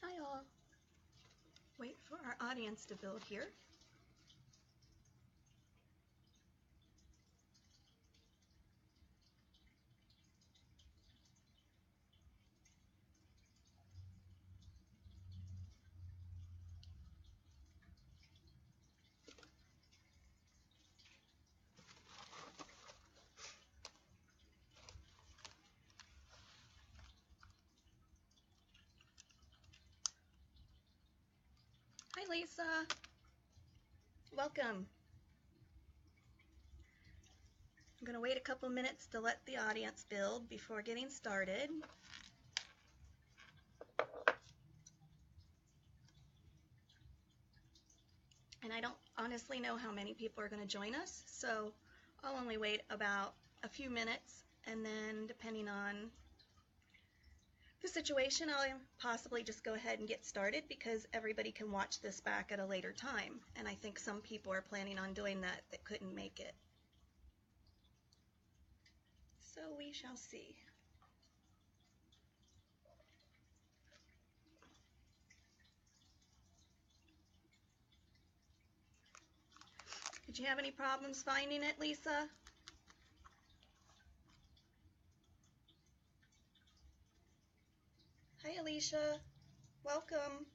Hi all. Wait for our audience to build here. Hi Lisa. Welcome. I'm going to wait a couple minutes to let the audience build before getting started. And I don't honestly know how many people are going to join us, so I'll only wait about a few minutes, and then depending on the situation, I'll possibly just go ahead and get started because everybody can watch this back at a later time, and I think some people are planning on doing that couldn't make it. So we shall see. Did you have any problems finding it, Lisa? Hi, Alicia. Welcome.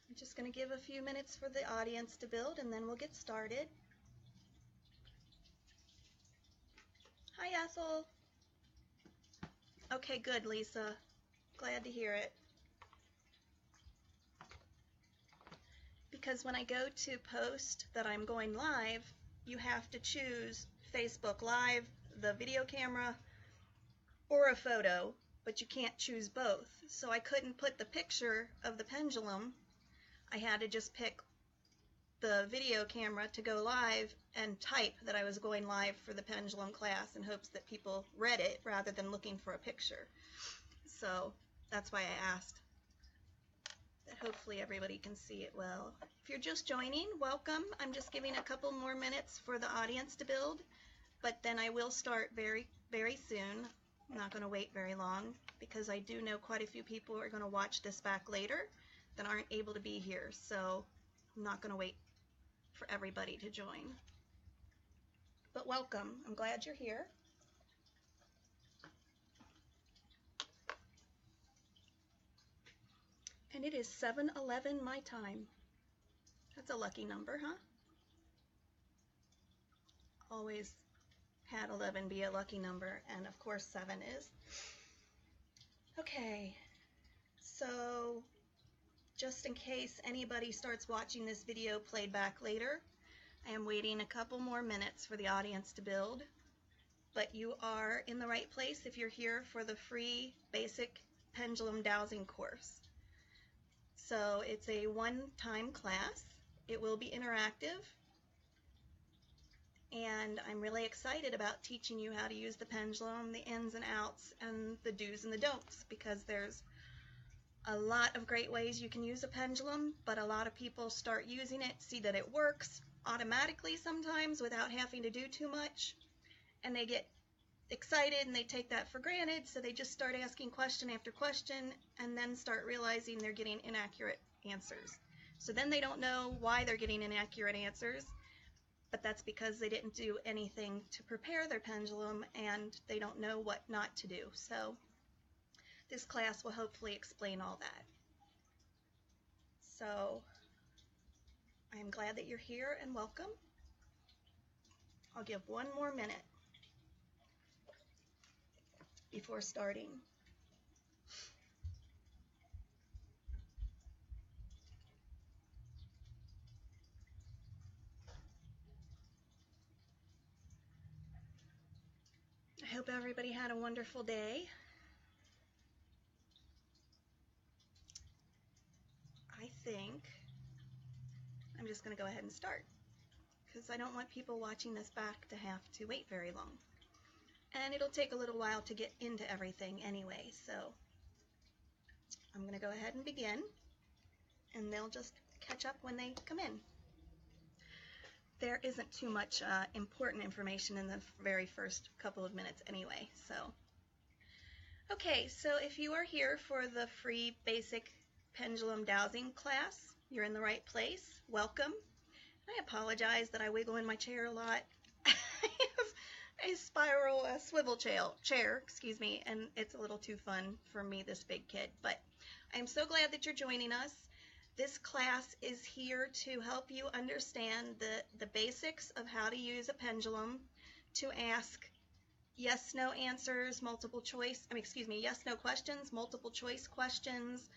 I'm just going to give a few minutes for the audience to build, and then we'll get started. Hi, Ethel. Okay, good, Lisa. Glad to hear it. Because when I go to post that I'm going live, you have to choose Facebook Live, the video camera, or a photo, but you can't choose both. So I couldn't put the picture of the pendulum. I had to just pick the video camera to go live and type that I was going live for the pendulum class in hopes that people read it rather than looking for a picture. So that's why I asked that hopefully everybody can see it well. If you're just joining, welcome. I'm just giving a couple more minutes for the audience to build, but then I will start very, very soon. I'm not going to wait very long because I do know quite a few people are going to watch this back later that aren't able to be here, so I'm not going to wait for everybody to join. But welcome. I'm glad you're here. And it is 7:11 my time. That's a lucky number, huh? Always had 11 be a lucky number, and of course 7 is. Okay, so just in case anybody starts watching this video played back later, I am waiting a couple more minutes for the audience to build, but you are in the right place if you're here for the free basic pendulum dowsing course. So it's a one-time class. It will be interactive, and I'm really excited about teaching you how to use the pendulum, the ins and outs, and the do's and the don'ts, because there's a lot of great ways you can use a pendulum, but a lot of people start using it, see that it works automatically sometimes without having to do too much, and they get excited and they take that for granted, so they just start asking question after question and then start realizing they're getting inaccurate answers. So then they don't know why they're getting inaccurate answers, but that's because they didn't do anything to prepare their pendulum and they don't know what not to do. So this class will hopefully explain all that. So I'm glad that you're here and welcome. I'll give one more minute before starting. I hope everybody had a wonderful day. I think I'm just going to go ahead and start because I don't want people watching this back to have to wait very long. And it'll take a little while to get into everything anyway, so I'm going to go ahead and begin. and they'll just catch up when they come in. There isn't too much important information in the very first couple of minutes anyway, so. Okay, so if you are here for the free basic pendulum dowsing class, you're in the right place. Welcome. I apologize that I wiggle in my chair a lot. I have a swivel chair, and it's a little too fun for me, this big kid. But I'm so glad that you're joining us. This class is here to help you understand the basics of how to use a pendulum, to ask yes/no answers, yes/no questions, multiple choice questions,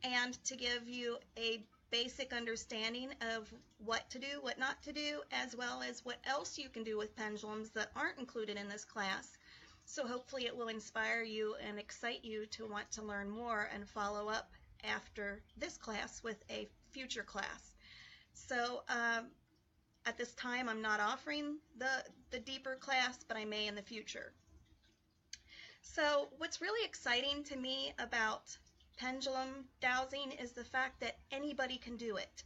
and to give you a basic understanding of what to do, what not to do, as well as what else you can do with pendulums that aren't included in this class. So hopefully it will inspire you and excite you to want to learn more and follow up after this class with a future class. So at this time I'm not offering the deeper class, but I may in the future. So what's really exciting to me about pendulum dowsing is the fact that anybody can do it.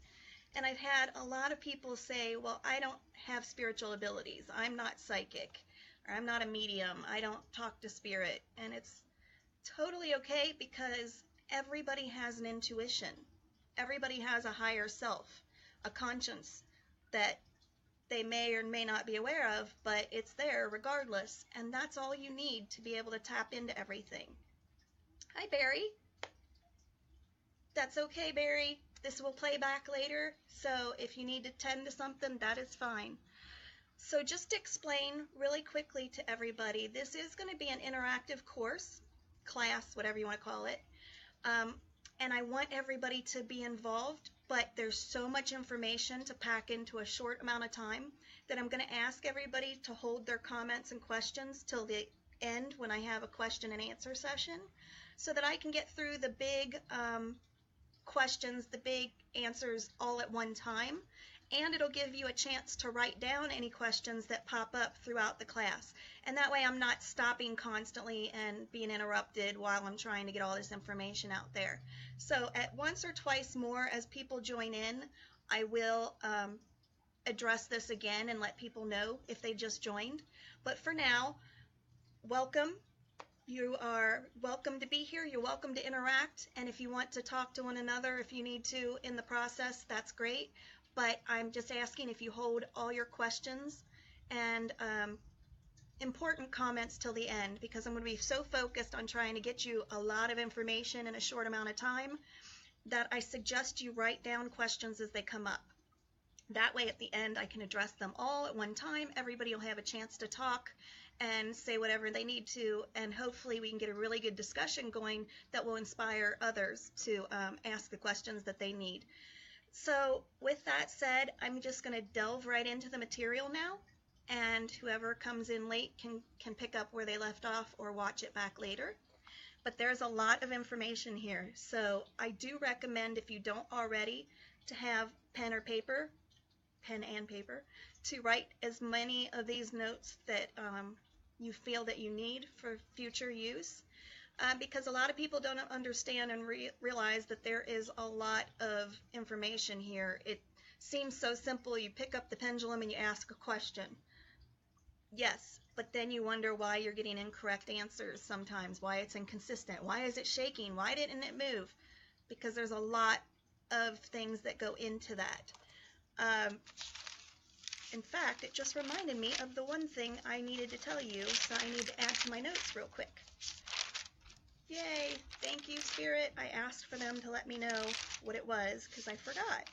And I've had a lot of people say, well, I don't have spiritual abilities, I'm not psychic, or I'm not a medium, I don't talk to spirit. And it's totally okay, because everybody has an intuition. Everybody has a higher self, a conscience that they may or may not be aware of, but it's there regardless. And that's all you need to be able to tap into everything. Hi, Barry. That's okay, Barry. This will play back later, so if you need to tend to something, that is fine. So just to explain really quickly to everybody, this is going to be an interactive course, class, whatever you want to call it. And I want everybody to be involved, but there's so much information to pack into a short amount of time that I'm going to ask everybody to hold their comments and questions till the end when I have a question and answer session, so that I can get through the big questions, the big answers all at one time, and it'll give you a chance to write down any questions that pop up throughout the class. And that way I'm not stopping constantly and being interrupted while I'm trying to get all this information out there. So at once or twice more as people join in, I will address this again and let people know if they just joined. But for now, welcome. You are welcome to be here. You're welcome to interact. And if you want to talk to one another, if you need to in the process, that's great. But I'm just asking if you hold all your questions and important comments till the end, because I'm going to be so focused on trying to get you a lot of information in a short amount of time that I suggest you write down questions as they come up. That way at the end I can address them all at one time. Everybody will have a chance to talk and say whatever they need to, and hopefully we can get a really good discussion going that will inspire others to ask the questions that they need. So with that said, I'm just going to delve right into the material now, and whoever comes in late can pick up where they left off or watch it back later. But there's a lot of information here, so I do recommend, if you don't already, to have pen and paper, to write as many of these notes that you feel that you need for future use, because a lot of people don't understand and realize that there is a lot of information here. It seems so simple. You pick up the pendulum and you ask a question. Yes, but then you wonder why you're getting incorrect answers sometimes, why it's inconsistent, why is it shaking, why didn't it move? Because there's a lot of things that go into that. In fact, it just reminded me of the one thing I needed to tell you, so I need to add to my notes real quick. Yay! Thank you, Spirit. I asked for them to let me know what it was because I forgot.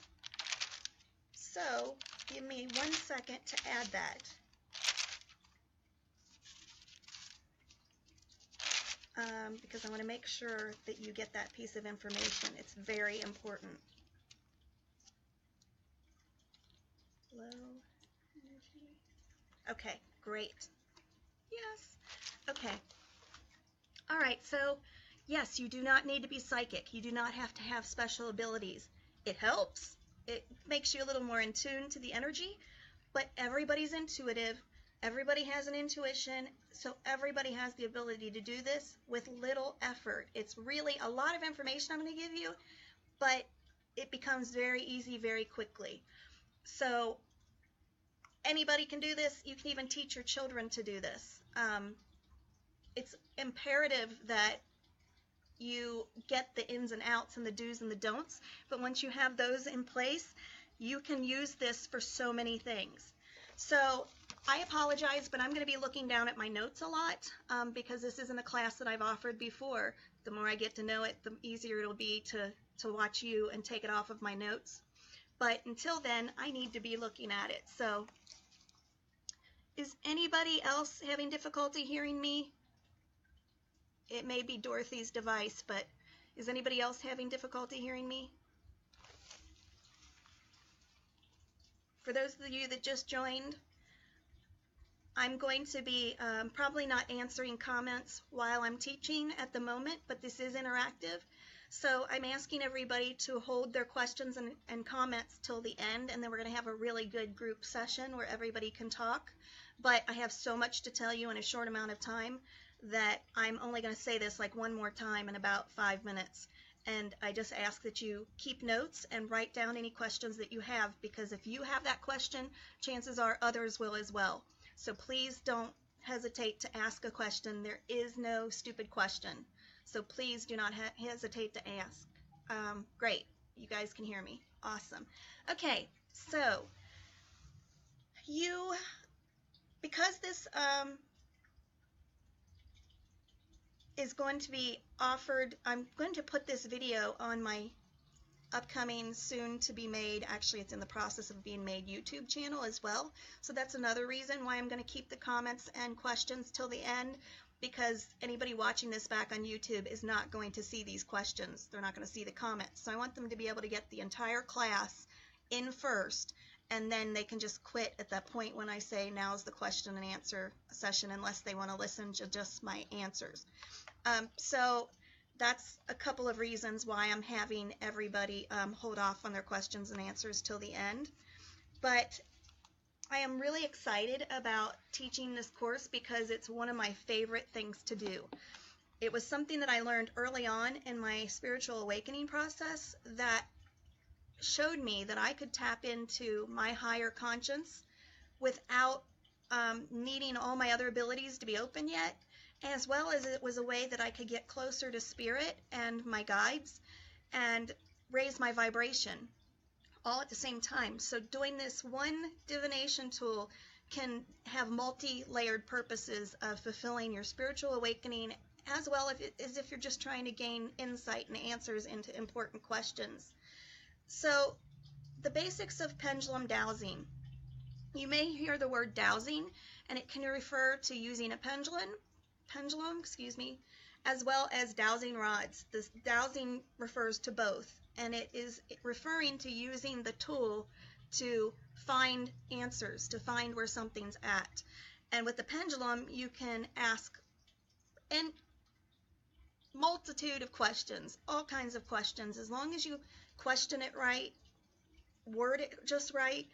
So, give me 1 second to add that. Because I want to make sure that you get that piece of information. It's very important. Low energy. Okay, great. Yes. Okay. All right, so yes, you do not need to be psychic. You do not have to have special abilities. It helps. It makes you a little more in tune to the energy, but everybody's intuitive. Everybody has an intuition, so everybody has the ability to do this with little effort. It's really a lot of information I'm going to give you, but it becomes very easy very quickly. So anybody can do this. You can even teach your children to do this. It's imperative that you get the ins and outs and the do's and the don'ts, but once you have those in place, you can use this for so many things. So I apologize, but I'm going to be looking down at my notes a lot because this isn't a class that I've offered before. The more I get to know it, the easier it'll be to watch you and take it off of my notes. But until then, I need to be looking at it. So is anybody else having difficulty hearing me? It may be Dorothy's device, but is anybody else having difficulty hearing me? For those of you that just joined, I'm going to be probably not answering comments while I'm teaching at the moment, but this is interactive. So I'm asking everybody to hold their questions and comments till the end, and then we're going to have a really good group session where everybody can talk. But I have so much to tell you in a short amount of time that I'm only going to say this like one more time in about 5 minutes. And I just ask that you keep notes and write down any questions that you have, because if you have that question, chances are others will as well. So please don't hesitate to ask a question. There is no stupid question. So please do not hesitate to ask. Great. You guys can hear me. Awesome. Okay, so because this is going to be offered, I'm going to put this video on my upcoming, soon to be made, actually it's in the process of being made, YouTube channel as well. So that's another reason why I'm going to keep the comments and questions till the end, because anybody watching this back on YouTube is not going to see these questions. They're not going to see the comments. So I want them to be able to get the entire class in first, and then they can just quit at that point when I say now's the question and answer session, unless they want to listen to just my answers. So that's a couple of reasons why I'm having everybody hold off on their questions and answers till the end. But I am really excited about teaching this course because it's one of my favorite things to do. It was something that I learned early on in my spiritual awakening process that showed me that I could tap into my higher conscience without needing all my other abilities to be open yet, as well as it was a way that I could get closer to spirit and my guides and raise my vibration all at the same time. So doing this one divination tool can have multi-layered purposes of fulfilling your spiritual awakening, as well as if you're just trying to gain insight and answers into important questions. So the basics of pendulum dowsing. You may hear the word dowsing, and it can refer to using a pendulum, as well as dowsing rods. This dowsing refers to both, and it is referring to using the tool to find answers, to find where something's at. And with the pendulum, you can ask a multitude of questions, all kinds of questions. As long as you question it right, word it just right,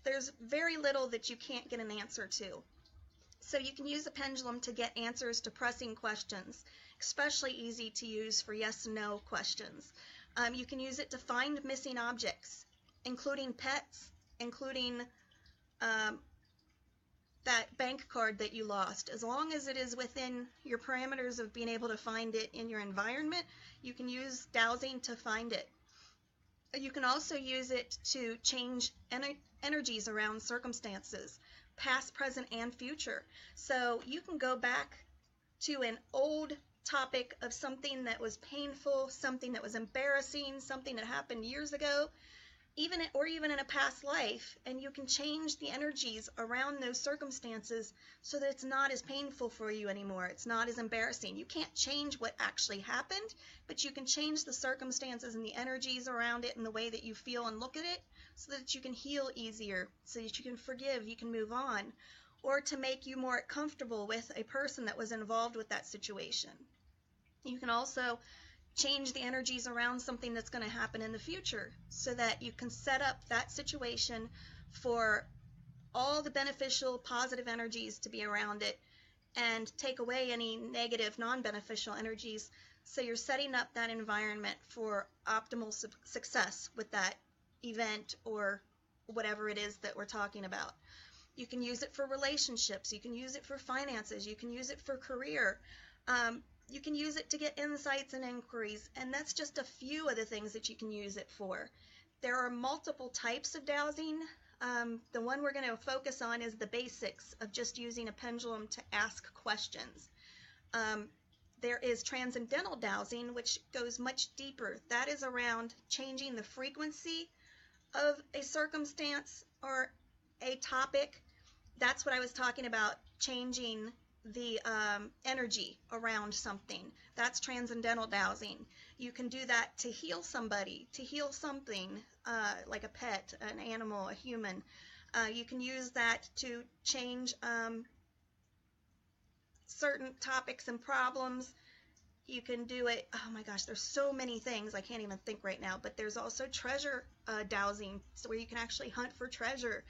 there's very little that you can't get an answer to. So you can use a pendulum to get answers to pressing questions, especially easy to use for yes and no questions. You can use it to find missing objects, including pets, including that bank card that you lost. As long as it is within your parameters of being able to find it in your environment, you can use dowsing to find it. You can also use it to change energies around circumstances, past, present, and future. So you can go back to an old topic of something that was painful, something that was embarrassing, something that happened years ago, even in a past life, and you can change the energies around those circumstances so that it's not as painful for you anymore. It's not as embarrassing. You can't change what actually happened, but you can change the circumstances and the energies around it and the way that you feel and look at it so that you can heal easier, so that you can forgive, you can move on, or to make you more comfortable with a person that was involved with that situation. You can also change the energies around something that's going to happen in the future so that you can set up that situation for all the beneficial, positive energies to be around it and take away any negative, non-beneficial energies So you're setting up that environment for optimal success with that event or whatever it is that we're talking about. You can use it for relationships. You can use it for finances. You can use it for career. You can use it to get insights and inquiries, and that's just a few of the things that you can use it for. There are multiple types of dowsing. The one we're going to focus on is the basics of just using a pendulum to ask questions. There is transcendental dowsing, which goes much deeper. That is around changing the frequency of a circumstance or a topic. That's what I was talking about, changing the energy around something. That's transcendental dowsing. You can do that to heal somebody, to heal something, like a pet, an animal, a human. You can use that to change certain topics and problems. You can do it, oh my gosh, there's so many things I can't even think right now, but there's also treasure dowsing, so where you can actually hunt for treasure.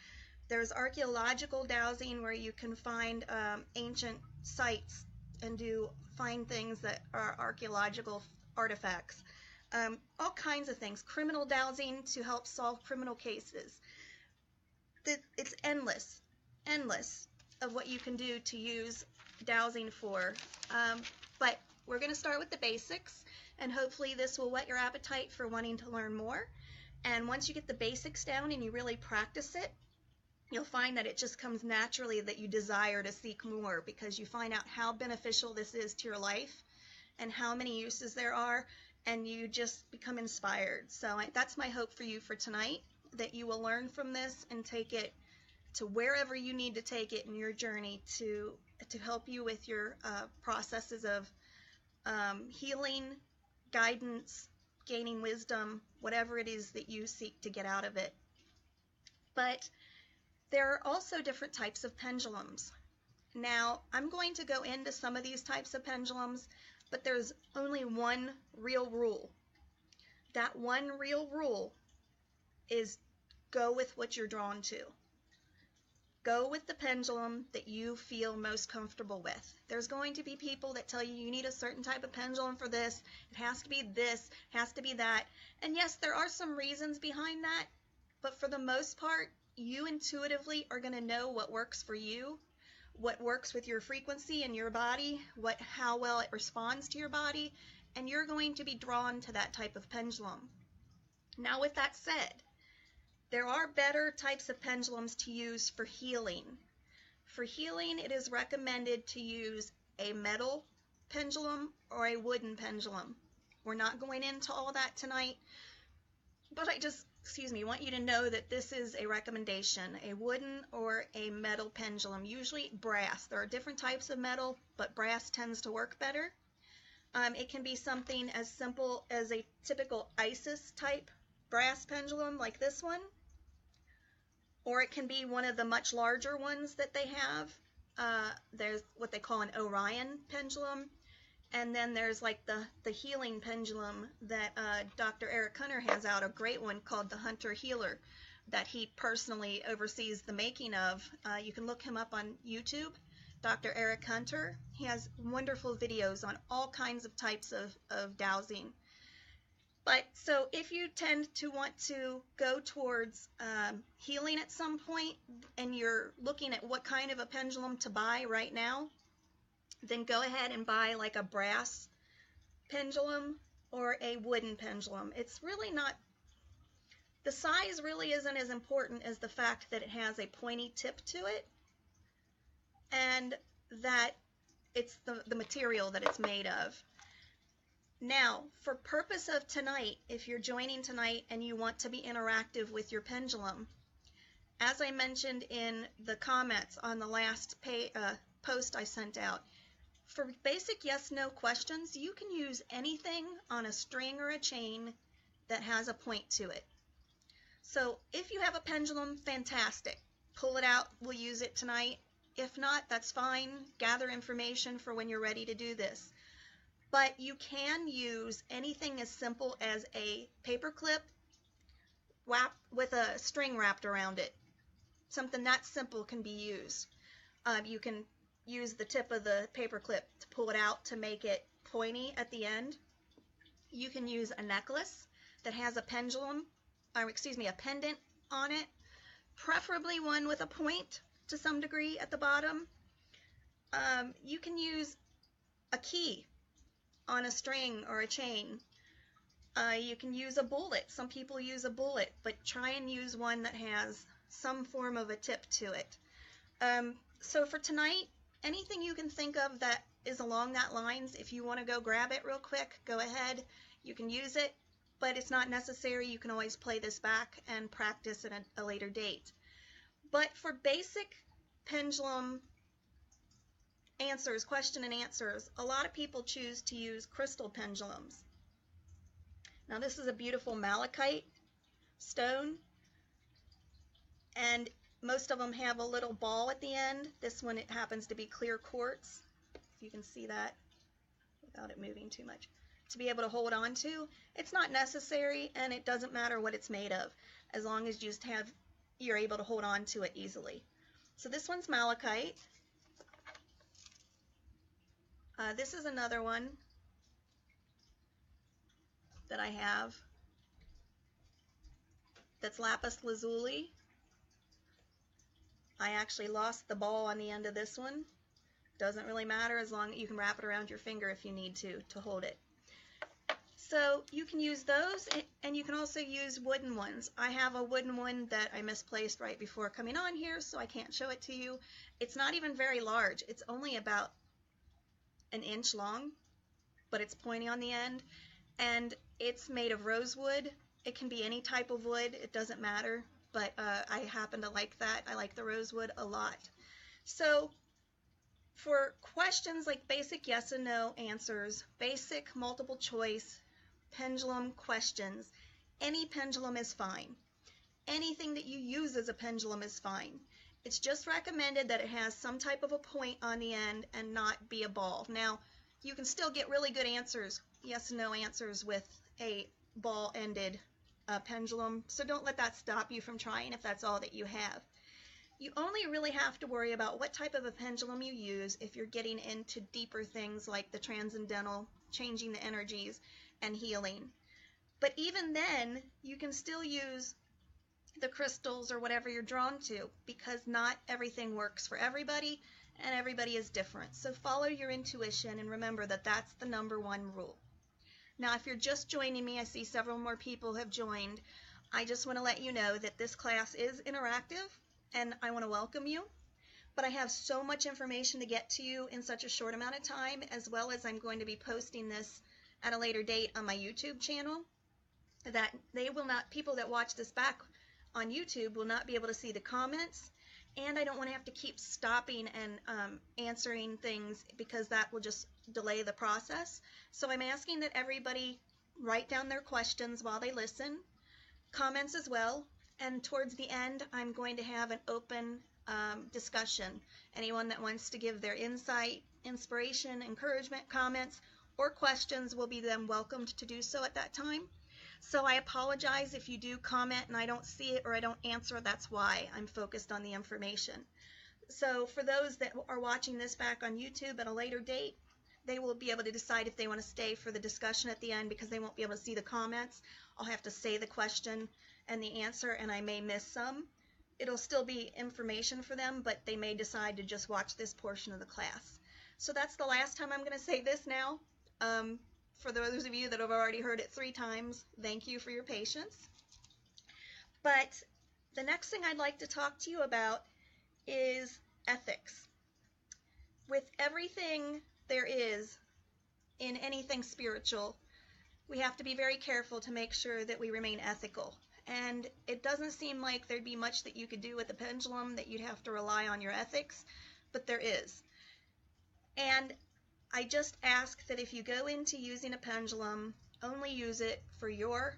There's archaeological dowsing, where you can find ancient sites and find things that are archaeological artifacts. All kinds of things. Criminal dowsing to help solve criminal cases. It's endless of what you can do to use dowsing for. But we're going to start with the basics, and hopefully this will whet your appetite for wanting to learn more. And once you get the basics down and you really practice it, you'll find that it just comes naturally that you desire to seek more, because you find out how beneficial this is to your life and how many uses there are, and you just become inspired. So that's my hope for you for tonight, that you will learn from this and take it to wherever you need to take it in your journey to help you with your processes of healing, guidance, gaining wisdom, whatever it is that you seek to get out of it. But there are also different types of pendulums. Now, I'm going to go into some of these types of pendulums, but there's only one real rule. That one real rule is go with what you're drawn to. Go with the pendulum that you feel most comfortable with. There's going to be people that tell you you need a certain type of pendulum for this, it has to be this, it has to be that. And yes, there are some reasons behind that, but for the most part, you intuitively are going to know what works for you, what works with your frequency and your body, how well it responds to your body, and you're going to be drawn to that type of pendulum. Now, with that said, there are better types of pendulums to use for healing. For healing, it is recommended to use a metal pendulum or a wooden pendulum. We're not going into all that tonight, but I just, want you to know that this is a recommendation, a wooden or a metal pendulum, usually brass. There are different types of metal, but brass tends to work better. It can be something as simple as a typical ISIS type brass pendulum like this one, or it can be one of the much larger ones that they have. There's what they call an Orion pendulum, and then there's like the healing pendulum that Dr. Eric Hunter has out, a great one called the Hunter Healer that he personally oversees the making of. You can look him up on YouTube, Dr. Eric Hunter. He has wonderful videos on all kinds of types of dowsing. But so if you tend to want to go towards healing at some point, and you're looking at what kind of a pendulum to buy right now, then go ahead and buy like a brass pendulum or a wooden pendulum. It's really not, the size really isn't as important as the fact that it has a pointy tip to it, and that it's the material that it's made of. Now, for purpose of tonight, if you're joining tonight and you want to be interactive with your pendulum, as I mentioned in the comments on the last post I sent out, for basic yes/no questions, you can use anything on a string or a chain that has a point to it. So if you have a pendulum, fantastic. Pull it out, we'll use it tonight. If not, that's fine. Gather information for when you're ready to do this. But you can use anything as simple as a paper clip with a string wrapped around it. Something that simple can be used. You can use the tip of the paper clip to pull it out to make it pointy at the end, You can use a necklace that has a pendulum, or excuse me, a pendant on it, preferably one with a point to some degree at the bottom. You can use a key on a string or a chain. You can use a bullet. Some people use a bullet, but try and use one that has some form of a tip to it. So for tonight, anything you can think of that is along that lines, if you want to go grab it real quick, go ahead. You can use it, but it's not necessary. You can always play this back and practice at a later date. But for basic pendulum answers, question and answers, a lot of people choose to use crystal pendulums. Now this is a beautiful malachite stone, and most of them have a little ball at the end. This one, it happens to be clear quartz, if you can see that without it moving too much, to be able to hold on to. It's not necessary, and it doesn't matter what it's made of, as long as you're able to hold on to it easily. So this one's malachite. This is another one that I have that's lapis lazuli. I actually lost the ball on the end of this one. Doesn't really matter, as long as you can wrap it around your finger if you need to hold it. So you can use those, and you can also use wooden ones. I have a wooden one that I misplaced right before coming on here, so I can't show it to you. It's not even very large. It's only about an inch long, but it's pointy on the end, and it's made of rosewood. It can be any type of wood, it doesn't matter, but I happen to like that. I like the rosewood a lot. So for questions like basic yes and no answers, basic multiple choice, pendulum questions, any pendulum is fine. Anything that you use as a pendulum is fine. It's just recommended that it has some type of a point on the end and not be a ball. Now, you can still get really good answers, yes and no answers, with a ball-ended pendulum, so don't let that stop you from trying if that's all that you have. You only really have to worry about what type of a pendulum you use if you're getting into deeper things like the transcendental, changing the energies, and healing. But even then, you can still use the crystals or whatever you're drawn to, because not everything works for everybody, and everybody is different. So follow your intuition, and remember that that's the #1 rule. Now, if you're just joining me, I see several more people have joined. I just want to let you know that this class is interactive, and I want to welcome you. But I have so much information to get to you in such a short amount of time, as well as I'm going to be posting this at a later date on my YouTube channel, that people that watch this back on YouTube will not be able to see the comments, and I don't want to have to keep stopping and answering things, because that will just delay the process. So I'm asking that everybody write down their questions while they listen, comments as well, and towards the end I'm going to have an open discussion. Anyone that wants to give their insight, inspiration, encouragement, comments, or questions will be then welcomed to do so at that time. So I apologize if you do comment and I don't see it or I don't answer. That's why. I'm focused on the information. So for those that are watching this back on YouTube at a later date, they will be able to decide if they want to stay for the discussion at the end, because they won't be able to see the comments. I'll have to say the question and the answer, and I may miss some. It'll still be information for them, but they may decide to just watch this portion of the class. So that's the last time I'm going to say this now. For those of you that have already heard it 3 times, thank you for your patience. But the next thing I'd like to talk to you about is ethics. With everything there is in anything spiritual, we have to be very careful to make sure that we remain ethical. And it doesn't seem like there'd be much that you could do with a pendulum that you'd have to rely on your ethics, but there is. And I just ask that if you go into using a pendulum, only use it for your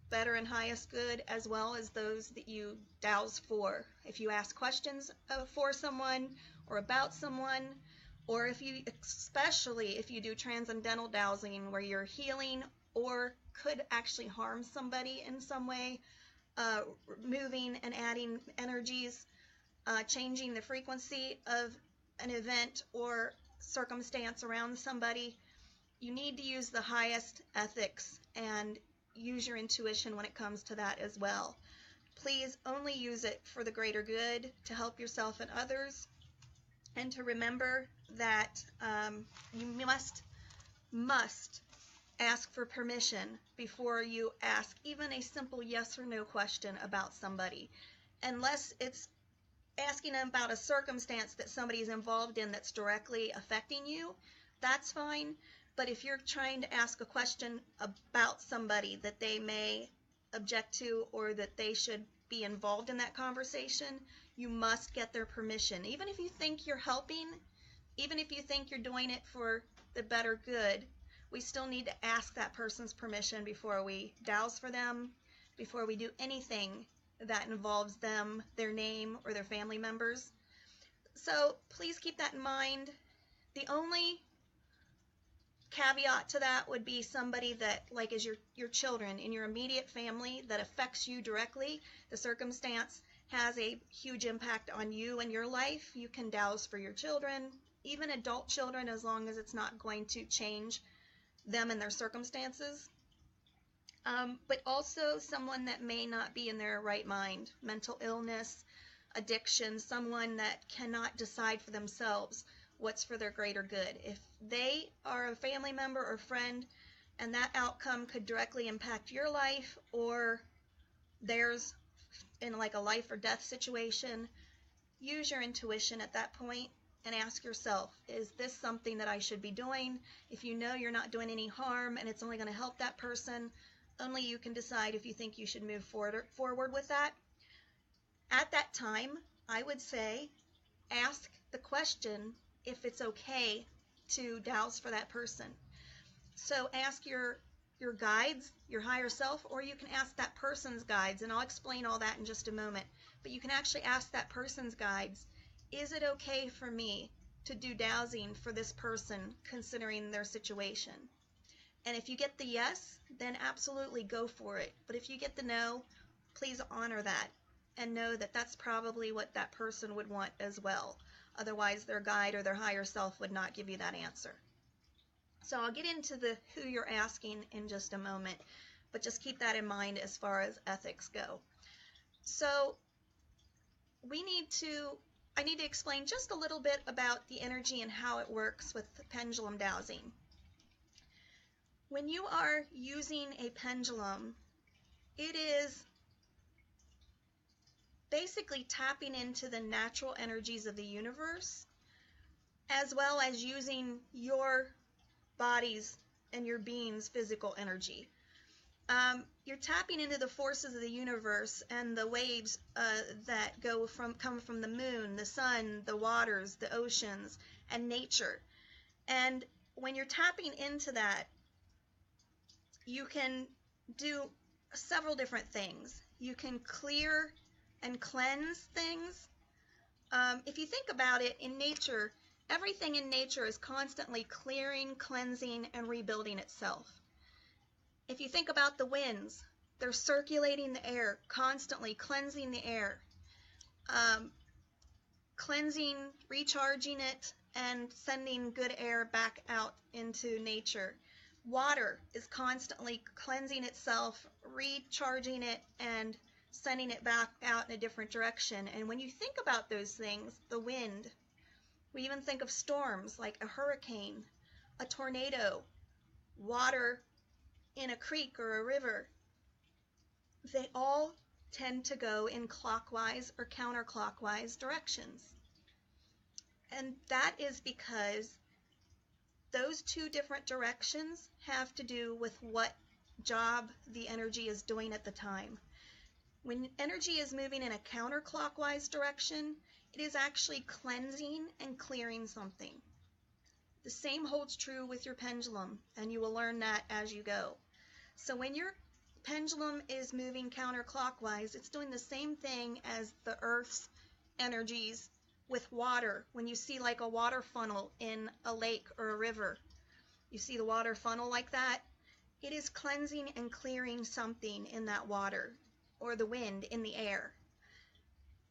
better and highest good, as well as those that you dowse for. If you ask questions for someone or about someone, or especially if you do transcendental dowsing where you're healing or could actually harm somebody in some way, moving and adding energies, changing the frequency of an event or circumstance around somebody, you need to use the highest ethics and use your intuition when it comes to that as well. Please only use it for the greater good, to help yourself and others, and to remember that you must ask for permission before you ask even a simple yes or no question about somebody, unless it's asking them about a circumstance that somebody is involved in that's directly affecting you. That's fine. But if you're trying to ask a question about somebody that they may object to, or that they should be involved in that conversation, you must get their permission. Even if you think you're helping, even if you think you're doing it for the better good, we still need to ask that person's permission before we douse for them, before we do anything that involves them, their name, or their family members. So please keep that in mind. The only caveat to that would be somebody that, like, is your children in your immediate family that affects you directly. The circumstance has a huge impact on you and your life. You can douse for your children, even adult children, as long as it's not going to change them and their circumstances. But also someone that may not be in their right mind, mental illness, addiction, someone that cannot decide for themselves what's for their greater good. If they are a family member or friend and that outcome could directly impact your life or theirs in like a life or death situation, use your intuition at that point and ask yourself, is this something that I should be doing? If you know you're not doing any harm and it's only going to help that person, only you can decide if you think you should move forward with that. At that time, I would say, ask the question if it's okay to douse for that person. So ask your guides, your higher self, or you can ask that person's guides, and I'll explain all that in just a moment. But you can actually ask that person's guides, is it okay for me to do dowsing for this person considering their situation? And if you get the yes, then absolutely go for it. But if you get the no, please honor that and know that that's probably what that person would want as well. Otherwise, their guide or their higher self would not give you that answer. So I'll get into who you're asking in just a moment, but just keep that in mind as far as ethics go. So I need to explain just a little bit about the energy and how it works with pendulum dowsing. When you are using a pendulum, it is basically tapping into the natural energies of the universe, as well as using your body's and your being's physical energy. You're tapping into the forces of the universe and the waves that come from the moon, the sun, the waters, the oceans, and nature. And when you're tapping into that, you can do several different things. You can clear and cleanse things. If you think about it, in nature, everything in nature is constantly clearing, cleansing, and rebuilding itself. If you think about the winds, they're circulating the air, constantly cleansing the air, cleansing, recharging it, and sending good air back out into nature. Water is constantly cleansing itself, recharging it, and sending it back out in a different direction. And when you think about those things, the wind, we even think of storms like a hurricane, a tornado, water in a creek or a river. They all tend to go in clockwise or counterclockwise directions. And that is because those two different directions have to do with what job the energy is doing at the time. When energy is moving in a counterclockwise direction, it is actually cleansing and clearing something. The same holds true with your pendulum, and you will learn that as you go. So when your pendulum is moving counterclockwise, it's doing the same thing as the Earth's energies with water. When you see like a water funnel in a lake or a river, you see the water funnel like that, it is cleansing and clearing something in that water, or the wind in the air.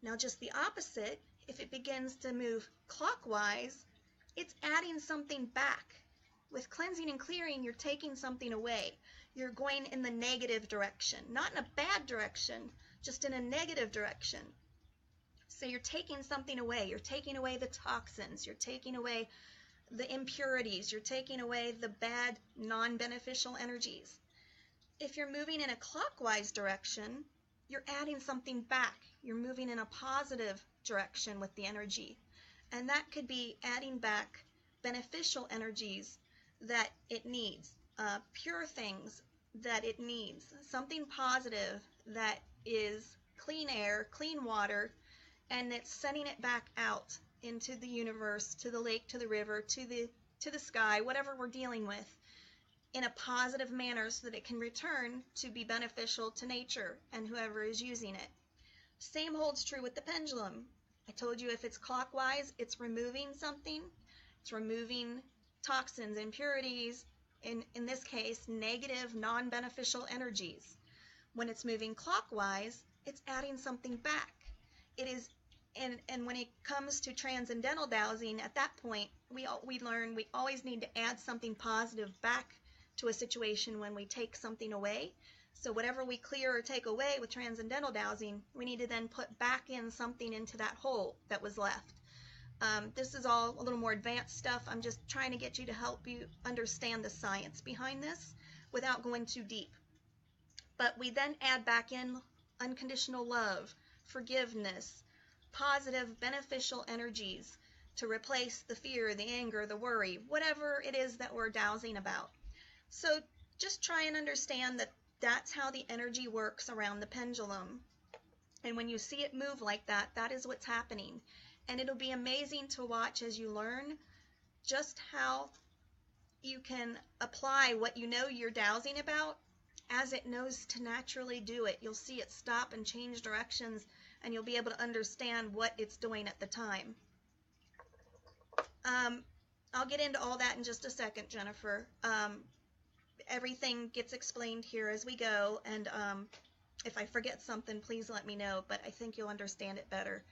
Now just the opposite, if it begins to move clockwise, it's adding something back With cleansing and clearing, you're taking something away. You're going in the negative direction, not in a bad direction, just in a negative direction. So you're taking something away. You're taking away the toxins. You're taking away the impurities. You're taking away the bad, non-beneficial energies. If you're moving in a clockwise direction, you're adding something back. You're moving in a positive direction with the energy. And that could be adding back beneficial energies that it needs, pure things that it needs, something positive that is clean air, clean water, and it's sending it back out into the universe, to the lake, to the river, to the sky, whatever we're dealing with, in a positive manner so that it can return to be beneficial to nature and whoever is using it. Same holds true with the pendulum. I told you if it's clockwise, it's removing something. It's removing toxins, impurities, in this case, negative, non-beneficial energies. When it's moving clockwise, it's adding something back. It is, and when it comes to transcendental dowsing, at that point, we learn we always need to add something positive back to a situation when we take something away. So whatever we clear or take away with transcendental dowsing, we need to then put back in something into that hole that was left. This is all a little more advanced stuff. I'm just trying to get you to help you understand the science behind this without going too deep. But we then add back in unconditional love, forgiveness, positive, beneficial energies to replace the fear, the anger, the worry, whatever it is that we're dowsing about. So just try and understand that that's how the energy works around the pendulum. And when you see it move like that, that is what's happening. And it'll be amazing to watch as you learn just how you can apply what you know you're dowsing about as it knows to naturally do it. You'll see it stop and change directions, and you'll be able to understand what it's doing at the time. I'll get into all that in just a second, Jennifer. Everything gets explained here as we go, and if I forget something, please let me know, but I think you'll understand it better.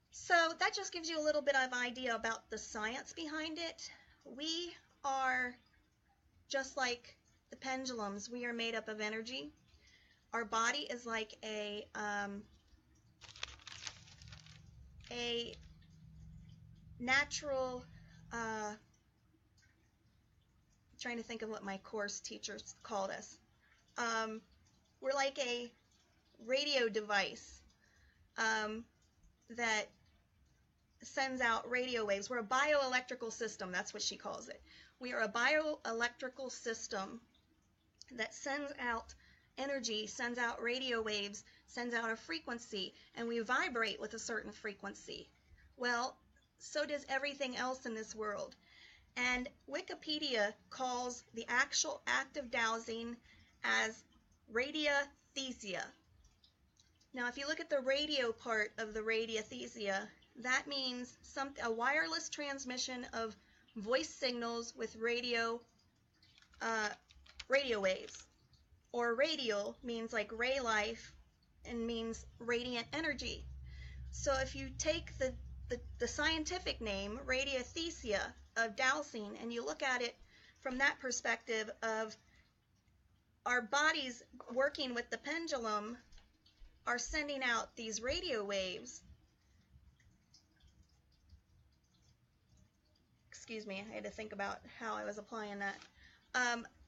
So that just gives you a little bit of idea about the science behind it. We are just like the pendulums. We are made up of energy. Our body is like a natural, trying to think of what my course teachers called us. We're like a radio device that sends out radio waves. We're a bioelectrical system, that's what she calls it. We are a bioelectrical system that sends out energy, sends out radio waves, sends out a frequency, and we vibrate with a certain frequency. Well, so does everything else in this world. And Wikipedia calls the actual act of dowsing as radiesthesia. Now, if you look at the radio part of the radiesthesia, that means a wireless transmission of voice signals with radio waves. Or radial means like ray life and means radiant energy. So if you take the scientific name, radiesthesia, of dowsing, and you look at it from that perspective of our bodies working with the pendulum are sending out these radio waves. Excuse me, I had to think about how I was applying that.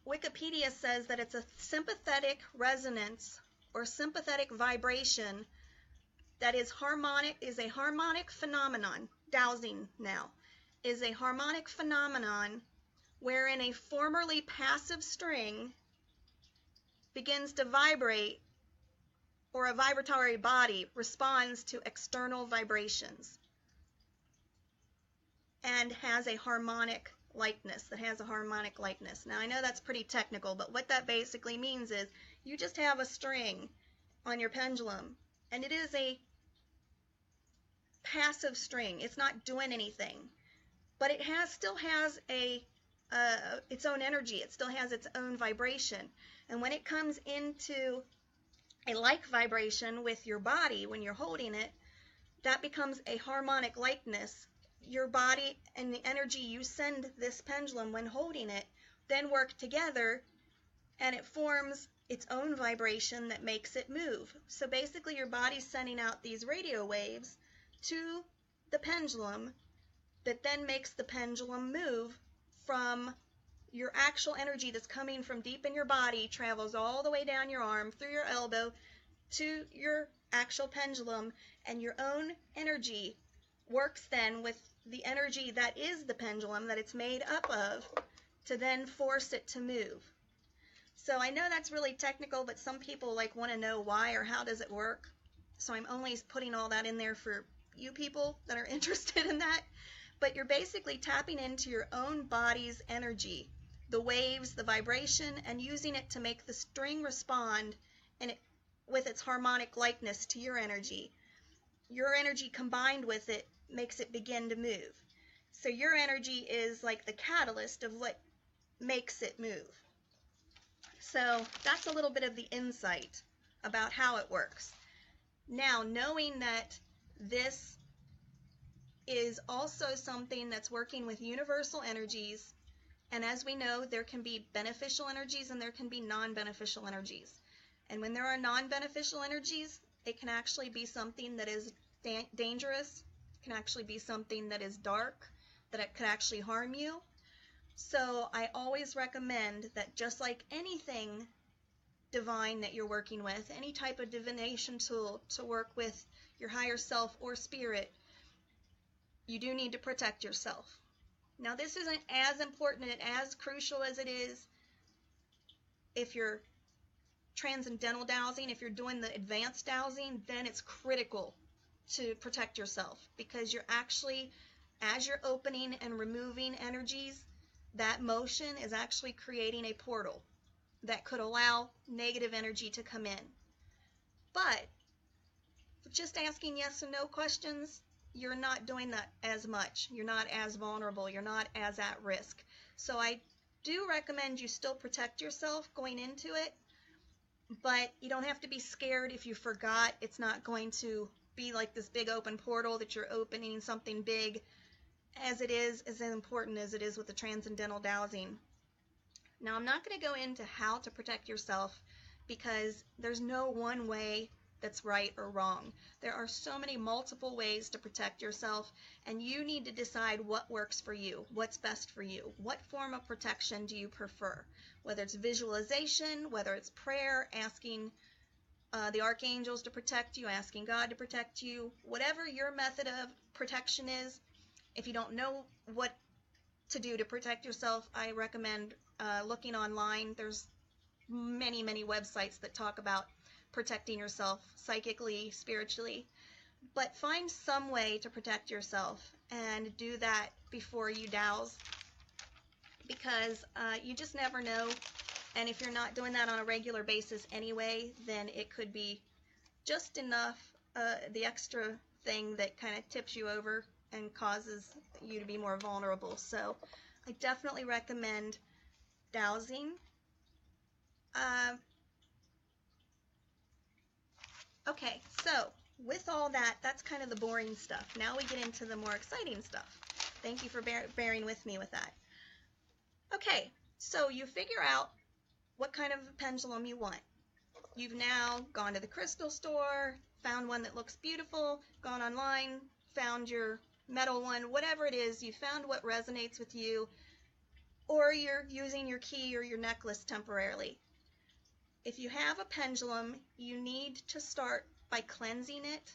Wikipedia says that it's a sympathetic resonance or sympathetic vibration that is a harmonic phenomenon. Dowsing now is a harmonic phenomenon wherein a formerly passive string begins to vibrate, or a vibratory body responds to external vibrations and has a harmonic likeness, Now, I know that's pretty technical, but what that basically means is you just have a string on your pendulum, and it is a passive string. It's not doing anything, but it still has its own energy. It still has its own vibration. And when it comes into a like vibration with your body when you're holding it, that becomes a harmonic likeness your body and the energy you send this pendulum when holding it then work together, and it forms its own vibration that makes it move. So basically your body's sending out these radio waves to the pendulum that then makes the pendulum move from your actual energy that's coming from deep in your body, travels all the way down your arm, through your elbow, to your actual pendulum, and your own energy works then with the energy that is the pendulum that it's made up of to then force it to move. So I know that's really technical, but some people want to know why or how does it work. So I'm only putting all that in there for you people that are interested in that. But you're basically tapping into your own body's energy, the waves, the vibration, and using it to make the string respond with its harmonic likeness to your energy. Your energy combined with it makes it begin to move. So your energy is like the catalyst of what makes it move. So that's a little bit of the insight about how it works. Now, knowing that this is also something that's working with universal energies, and as we know, there can be beneficial energies and there can be non-beneficial energies. And when there are non-beneficial energies, it can actually be something that is dangerous, it can actually be something that is dark, that it could actually harm you. So I always recommend that just like anything divine that you're working with, any type of divination tool to work with your higher self or spirit, you do need to protect yourself. Now this isn't as important and as crucial as it is if you're transcendental dowsing. If you're doing the advanced dowsing, then it's critical to protect yourself, because you're actually, as you're opening and removing energies, that motion is actually creating a portal that could allow negative energy to come in. But just asking yes and no questions, you're not doing that as much. You're not as vulnerable. You're not as at risk. So I do recommend you still protect yourself going into it, but you don't have to be scared if you forgot. It's not going to be like this big open portal that you're opening something big, as it is as important as it is with the transcendental dowsing. Now, I'm not going to go into how to protect yourself, because there's no one way that's right or wrong. There are so many multiple ways to protect yourself, and you need to decide what works for you, what's best for you. What form of protection do you prefer? Whether it's visualization, whether it's prayer, asking the archangels to protect you, asking God to protect you, whatever your method of protection is. If you don't know what to do to protect yourself, I recommend looking online. There's many, many websites that talk about protecting yourself psychically, spiritually. But find some way to protect yourself and do that before you douse, because you just never know. And if you're not doing that on a regular basis anyway, then it could be just enough, the extra thing that kind of tips you over and causes you to be more vulnerable. So I definitely recommend dowsing. Okay, so with all that, that's kind of the boring stuff. Now we get into the more exciting stuff. Thank you for bearing with me with that. Okay, so you figure out what kind of pendulum you want. You've now gone to the crystal store, found one that looks beautiful, gone online, found your metal one, whatever it is, you found what resonates with you, or you're using your key or your necklace temporarily. If you have a pendulum, you need to start by cleansing it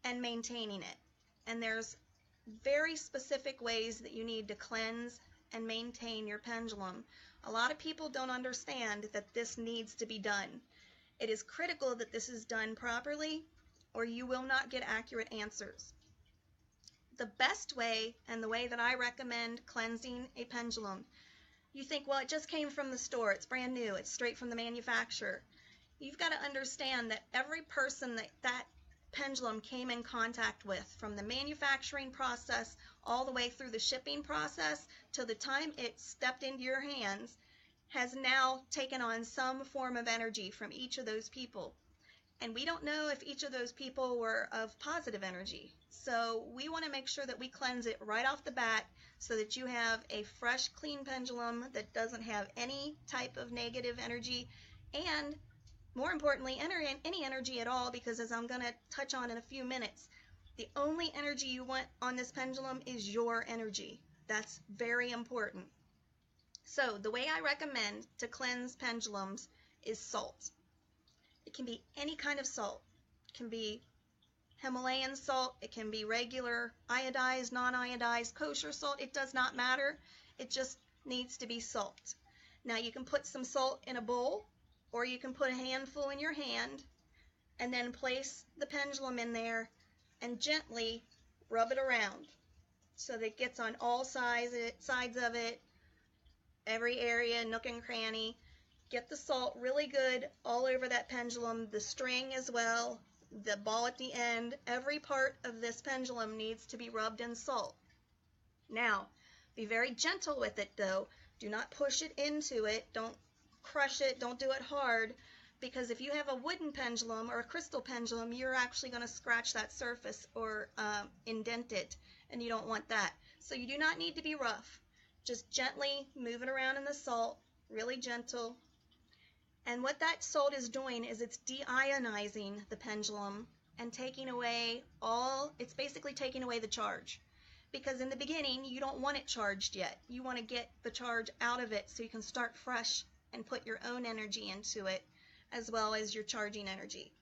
and maintaining it. And there's very specific ways that you need to cleanse and maintain your pendulum. A lot of people don't understand that this needs to be done. It is critical that this is done properly, or you will not get accurate answers. The best way, and the way that I recommend cleansing a pendulum, you think, well, it just came from the store, it's brand new, it's straight from the manufacturer. You've got to understand that every person that pendulum came in contact with, from the manufacturing process all the way through the shipping process to the time it stepped into your hands, has now taken on some form of energy from each of those people. And we don't know if each of those people were of positive energy. So we want to make sure that we cleanse it right off the bat so that you have a fresh, clean pendulum that doesn't have any type of negative energy, and more importantly, any energy at all, because as I'm going to touch on in a few minutes, the only energy you want on this pendulum is your energy. That's very important. So the way I recommend to cleanse pendulums is salt. It can be any kind of salt. It can be Himalayan salt, it can be regular, iodized, non-iodized, kosher salt. It does not matter. It just needs to be salt. Now you can put some salt in a bowl, or you can put a handful in your hand and then place the pendulum in there and gently rub it around so that it gets on all sides of it, every area, nook and cranny. Get the salt really good all over that pendulum, the string as well, the ball at the end. Every part of this pendulum needs to be rubbed in salt. Now, be very gentle with it though. Do not push it into it. Don't crush it. Don't do it hard, because if you have a wooden pendulum or a crystal pendulum, you're actually going to scratch that surface or indent it, and you don't want that. So you do not need to be rough. Just gently move it around in the salt, really gentle. And what that salt is doing is it's deionizing the pendulum and taking away it's basically taking away the charge. Because in the beginning, you don't want it charged yet. You want to get the charge out of it so you can start fresh and put your own energy into it, as well as your charging energy.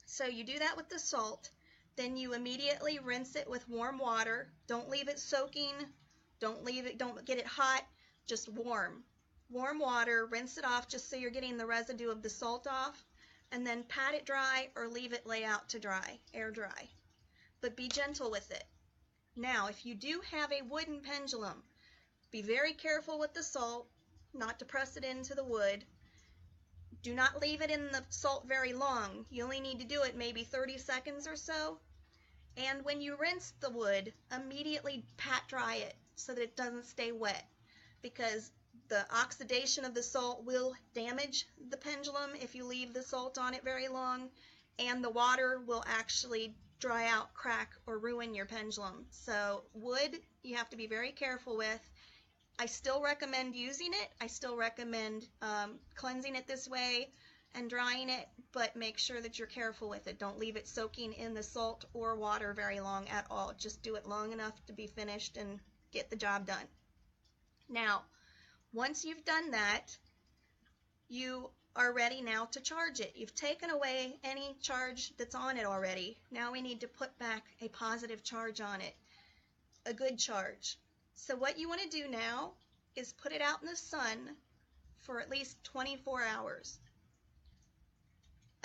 So you do that with the salt, then you immediately rinse it with warm water. Don't leave it soaking, don't get it hot, just warm. Warm water, rinse it off just so you're getting the residue of the salt off, and then pat it dry or leave it lay out to dry, air dry. But be gentle with it. Now, if you do have a wooden pendulum, be very careful with the salt, not to press it into the wood. Do not leave it in the salt very long. You only need to do it maybe 30 seconds or so. And when you rinse the wood, immediately pat dry it so that it doesn't stay wet, because the oxidation of the salt will damage the pendulum if you leave the salt on it very long, and the water will actually dry out, crack, or ruin your pendulum. So wood, you have to be very careful with. I still recommend using it. I still recommend cleansing it this way and drying it, but make sure that you're careful with it. Don't leave it soaking in the salt or water very long at all. Just do it long enough to be finished and get the job done. Now, once you've done that, you are ready now to charge it. You've taken away any charge that's on it already. Now we need to put back a positive charge on it, a good charge. So what you want to do now is put it out in the sun for at least 24 hours.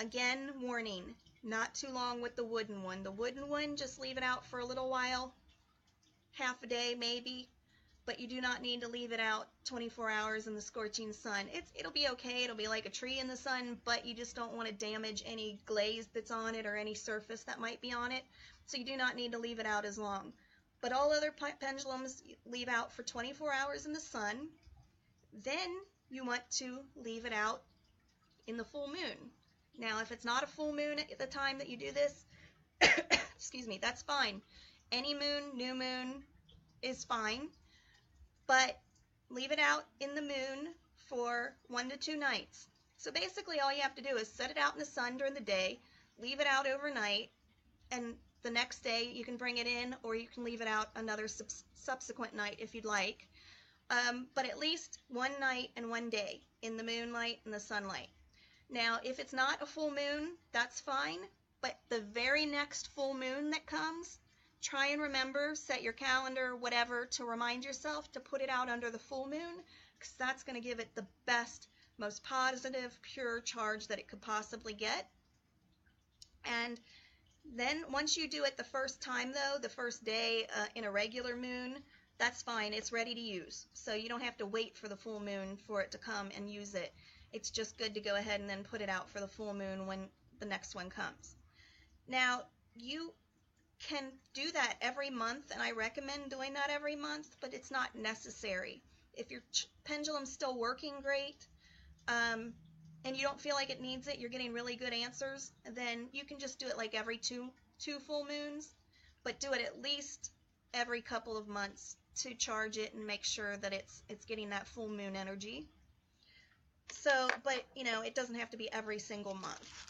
Again, warning, not too long with the wooden one. The wooden one, just leave it out for a little while, half a day maybe, but you do not need to leave it out 24 hours in the scorching sun. It'll be okay. It'll be like a tree in the sun, but you just don't want to damage any glaze that's on it or any surface that might be on it. So you do not need to leave it out as long. But all other pendulums leave out for 24 hours in the sun. Then you want to leave it out in the full moon. Now, if it's not a full moon at the time that you do this, excuse me, that's fine. Any moon, new moon is fine. But leave it out in the moon for 1 to 2 nights. So basically all you have to do is set it out in the sun during the day, leave it out overnight, and the next day you can bring it in, or you can leave it out another subsequent night if you'd like. But at least 1 night and 1 day in the moonlight and the sunlight. Now, if it's not a full moon, that's fine, but the very next full moon that comes, try and remember, set your calendar, whatever, to remind yourself to put it out under the full moon, because that's going to give it the best, most positive, pure charge that it could possibly get. And then once you do it the first time, though, the first day in a regular moon, that's fine. It's ready to use. So you don't have to wait for the full moon for it to come and use it. It's just good to go ahead and then put it out for the full moon when the next one comes. Now, you can do that every month, and I recommend doing that every month, but it's not necessary. If your pendulum's still working great, and you don't feel like it needs it, you're getting really good answers, then you can just do it like every two full moons, but do it at least every couple of months to charge it and make sure that it's getting that full moon energy. So, but you know, it doesn't have to be every single month.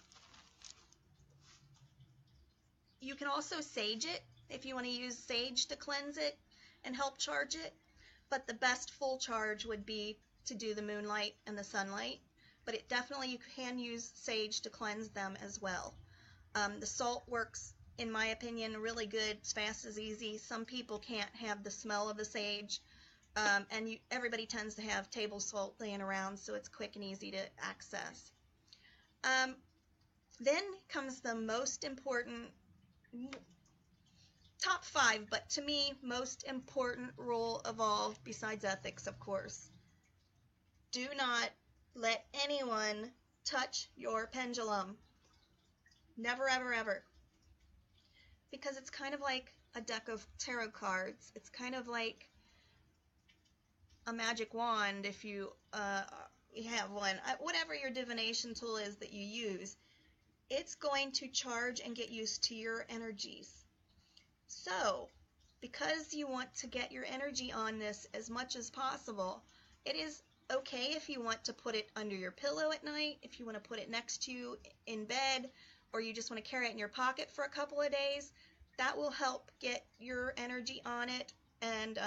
You can also sage it if you want to use sage to cleanse it and help charge it, but the best full charge would be to do the moonlight and the sunlight, but it definitely, you can use sage to cleanse them as well. The salt works, in my opinion, really good. It's fast as easy. Some people can't have the smell of the sage, and everybody tends to have table salt laying around, so it's quick and easy to access. Then comes the most important, top 5, but to me, most important rule of all, besides ethics, of course. Do not let anyone touch your pendulum. Never, ever, ever. Because it's kind of like a deck of tarot cards. It's kind of like a magic wand if you have one. Whatever your divination tool is that you use, it's going to charge and get used to your energies. So, because you want to get your energy on this as much as possible, it is okay if you want to put it under your pillow at night, if you want to put it next to you in bed, or you just want to carry it in your pocket for a couple of days. That will help get your energy on it, and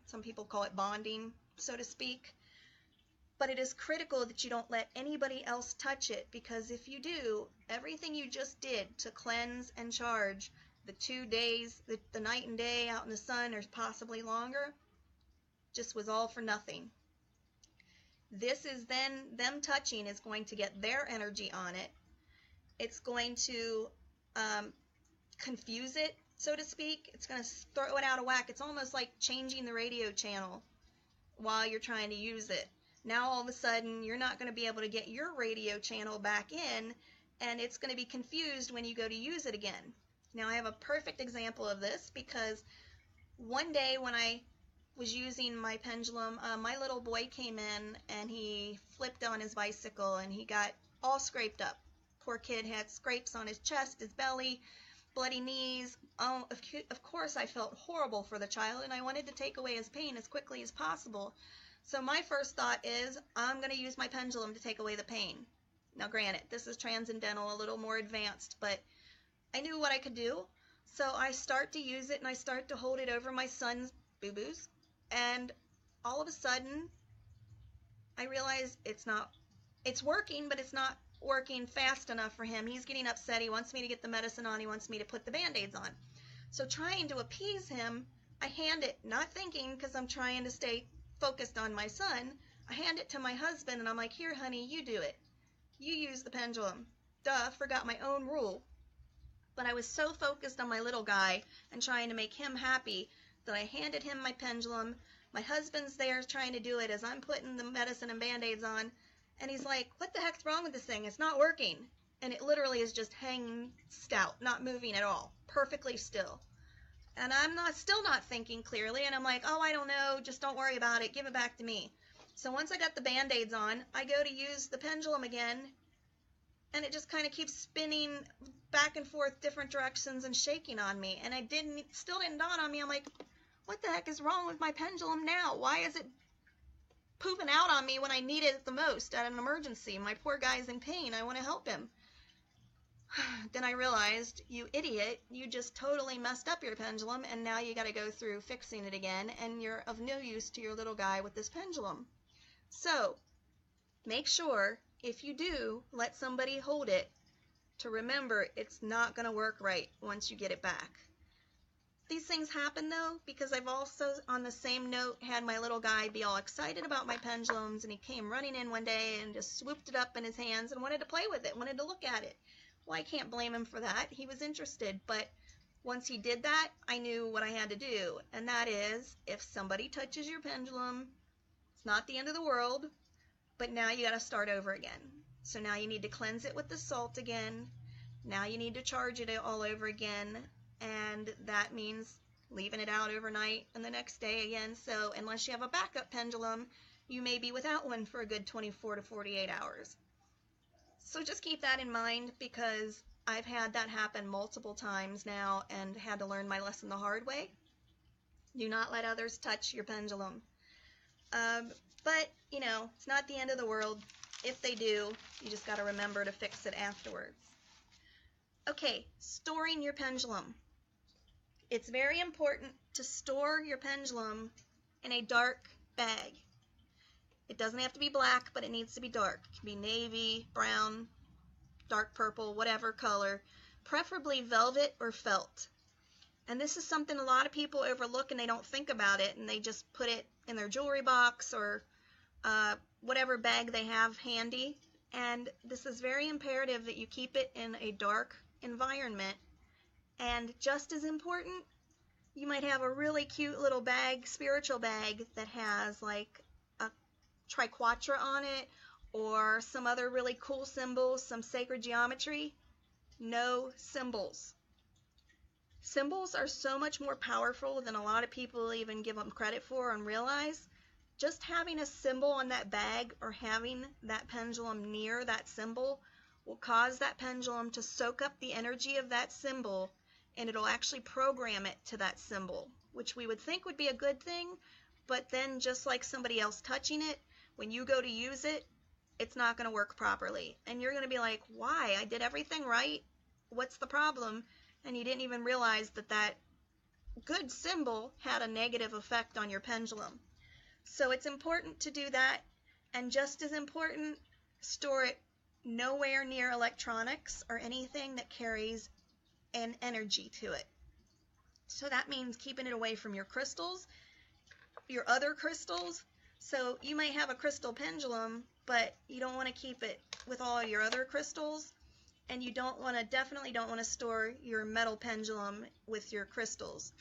some people call it bonding, so to speak. But it is critical that you don't let anybody else touch it, because if you do, everything you just did to cleanse and charge the 2 days, the night and day out in the sun, or possibly longer, just was all for nothing. This is then, them touching is going to get their energy on it. It's going to confuse it, so to speak. It's going to throw it out of whack. It's almost like changing the radio channel while you're trying to use it. Now all of a sudden you're not going to be able to get your radio channel back in, and it's going to be confused when you go to use it again. Now I have a perfect example of this, because one day when I was using my pendulum, my little boy came in and he flipped on his bicycle and he got all scraped up. Poor kid had scrapes on his chest, his belly, bloody knees. Of course I felt horrible for the child, and I wanted to take away his pain as quickly as possible. So my first thought is, I'm going to use my pendulum to take away the pain. Now granted, this is transcendental, a little more advanced, but I knew what I could do. So I start to use it, and I start to hold it over my son's boo-boos, and all of a sudden I realize it's working, but it's not working fast enough for him. He's getting upset. He wants me to get the medicine on. He wants me to put the Band-Aids on. So trying to appease him, I hand it, not thinking, because I'm trying to stay focused on my son, I hand it to my husband, and I'm like, here, honey, you do it. You use the pendulum. Duh, forgot my own rule. But I was so focused on my little guy and trying to make him happy that I handed him my pendulum. My husband's there trying to do it as I'm putting the medicine and Band-Aids on, and he's like, what the heck's wrong with this thing? It's not working. And it literally is just hanging stout, not moving at all, perfectly still. And I'm still not thinking clearly, and I'm like, oh, I don't know, just don't worry about it, give it back to me. So once I got the Band-Aids on, I go to use the pendulum again, and it just kind of keeps spinning back and forth different directions and shaking on me. And still didn't dawn on me. I'm like, what the heck is wrong with my pendulum now? Why is it pooping out on me when I need it the most at an emergency? My poor guy's in pain. I want to help him. Then I realized, you idiot, you just totally messed up your pendulum, and now you got to go through fixing it again, and you're of no use to your little guy with this pendulum. So make sure, if you do let somebody hold it, to remember it's not going to work right once you get it back. These things happen though, because I've also, on the same note, had my little guy be all excited about my pendulums, and he came running in one day and just swooped it up in his hands and wanted to play with it, wanted to look at it. Well, I can't blame him for that. He was interested, but once he did that, I knew what I had to do, and that is, if somebody touches your pendulum, it's not the end of the world, but now you got to start over again. So now you need to cleanse it with the salt again. Now you need to charge it all over again, and that means leaving it out overnight and the next day again. So unless you have a backup pendulum, you may be without one for a good 24 to 48 hours. So just keep that in mind, because I've had that happen multiple times now and had to learn my lesson the hard way. Do not let others touch your pendulum. But, you know, it's not the end of the world. If they do, you just got to remember to fix it afterwards. Okay, storing your pendulum. It's very important to store your pendulum in a dark bag. It doesn't have to be black, but it needs to be dark. It can be navy, brown, dark purple, whatever color, preferably velvet or felt. And this is something a lot of people overlook and they don't think about it, and they just put it in their jewelry box or whatever bag they have handy. And this is very imperative that you keep it in a dark environment. And just as important, you might have a really cute little bag, spiritual bag, that has like a triquetra on it or some other really cool symbols, some sacred geometry. No symbols. Symbols are so much more powerful than a lot of people even give them credit for and realize. Just having a symbol on that bag or having that pendulum near that symbol will cause that pendulum to soak up the energy of that symbol, and it'll actually program it to that symbol, which we would think would be a good thing, but then just like somebody else touching it, when you go to use it, it's not going to work properly. And you're going to be like, why? I did everything right. What's the problem? And you didn't even realize that that good symbol had a negative effect on your pendulum. So it's important to do that, and just as important, store it nowhere near electronics or anything that carries an energy to it. So that means keeping it away from your crystals, your other crystals. So you might have a crystal pendulum, but you don't want to keep it with all your other crystals. And you definitely don't want to store your metal pendulum with your crystals.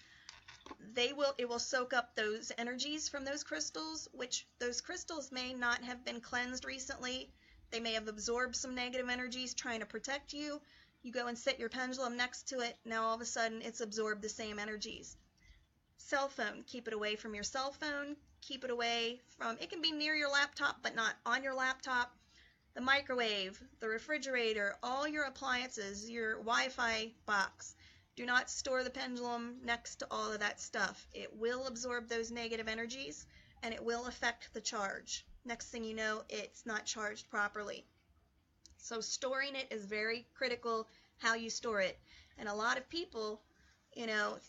It will soak up those energies from those crystals, which those crystals may not have been cleansed recently. They may have absorbed some negative energies trying to protect you. You go and set your pendulum next to it, now all of a sudden it's absorbed the same energies. Cell phone, keep it away from your cell phone. Keep it away from, it can be near your laptop, but not on your laptop. The microwave, the refrigerator, all your appliances, your Wi-Fi box. Do not store the pendulum next to all of that stuff. It will absorb those negative energies, and it will affect the charge. Next thing you know, it's not charged properly. So storing it is very critical, how you store it. And a lot of people,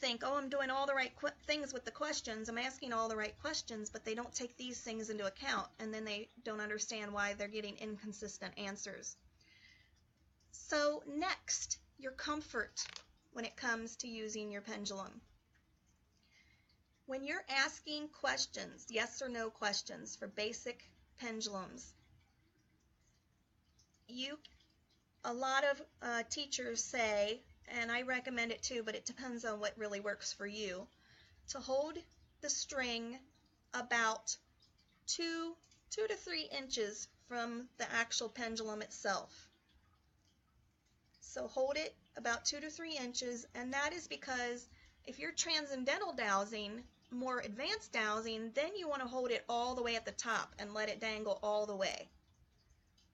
think, oh, I'm doing all the right things with the questions. I'm asking all the right questions, but they don't take these things into account, and then they don't understand why they're getting inconsistent answers. So next, your comfort when it comes to using your pendulum. When you're asking questions, yes or no questions for basic pendulums, a lot of teachers say, and I recommend it too, but it depends on what really works for you, to hold the string about 2 to 3 inches from the actual pendulum itself. So hold it about 2 to 3 inches, and that is because if you're transcendental dowsing, more advanced dowsing, then you want to hold it all the way at the top and let it dangle all the way.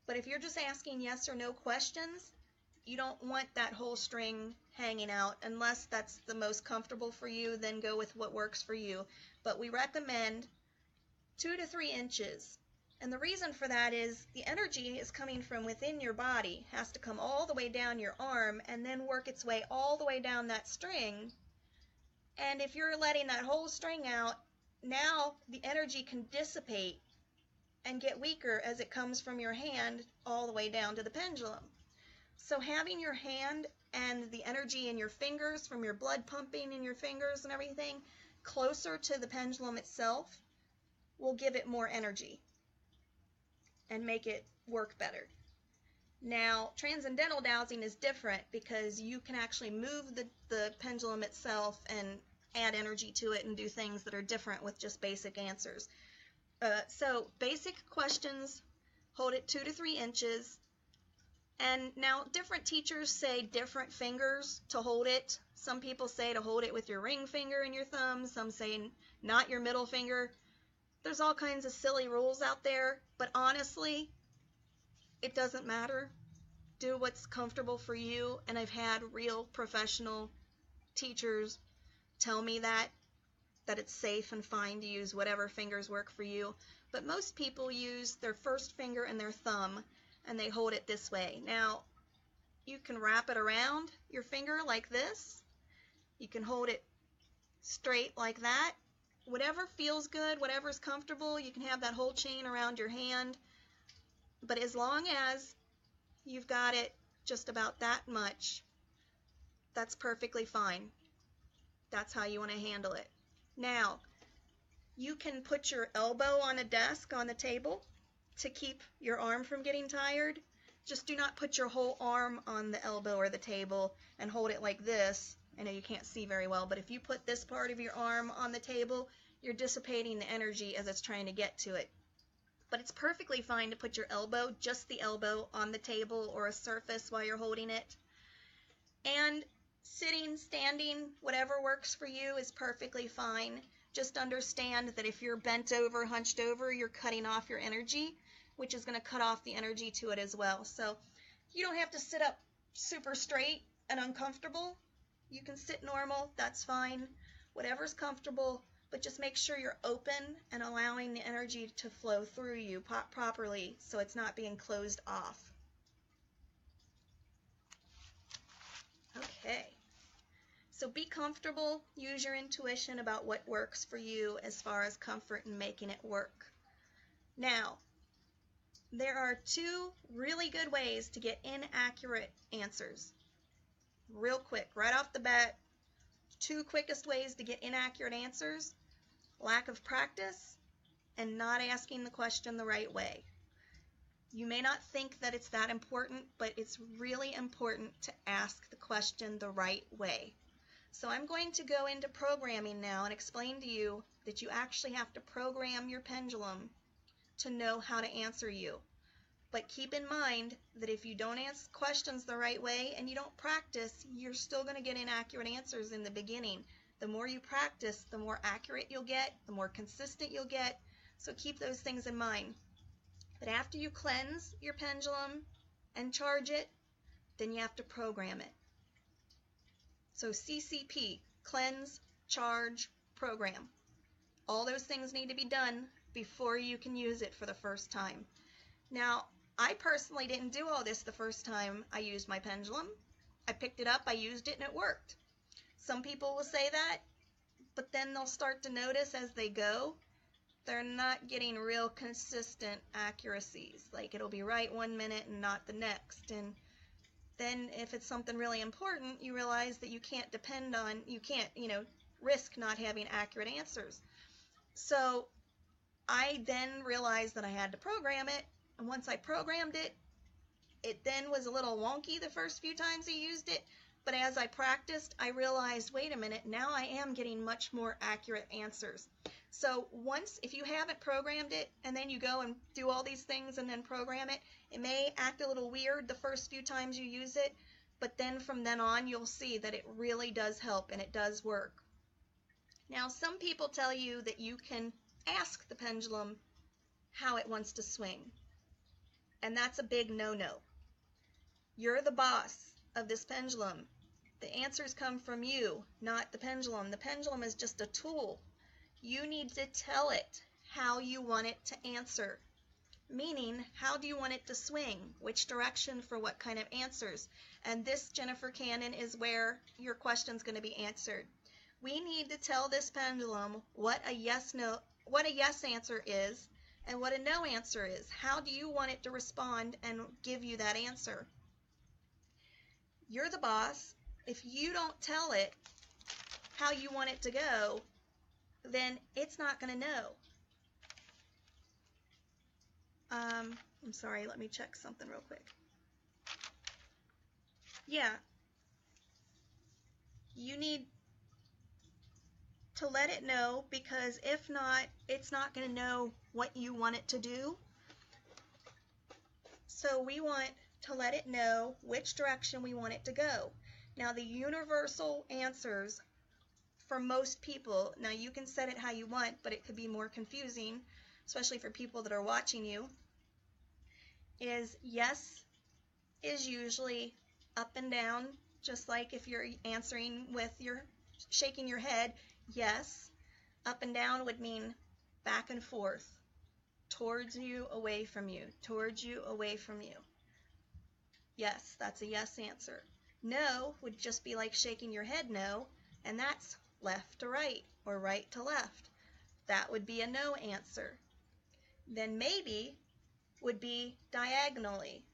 But if you're just asking yes or no questions, you don't want that whole string hanging out unless that's the most comfortable for you. Then go with what works for you. But we recommend 2 to 3 inches. And the reason for that is the energy is coming from within your body, has to come all the way down your arm and then work its way all the way down that string. And if you're letting that whole string out, now the energy can dissipate and get weaker as it comes from your hand all the way down to the pendulum. So having your hand and the energy in your fingers from your blood pumping in your fingers and everything closer to the pendulum itself will give it more energy and make it work better. Now, transcendental dowsing is different because you can actually move the pendulum itself and add energy to it and do things that are different with just basic answers. So basic questions, hold it 2 to 3 inches. And now different teachers say different fingers to hold it. Some people say to hold it with your ring finger and your thumb. Some say not your middle finger. There's all kinds of silly rules out there, but honestly, it doesn't matter. do what's comfortable for you, and I've had real professional teachers tell me that it's safe and fine to use whatever fingers work for you. But most people use their first finger and their thumb, and they hold it this way. Now, you can wrap it around your finger like this. You can hold it straight like that. Whatever feels good, whatever's comfortable, you can have that whole chain around your hand. But as long as you've got it just about that much, that's perfectly fine. That's how you want to handle it. Now, you can put your elbow on a desk on the table to keep your arm from getting tired. Just do not put your whole arm on the elbow or the table and hold it like this. I know you can't see very well, but if you put this part of your arm on the table, you're dissipating the energy as it's trying to get to it. But it's perfectly fine to put your elbow, just the elbow, on the table or a surface while you're holding it. And sitting, standing, whatever works for you is perfectly fine. Just understand that if you're bent over, hunched over, you're cutting off your energy, which is going to cut off the energy to it as well. So you don't have to sit up super straight and uncomfortable. You can sit normal, that's fine. Whatever's comfortable, but just make sure you're open and allowing the energy to flow through you properly so it's not being closed off. Okay. So be comfortable, use your intuition about what works for you as far as comfort and making it work. Now, there are two really good ways to get inaccurate answers. Real quick, right off the bat, two quickest ways to get inaccurate answers: lack of practice and not asking the question the right way. You may not think that it's that important, but it's really important to ask the question the right way. So I'm going to go into programming now and explain to you that you actually have to program your pendulum to know how to answer you. But keep in mind that if you don't ask questions the right way and you don't practice, you're still going to get inaccurate answers in the beginning. The more you practice, the more accurate you'll get, the more consistent you'll get. So keep those things in mind. But after you cleanse your pendulum and charge it, then you have to program it. So CCP, cleanse, charge, program. All those things need to be done before you can use it for the first time. Now, I personally didn't do all this the first time I used my pendulum. I picked it up, I used it, and it worked. Some people will say that, but then they'll start to notice as they go, they're not getting real consistent accuracies. Like it'll be right one minute and not the next. And then if it's something really important, you realize that you can't depend on, you can't, risk not having accurate answers. So I then realized that I had to program it. And once I programmed it, it then was a little wonky the first few times I used it. But as I practiced, I realized, wait a minute, now I am getting much more accurate answers. So once, if you haven't programmed it, and then you go and do all these things and then program it, it may act a little weird the first few times you use it, but then from then on, you'll see that it really does help and it does work. Now, some people tell you that you can ask the pendulum how it wants to swing, and that's a big no-no. You're the boss of this pendulum. The answers come from you, not the pendulum. The pendulum is just a tool. You need to tell it how you want it to answer. Meaning, how do you want it to swing? Which direction for what kind of answers? And this, Jennifer Cannon, is where your question's going to be answered. We need to tell this pendulum what a yes answer is and what a no answer is. How do you want it to respond and give you that answer? You're the boss. If you don't tell it how you want it to go, then it's not going to know. I'm sorry, let me check something real quick. Yeah. You need to let it know, because if not, it's not going to know what you want it to do. So we want to let it know which direction we want it to go. Now, the universal answers for most people, now you can set it how you want, but it could be more confusing, especially for people that are watching you, is yes is usually up and down, just like if you're answering with your shaking your head, yes. Up and down would mean back and forth, towards you, away from you, towards you, away from you. Yes, that's a yes answer. No would just be like shaking your head no, and that's left to right or right to left. That would be a no answer. Then maybe would be diagonally,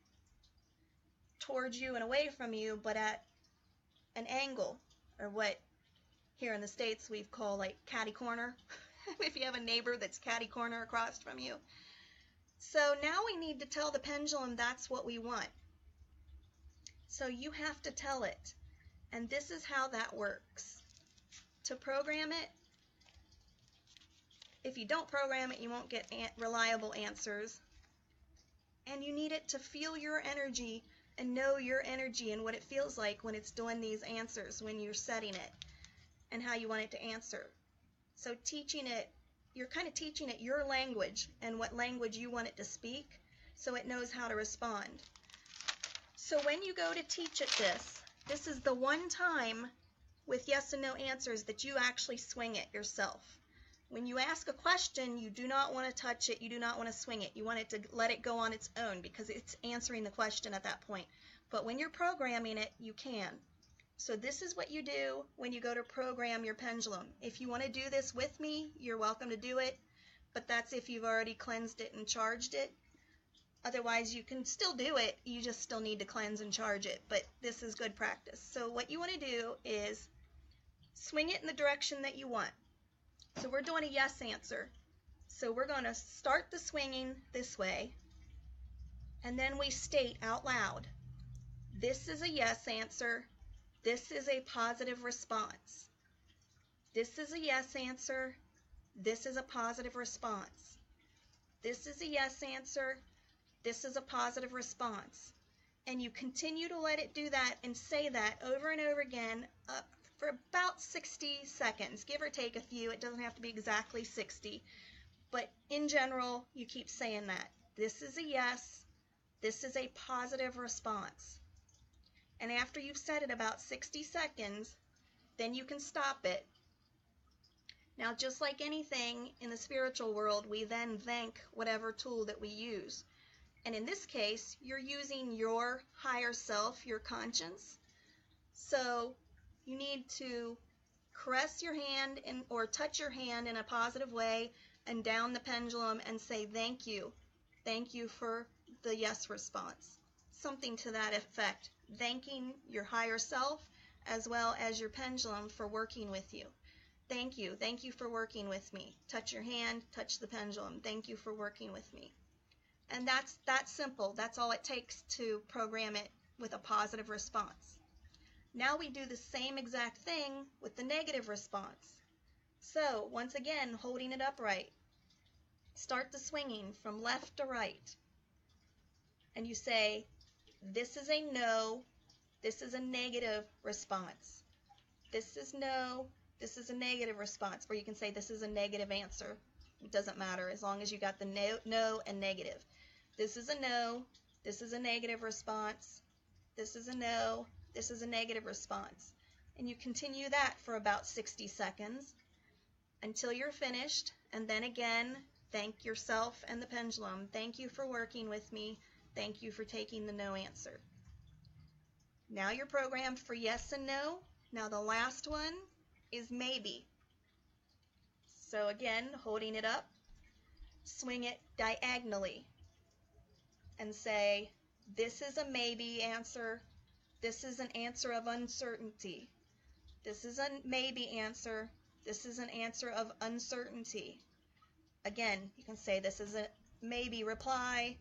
towards you and away from you, but at an angle, or what here in the States we call like catty corner, if you have a neighbor that's catty corner across from you. So now we need to tell the pendulum that's what we want. So you have to tell it, and this is how that works. To program it, if you don't program it, you won't get reliable answers, and you need it to feel your energy and know your energy and what it feels like when it's doing these answers, when you're setting it, and how you want it to answer. So teaching it, you're kind of teaching it your language and what language you want it to speak, so it knows how to respond. So when you go to teach it this is the one time with yes and no answers that you actually swing it yourself. When you ask a question, you do not want to touch it, you do not want to swing it. You want it to let it go on its own because it's answering the question at that point. But when you're programming it, you can. So this is what you do when you go to program your pendulum. If you want to do this with me, you're welcome to do it, but that's if you've already cleansed it and charged it. Otherwise, you can still do it, you just still need to cleanse and charge it, but this is good practice. So what you want to do is swing it in the direction that you want. So we're doing a yes answer. So we're going to start the swinging this way, and then we state out loud, this is a yes answer, this is a positive response. This is a yes answer, this is a positive response. This is a yes answer, this is a positive response. And you continue to let it do that and say that over and over again for about 60 seconds, give or take a few. It doesn't have to be exactly 60. But in general, you keep saying that. This is a yes, this is a positive response. And after you've said it about 60 seconds, then you can stop it. Now, just like anything in the spiritual world, we then thank whatever tool that we use. And in this case, you're using your higher self, your conscience. So you need to caress your hand or touch your hand in a positive way and down the pendulum and say thank you. Thank you for the yes response. Something to that effect. Thanking your higher self as well as your pendulum for working with you. Thank you. Thank you for working with me. Touch your hand, touch the pendulum. Thank you for working with me. And that's that simple. That's all it takes to program it with a positive response. Now we do the same exact thing with the negative response. So once again, holding it upright. Start the swinging from left to right. And you say, this is a no, this is a negative response. This is no, this is a negative response. Or you can say this is a negative answer. It doesn't matter as long as you got the no and negative. This is a no, this is a negative response. This is a no, this is a negative response. And you continue that for about 60 seconds until you're finished. And then again, thank yourself and the pendulum. Thank you for working with me. Thank you for taking the no answer. Now you're programmed for yes and no. Now the last one is maybe. So again, holding it up, swing it diagonally and say, this is a maybe answer. This is an answer of uncertainty. This is a maybe answer. This is an answer of uncertainty. Again, you can say this is a maybe reply.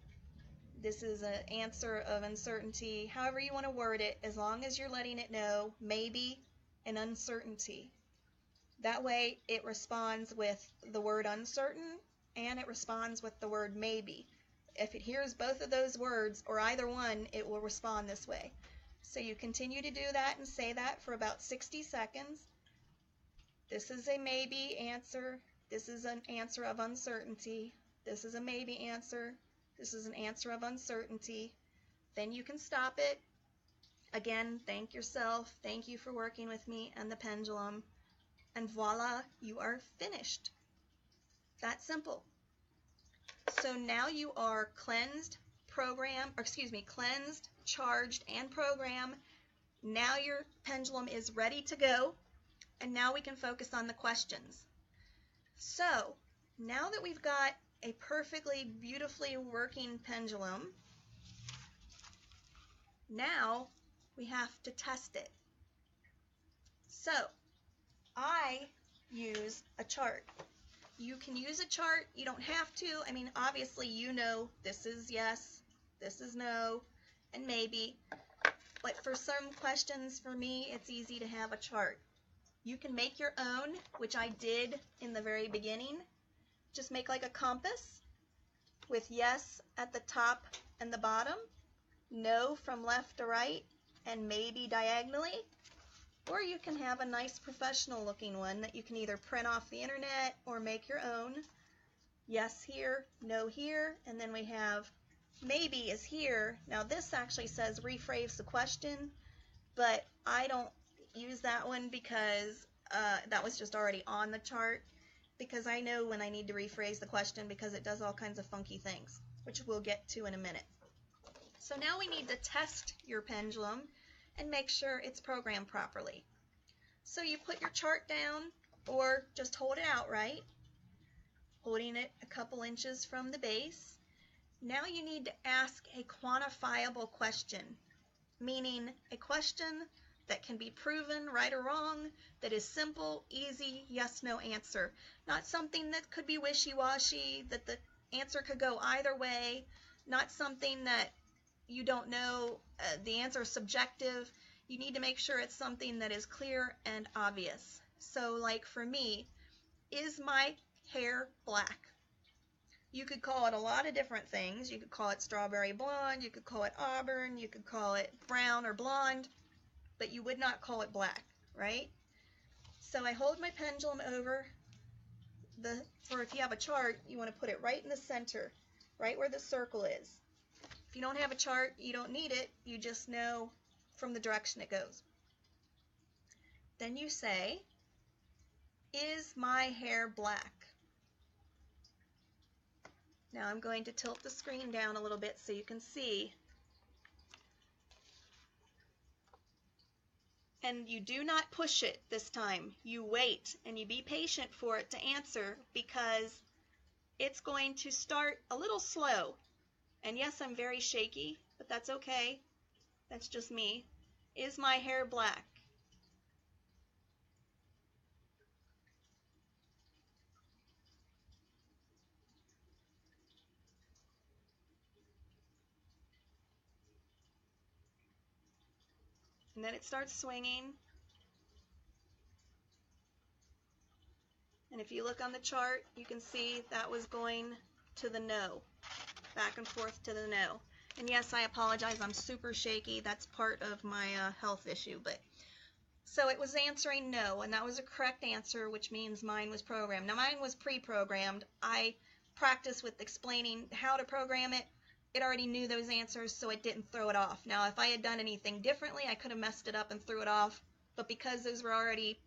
This is an answer of uncertainty. However you want to word it, as long as you're letting it know maybe and uncertainty. That way it responds with the word uncertain and it responds with the word maybe. If it hears both of those words or either one, it will respond this way. So you continue to do that and say that for about 60 seconds. This is a maybe answer. This is an answer of uncertainty. This is a maybe answer. This is an answer of uncertainty. Then you can stop it. Again, thank yourself. Thank you for working with me and the pendulum. And voila, you are finished. That simple. So now you are cleansed, cleansed, charged, and programmed. Now your pendulum is ready to go, and now we can focus on the questions. So now that we've got a perfectly, beautifully working pendulum, now we have to test it. So I use a chart. You can use a chart. You don't have to. I mean, obviously, you know this is yes, this is no, and maybe. But for some questions, for me, it's easy to have a chart. You can make your own, which I did in the very beginning. Just make like a compass with yes at the top and the bottom, no from left to right, and maybe diagonally. Or you can have a nice professional looking one that you can either print off the internet or make your own. Yes here, no here, and then we have maybe is here. Now this actually says rephrase the question, but I don't use that one because that was just already on the chart, because I know when I need to rephrase the question because it does all kinds of funky things, which we'll get to in a minute. So now we need to test your pendulum and make sure it's programmed properly. So you put your chart down or just hold it outright, holding it a couple inches from the base. Now you need to ask a quantifiable question, meaning a question that can be proven right or wrong, that is simple, easy, yes, no answer. Not something that could be wishy-washy, that the answer could go either way, not something that you don't know, the answer is subjective. You need to make sure it's something that is clear and obvious. So like for me, is my hair black? You could call it a lot of different things. You could call it strawberry blonde, you could call it auburn, you could call it brown or blonde, but you would not call it black, right? So I hold my pendulum over or if you have a chart, you want to put it right in the center, right where the circle is. If you don't have a chart, you don't need it. You just know from the direction it goes. Then you say, is my hair black? Now I'm going to tilt the screen down a little bit so you can see. And you do not push it this time. You wait and you be patient for it to answer, because it's going to start a little slow. And yes, I'm very shaky, but that's okay. That's just me. Is my hair black? And then it starts swinging. And if you look on the chart, you can see that was going to the no, back and forth to the no. And yes, I apologize, I'm super shaky. That's part of my health issue. But so it was answering no, and that was a correct answer, which means mine was programmed. Now mine was pre-programmed. I practiced with explaining how to program it. It already knew those answers, so it didn't throw it off. Now if I had done anything differently, I could have messed it up and threw it off. But because those were already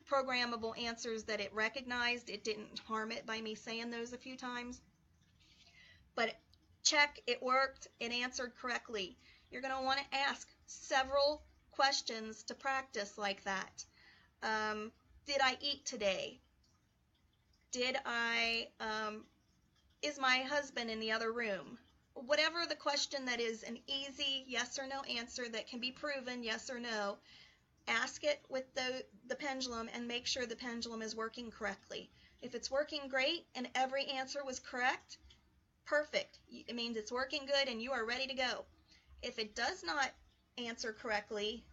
programmable answers that it recognized, it didn't harm it by me saying those a few times. But check, it worked, it answered correctly. You're going to want to ask several questions to practice like that. Did I eat today? Is my husband in the other room? Whatever the question that is an easy yes or no answer that can be proven yes or no, ask it with the pendulum and make sure the pendulum is working correctly. If it's working great and every answer was correct, perfect. It means it's working good and you are ready to go. If it does not answer correctly,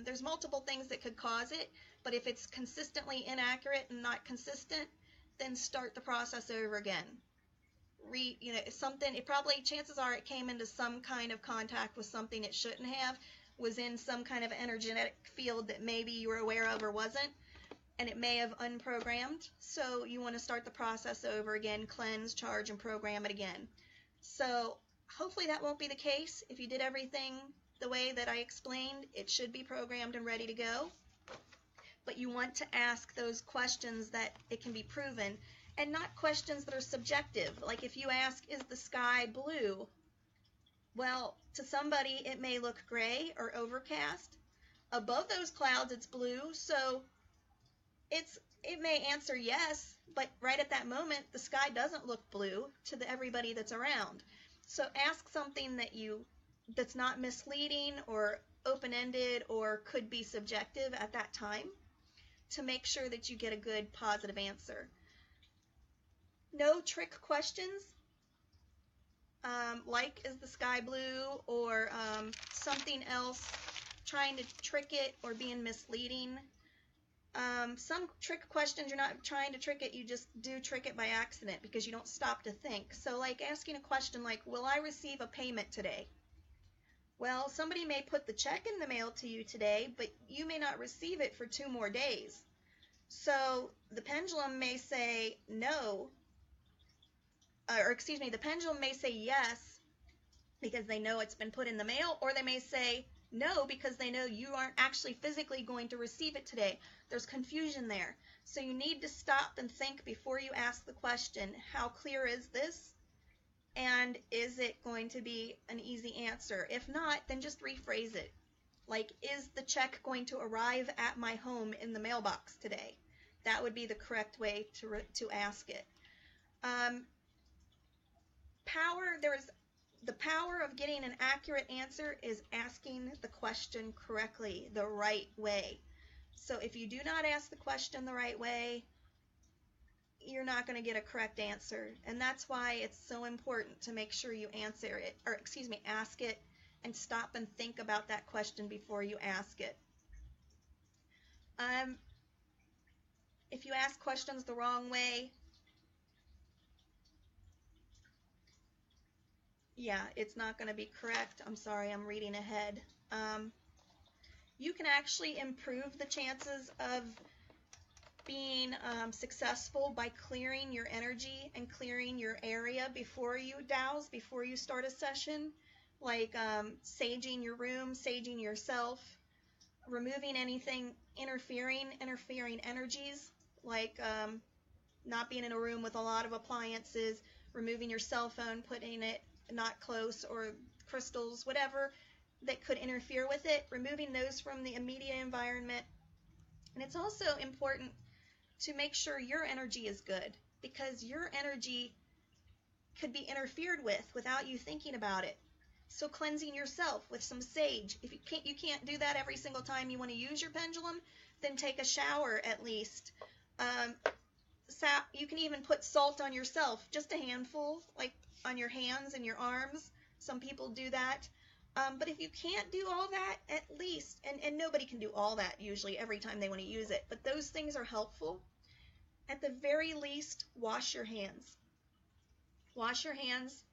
there's multiple things that could cause it, but if it's consistently inaccurate and not consistent, then start the process over again. Chances are it came into some kind of contact with something it shouldn't have, was in some kind of energetic field that maybe you were aware of or wasn't, and it may have unprogrammed. So you want to start the process over again, cleanse, charge, and program it again. So Hopefully that won't be the case. If you did everything the way that I explained, it should be programmed and ready to go. But you want to ask those questions that it can be proven, and not questions that are subjective. Like if you ask, is the sky blue? Well, to somebody it may look gray or overcast. Above those clouds it's blue, so it may answer yes, but right at that moment the sky doesn't look blue to everybody that's around. So ask something that's not misleading or open-ended or could be subjective at that time to make sure that you get a good positive answer. No trick questions, like is the sky blue, or something else, trying to trick it or being misleading. Some trick questions, you're not trying to trick it, you just do trick it by accident because you don't stop to think. So like asking a question like, will I receive a payment today? Well, somebody may put the check in the mail to you today, but you may not receive it for 2 more days. So the pendulum may say no, the pendulum may say yes because they know it's been put in the mail, or they may say no because they know you aren't actually physically going to receive it today. There's confusion there. So you need to stop and think before you ask the question, how clear is this? And is it going to be an easy answer? If not, then just rephrase it. Like, is the check going to arrive at my home in the mailbox today? That would be the correct way to ask it. The power of getting an accurate answer is asking the question correctly, the right way. So if you do not ask the question the right way, you're not going to get a correct answer. And that's why it's so important to make sure you ask it, and stop and think about that question before you ask it. If you ask questions the wrong way, yeah, it's not going to be correct. I'm sorry, I'm reading ahead. You can actually improve the chances of being successful by clearing your energy and clearing your area before you douse, before you start a session, like saging your room, saging yourself, removing anything interfering energies, like not being in a room with a lot of appliances, removing your cell phone, putting it not close, or crystals, whatever that could interfere with it, removing those from the immediate environment. And it's also important to make sure your energy is good, because your energy could be interfered with without you thinking about it. So cleansing yourself with some sage. If you can't do that every single time you want to use your pendulum, then take a shower at least. You can even put salt on yourself, just a handful, like on your hands and your arms. Some people do that. But if you can't do all that, at least, and nobody can do all that usually every time they want to use it, but those things are helpful. At the very least, wash your hands. Wash your hands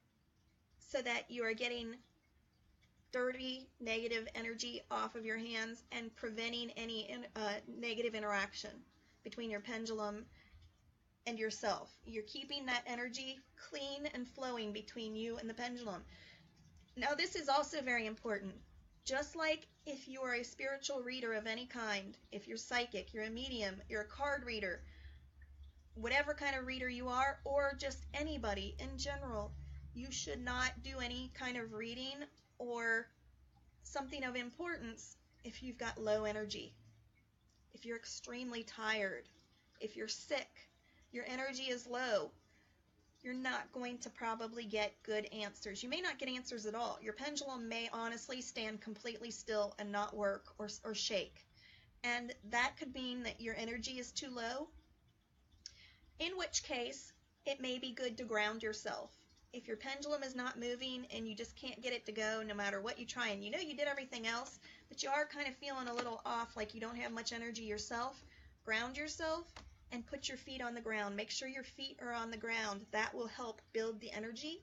so that you are getting dirty, negative energy off of your hands and preventing any negative interaction between your pendulum and yourself. You're keeping that energy clean and flowing between you and the pendulum. Now, this is also very important. Just like if you are a spiritual reader of any kind, if you're psychic, you're a medium, you're a card reader, whatever kind of reader you are, or just anybody in general, you should not do any kind of reading or something of importance if you've got low energy. If you're extremely tired, if you're sick, your energy is low, you're not going to probably get good answers. You may not get answers at all. Your pendulum may honestly stand completely still and not work or shake. And that could mean that your energy is too low, in which case it may be good to ground yourself. If your pendulum is not moving and you just can't get it to go no matter what you try, and you know you did everything else, but you are kind of feeling a little off, like you don't have much energy yourself, ground yourself and put your feet on the ground. Make sure your feet are on the ground. That will help build the energy.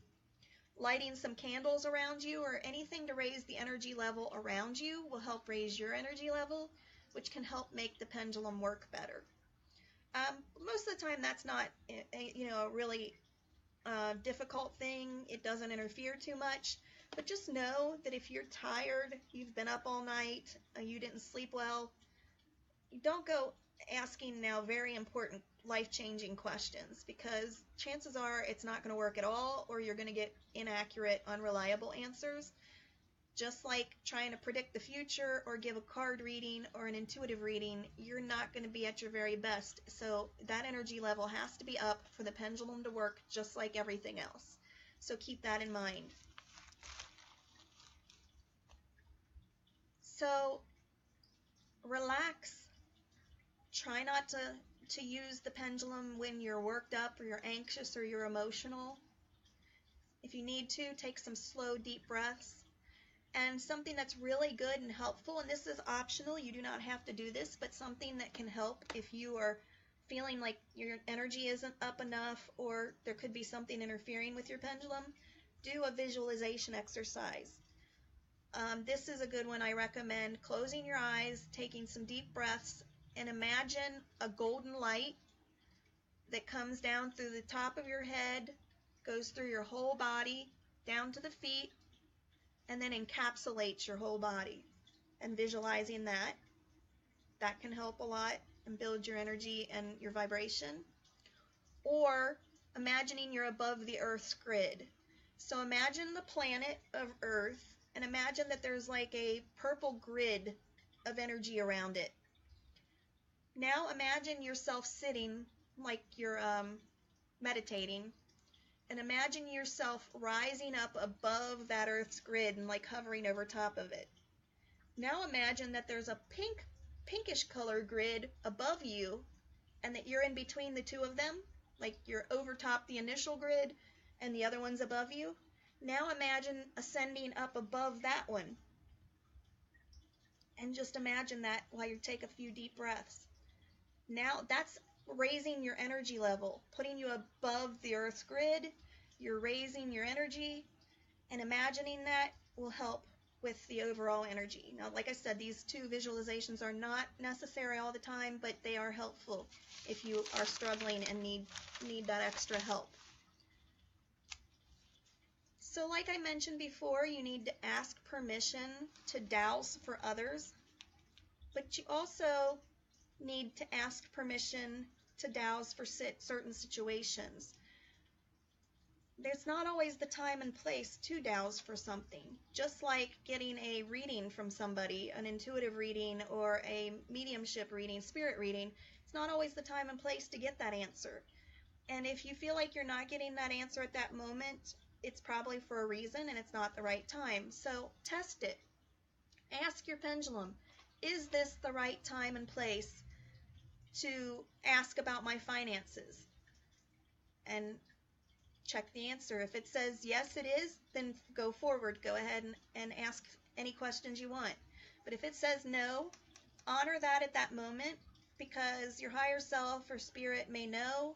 Lighting some candles around you or anything to raise the energy level around you will help raise your energy level, which can help make the pendulum work better. Most of the time that's not a really difficult thing. It doesn't interfere too much. But just know that if you're tired, you've been up all night, you didn't sleep well, don't go asking now very important life-changing questions, because chances are it's not going to work at all, or you're going to get inaccurate, unreliable answers. Just like trying to predict the future or give a card reading or an intuitive reading, you're not going to be at your very best. So that energy level has to be up for the pendulum to work, just like everything else. So keep that in mind. So relax. Try not to use the pendulum when you're worked up or you're anxious or you're emotional. If you need to, take some slow, deep breaths. And something that's really good and helpful, and this is optional, you do not have to do this, but something that can help if you are feeling like your energy isn't up enough or there could be something interfering with your pendulum, do a visualization exercise. This is a good one I recommend. Closing your eyes, taking some deep breaths, and imagine a golden light that comes down through the top of your head, goes through your whole body, down to the feet, and then encapsulates your whole body. And visualizing that can help a lot and build your energy and your vibration. Or imagining you're above the Earth's grid. So imagine the planet of Earth, and imagine that there's like a purple grid of energy around it. Now imagine yourself sitting like you're meditating, and imagine yourself rising up above that Earth's grid and like hovering over top of it. Now imagine that there's a pinkish color grid above you, and that you're in between the two of them, like you're over top the initial grid and the other one's above you. Now imagine ascending up above that one. And just imagine that while you take a few deep breaths. Now that's raising your energy level, putting you above the Earth's grid. You're raising your energy, and imagining that will help with the overall energy. Now, like I said, these two visualizations are not necessary all the time, but they are helpful if you are struggling and need that extra help. So like I mentioned before, you need to ask permission to dowse for others, but you also need to ask permission to dowse for certain situations. There's not always the time and place to dowse for something. Just like getting a reading from somebody, an intuitive reading or a mediumship reading, spirit reading, it's not always the time and place to get that answer. And if you feel like you're not getting that answer at that moment, it's probably for a reason and it's not the right time. So test it. Ask your pendulum, is this the right time and place to ask about my finances? And check the answer. If it says yes it is, then go forward. Go ahead and ask any questions you want. But if it says no, honor that at that moment, because your higher self or spirit may know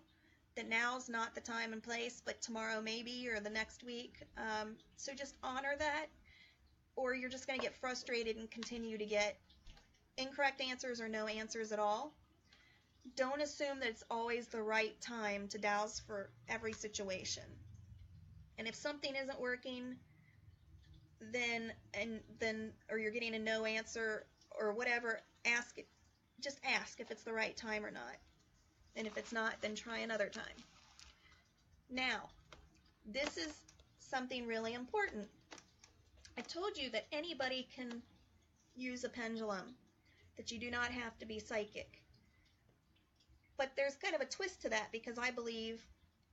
that now's not the time and place, but tomorrow maybe, or the next week. So just honor that, or you're just going to get frustrated and continue to get incorrect answers or no answers at all. Don't assume that it's always the right time to dowse for every situation. And if something isn't working, then or you're getting a no answer or whatever, ask it. Just ask if it's the right time or not. And if it's not, then try another time. Now, this is something really important. I told you that anybody can use a pendulum, that you do not have to be psychic. But there's kind of a twist to that, because I believe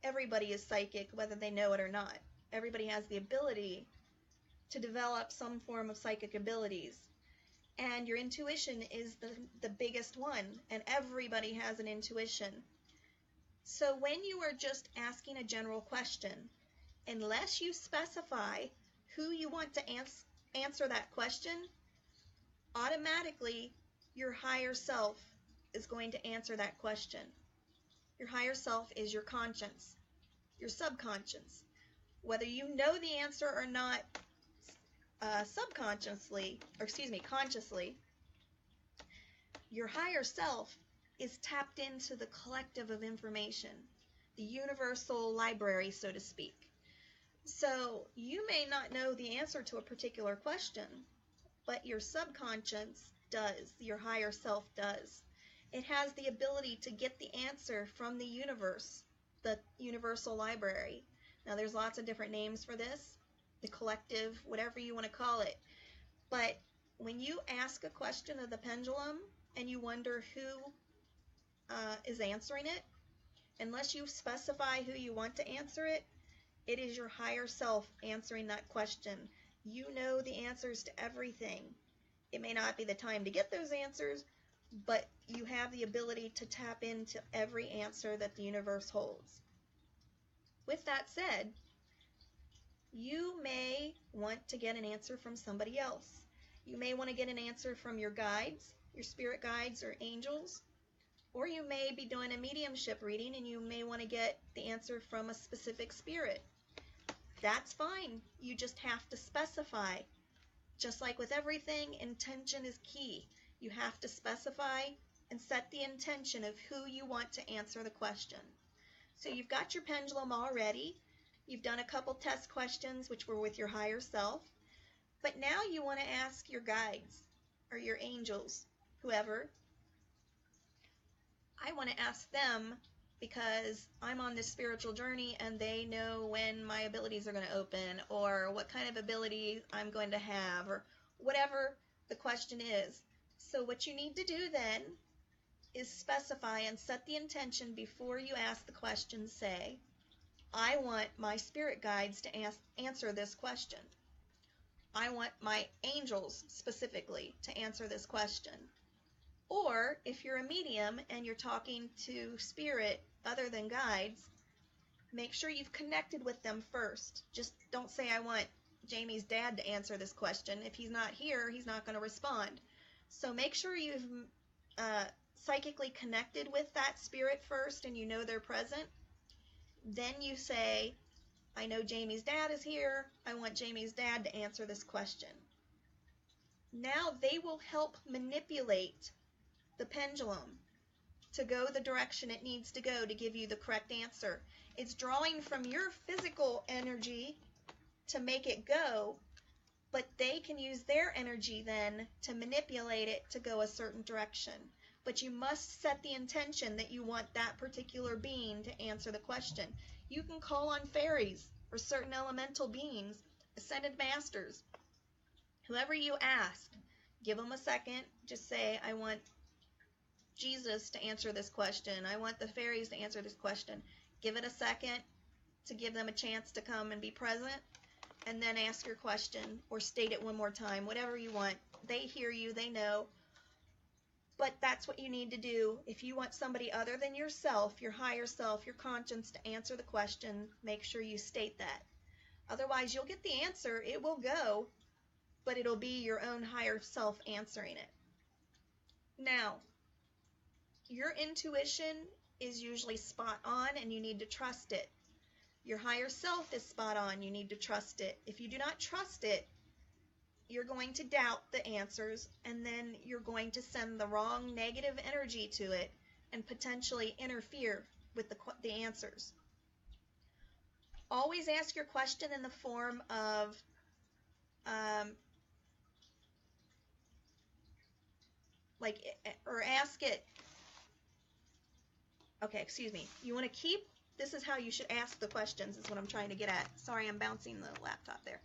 everybody is psychic, whether they know it or not. Everybody has the ability to develop some form of psychic abilities. And your intuition is the biggest one, and everybody has an intuition. So when you are just asking a general question, unless you specify who you want to answer that question, automatically your higher self is going to answer that question. Your higher self is your conscience, your subconscious. Whether you know the answer or not, consciously, your higher self is tapped into the collective of information. the universal library, so to speak. So you may not know the answer to a particular question, but your subconscious does, your higher self does. It has the ability to get the answer from the universe, the universal library. Now there's lots of different names for this, the collective, whatever you want to call it. But when you ask a question of the pendulum and you wonder who is answering it, unless you specify who you want to answer it, it is your higher self answering that question. You know the answers to everything. It may not be the time to get those answers, but you have the ability to tap into every answer that the universe holds. With that said, you may want to get an answer from somebody else. You may want to get an answer from your guides, your spirit guides or angels, or you may be doing a mediumship reading and you may want to get the answer from a specific spirit. That's fine. You just have to specify. Just like with everything, intention is key. You have to specify and set the intention of who you want to answer the question. So you've got your pendulum already. You've done a couple test questions, which were with your higher self. But now you want to ask your guides or your angels, whoever. I want to ask them because I'm on this spiritual journey and they know when my abilities are going to open or what kind of ability I'm going to have or whatever the question is. So what you need to do then is specify and set the intention before you ask the question. Say, I want my spirit guides to answer this question. I want my angels specifically to answer this question. Or if you're a medium and you're talking to spirit other than guides, make sure you've connected with them first. Just don't say, I want Jamie's dad to answer this question. If he's not here, he's not going to respond. So make sure you've psychically connected with that spirit first and you know they're present. Then you say, I know Jamie's dad is here. I want Jamie's dad to answer this question. Now they will help manipulate the pendulum to go the direction it needs to go to give you the correct answer. It's drawing from your physical energy to make it go, but they can use their energy then to manipulate it to go a certain direction. But you must set the intention that you want that particular being to answer the question. You can call on fairies or certain elemental beings, ascended masters, whoever you ask. Give them a second. Just say, I want Jesus to answer this question. I want the fairies to answer this question. Give it a second to give them a chance to come and be present, and then ask your question or state it one more time, whatever you want. They hear you, they know, but that's what you need to do. If you want somebody other than yourself, your higher self, your conscience to answer the question, make sure you state that. Otherwise, you'll get the answer, it will go, but it'll be your own higher self answering it. Now, your intuition is usually spot on and you need to trust it. Your higher self is spot on, you need to trust it. If you do not trust it, you're going to doubt the answers and then you're going to send the wrong negative energy to it and potentially interfere with the answers. Always ask your question in the form of ask it. Okay, excuse me. You want to keep, this is how you should ask the questions, is what I'm trying to get at. Sorry, I'm bouncing the laptop there.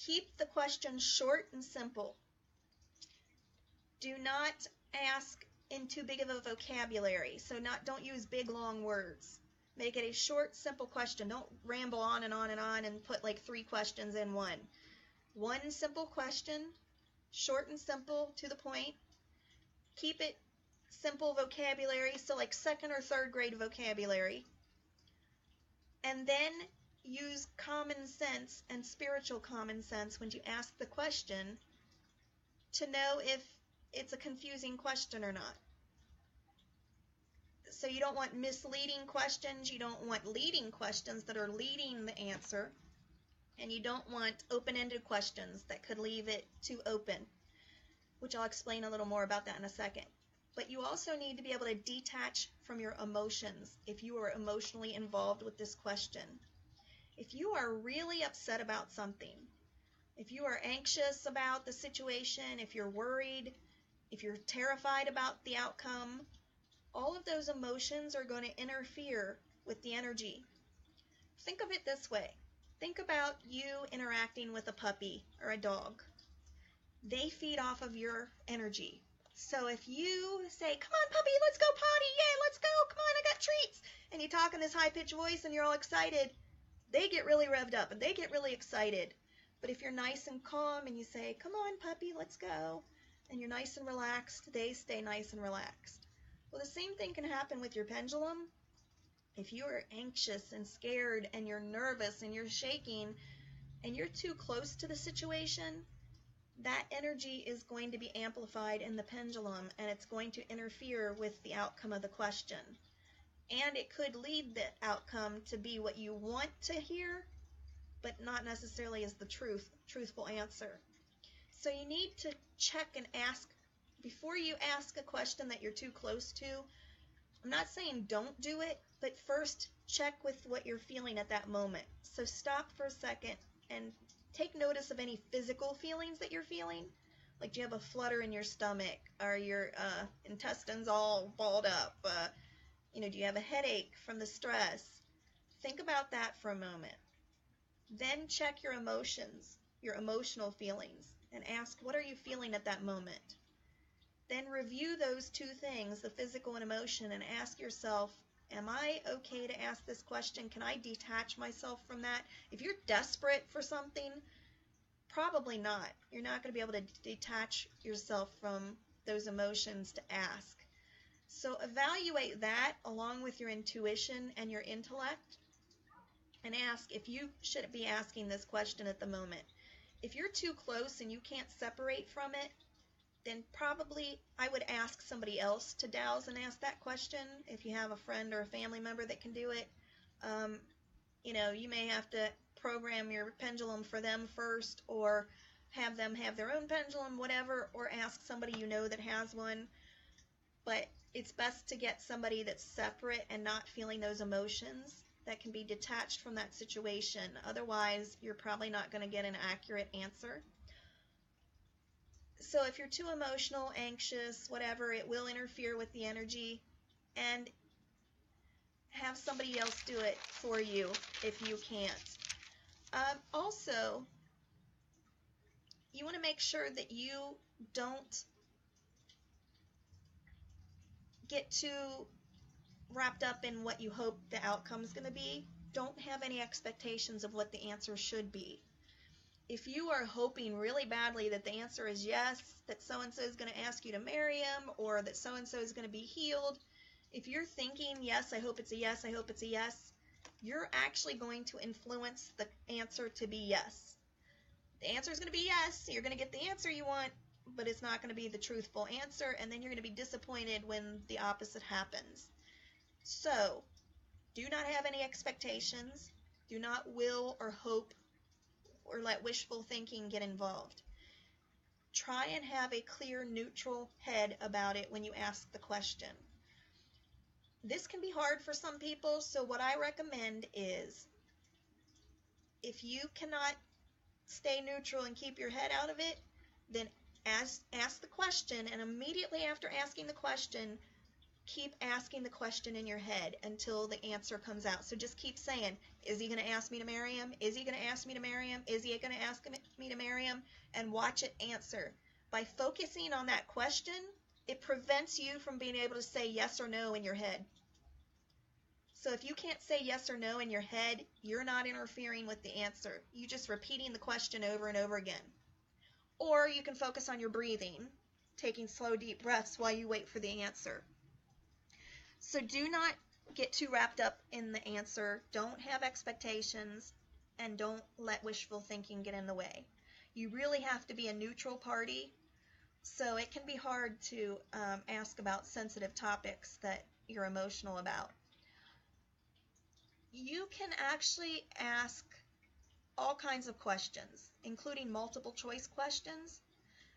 Keep the question short and simple. Do not ask in too big of a vocabulary. So don't use big, long words. Make it a short, simple question. Don't ramble on and on and on and put like 3 questions in one. One simple question, short and simple, to the point. Keep it simple vocabulary, so like 2nd or 3rd grade vocabulary. And then use common sense and spiritual common sense when you ask the question to know if it's a confusing question or not. So you don't want misleading questions, you don't want leading questions that are leading the answer, and you don't want open-ended questions that could leave it too open, which I'll explain a little more about that in a second. But you also need to be able to detach from your emotions if you are emotionally involved with this question. If you are really upset about something, if you are anxious about the situation, if you're worried, if you're terrified about the outcome, all of those emotions are going to interfere with the energy. Think of it this way. Think about you interacting with a puppy or a dog. They feed off of your energy. So if you say, come on puppy, let's go potty, yay, let's go, come on, I got treats, and you talk in this high-pitched voice and you're all excited, they get really revved up and they get really excited. But if you're nice and calm and you say, come on puppy, let's go, and you're nice and relaxed, they stay nice and relaxed. Well, the same thing can happen with your pendulum. If you are anxious and scared and you're nervous and you're shaking and you're too close to the situation, that energy is going to be amplified in the pendulum and it's going to interfere with the outcome of the question. And it could lead the outcome to be what you want to hear, but not necessarily as the truthful answer. So you need to check and ask, before you ask a question that you're too close to, I'm not saying don't do it, but first check with what you're feeling at that moment. So stop for a second and take notice of any physical feelings that you're feeling. Like, do you have a flutter in your stomach? Are your intestines all balled up? Do you have a headache from the stress? Think about that for a moment. Then check your emotions, your emotional feelings, and ask, what are you feeling at that moment? Then review those two things, the physical and emotion, and ask yourself, am I okay to ask this question? Can I detach myself from that? If you're desperate for something, probably not. You're not going to be able to detach yourself from those emotions to ask. So evaluate that along with your intuition and your intellect and ask if you should be asking this question at the moment. If you're too close and you can't separate from it, then probably I would ask somebody else to douse and ask that question. If you have a friend or a family member that can do it, you may have to program your pendulum for them first, or have them have their own pendulum, whatever, or ask somebody you know that has one. But it's best to get somebody that's separate and not feeling those emotions, that can be detached from that situation. Otherwise, you're probably not going to get an accurate answer. So if you're too emotional, anxious, whatever, it will interfere with the energy, and have somebody else do it for you if you can't. Also, you want to make sure that you don't get too wrapped up in what you hope the outcome is going to be. Don't have any expectations of what the answer should be. If you are hoping really badly that the answer is yes, that so-and-so is going to ask you to marry him, or that so-and-so is going to be healed, if you're thinking, yes, I hope it's a yes, I hope it's a yes, you're actually going to influence the answer to be yes. The answer is going to be yes, you're going to get the answer you want, but it's not going to be the truthful answer, and then you're going to be disappointed when the opposite happens. So, do not have any expectations. Do not will or hope or let wishful thinking get involved. Try and have a clear, neutral head about it when you ask the question. This can be hard for some people, so what I recommend is, if you cannot stay neutral and keep your head out of it, then ask the question, and immediately after asking the question, keep asking the question in your head until the answer comes out. So just keep saying, is he going to ask me to marry him? Is he going to ask me to marry him? Is he going to ask me to marry him? And watch it answer. By focusing on that question, it prevents you from being able to say yes or no in your head. So if you can't say yes or no in your head, you're not interfering with the answer. You're just repeating the question over and over again. Or you can focus on your breathing, taking slow, deep breaths while you wait for the answer. So do not get too wrapped up in the answer. Don't have expectations, and don't let wishful thinking get in the way. You really have to be a neutral party, so it can be hard to ask about sensitive topics that you're emotional about. You can actually ask all kinds of questions, including multiple choice questions,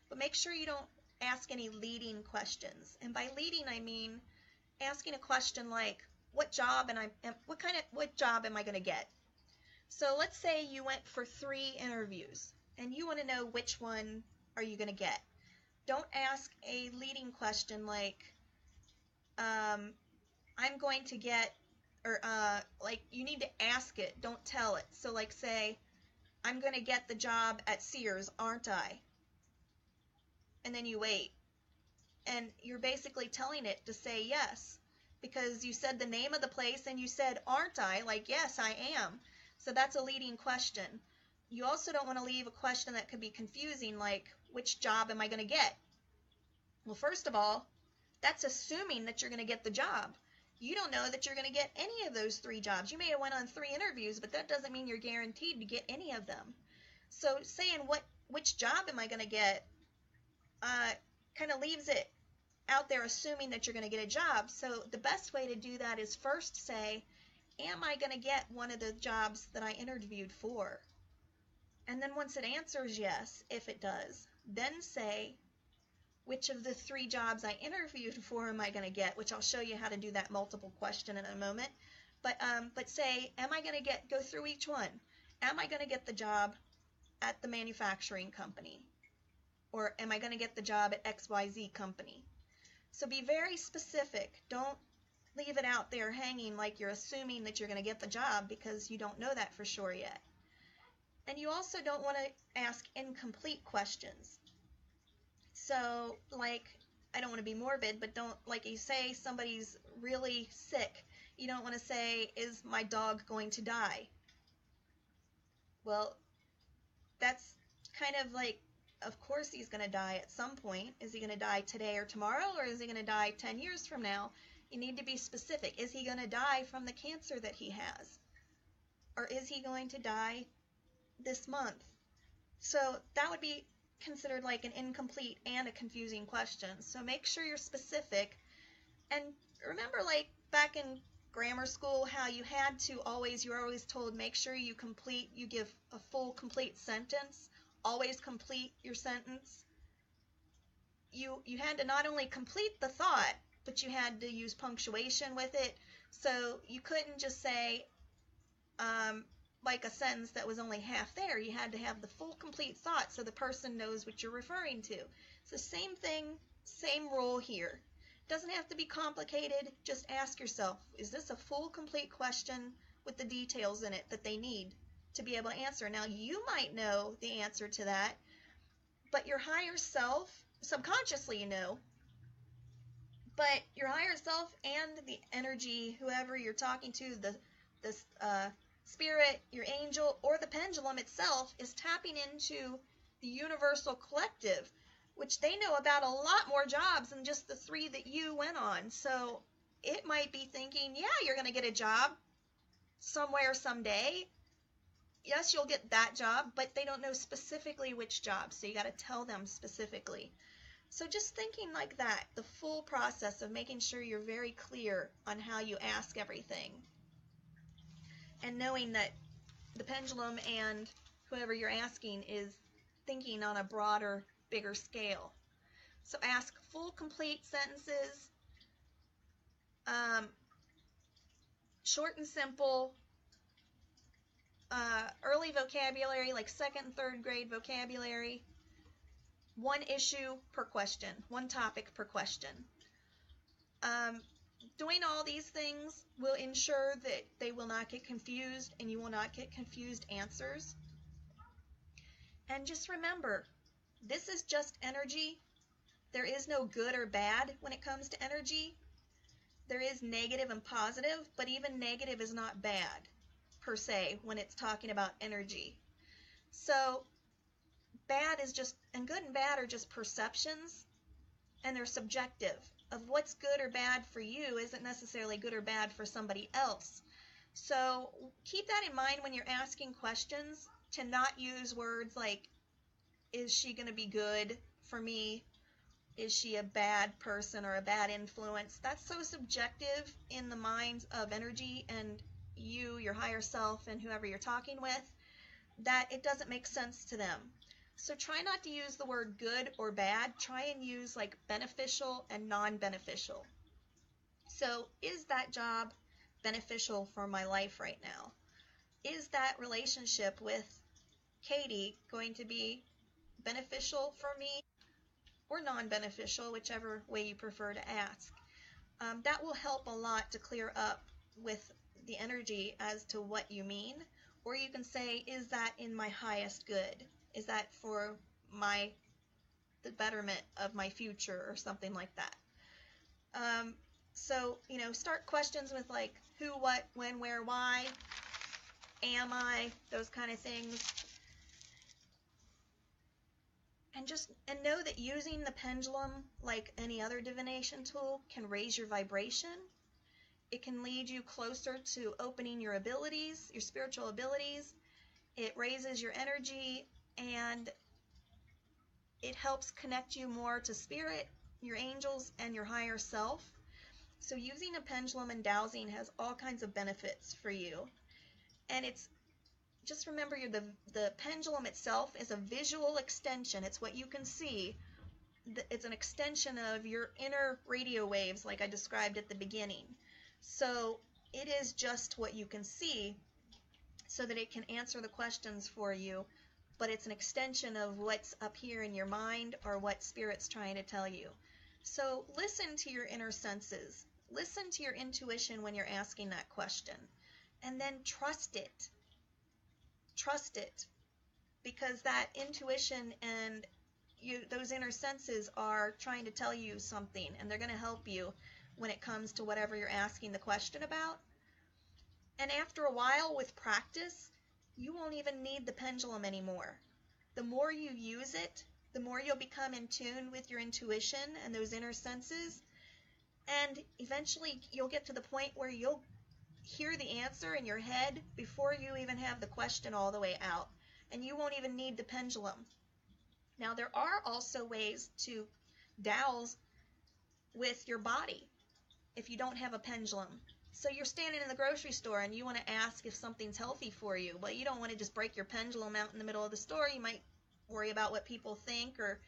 but make sure you don't ask any leading questions. And by leading, I mean asking a question like, what job am I going to get? So let's say you went for 3 interviews and you want to know which one are you going to get. Don't ask a leading question like, I'm going to get, or like you need to ask it, don't tell it. So like say, I'm going to get the job at Sears, aren't I? And then you wait. And you're basically telling it to say yes, because you said the name of the place and you said, aren't I? Like, yes, I am. So that's a leading question. You also don't want to leave a question that could be confusing, like, which job am I going to get? Well, first of all, that's assuming that you're going to get the job. You don't know that you're going to get any of those 3 jobs. You may have went on 3 interviews, but that doesn't mean you're guaranteed to get any of them. So saying which job am I going to get kind of leaves it out there assuming that you're going to get a job. So the best way to do that is first say, am I going to get one of the jobs that I interviewed for? And then once it answers yes, if it does, then say, which of the 3 jobs I interviewed for am I going to get, which I'll show you how to do that multiple question in a moment. But say, am I going to go through each one? Am I going to get the job at the manufacturing company? Or am I going to get the job at XYZ company? So be very specific. Don't leave it out there hanging like you're assuming that you're going to get the job, because you don't know that for sure yet. And you also don't want to ask incomplete questions. So, like, I don't want to be morbid, but don't, like you say somebody's really sick, you don't want to say, is my dog going to die? Well, that's kind of like, of course he's going to die at some point. Is he going to die today or tomorrow, or is he going to die 10 years from now? You need to be specific. Is he going to die from the cancer that he has? Or is he going to die this month? So that would be considered like an incomplete and a confusing question. So make sure you're specific. And remember, like back in grammar school, how you were always told, make sure you give a full complete sentence. Always complete your sentence. You had to not only complete the thought, but you had to use punctuation with it. So you couldn't just say like a sentence that was only half there. You had to have the full complete thought so the person knows what you're referring to. So same thing, same rule here. Doesn't have to be complicated. Just ask yourself, is this a full complete question with the details in it that they need to be able to answer? Now, you might know the answer to that, but your higher self, subconsciously you know, but your higher self and the energy, whoever you're talking to, the spirit, your angel, or the pendulum itself, is tapping into the universal collective, which they know about a lot more jobs than just the 3 that you went on. So it might be thinking, yeah, you're going to get a job somewhere someday. Yes, you'll get that job, but they don't know specifically which job, so you got to tell them specifically. So just thinking like that, the full process of making sure you're very clear on how you ask everything, and knowing that the pendulum and whoever you're asking is thinking on a broader, bigger scale. So ask full, complete sentences, short and simple, early vocabulary, like 2nd and 3rd grade vocabulary, 1 issue per question, 1 topic per question. Doing all these things will ensure that they will not get confused and you will not get confused answers. And just remember, this is just energy. There is no good or bad when it comes to energy. There is negative and positive, but even negative is not bad per se when it's talking about energy. So bad is just, and good and bad are just perceptions, and they're subjective. Of what's good or bad for you isn't necessarily good or bad for somebody else. So keep that in mind when you're asking questions, to not use words like, is she going to be good for me? Is she a bad person or a bad influence? That's so subjective in the minds of energy and you, your higher self, and whoever you're talking with, that it doesn't make sense to them. So try not to use the word good or bad. Try and use like beneficial and non-beneficial. So is that job beneficial for my life right now? Is that relationship with Katie going to be beneficial for me or non-beneficial, whichever way you prefer to ask? That will help a lot to clear up with the energy as to what you mean. Or you can say, is that in my highest good? Is that for the betterment of my future or something like that? So, start questions with like who, what, when, where, why, am I, those kind of things. And know that using the pendulum, like any other divination tool, can raise your vibration. It can lead you closer to opening your abilities, your spiritual abilities. It raises your energy, and it helps connect you more to spirit, your angels, and your higher self. So using a pendulum and dowsing has all kinds of benefits for you. And just remember, the pendulum itself is a visual extension. It's what you can see. It's an extension of your inner radio waves, like I described at the beginning. So it is just what you can see so that it can answer the questions for you, but it's an extension of what's up here in your mind or what Spirit's trying to tell you. So listen to your inner senses. Listen to your intuition when you're asking that question, and then trust it. Trust it, because that intuition and those inner senses are trying to tell you something, and they're going to help you when it comes to whatever you're asking the question about. And after a while with practice, you won't even need the pendulum anymore. The more you use it, the more you'll become in tune with your intuition and those inner senses, and eventually you'll get to the point where you'll hear the answer in your head before you even have the question all the way out, and you won't even need the pendulum. Now, there are also ways to dowse with your body if you don't have a pendulum. So you're standing in the grocery store and you want to ask if something's healthy for you. Well, you don't want to just break your pendulum out in the middle of the store. You might worry about what people think or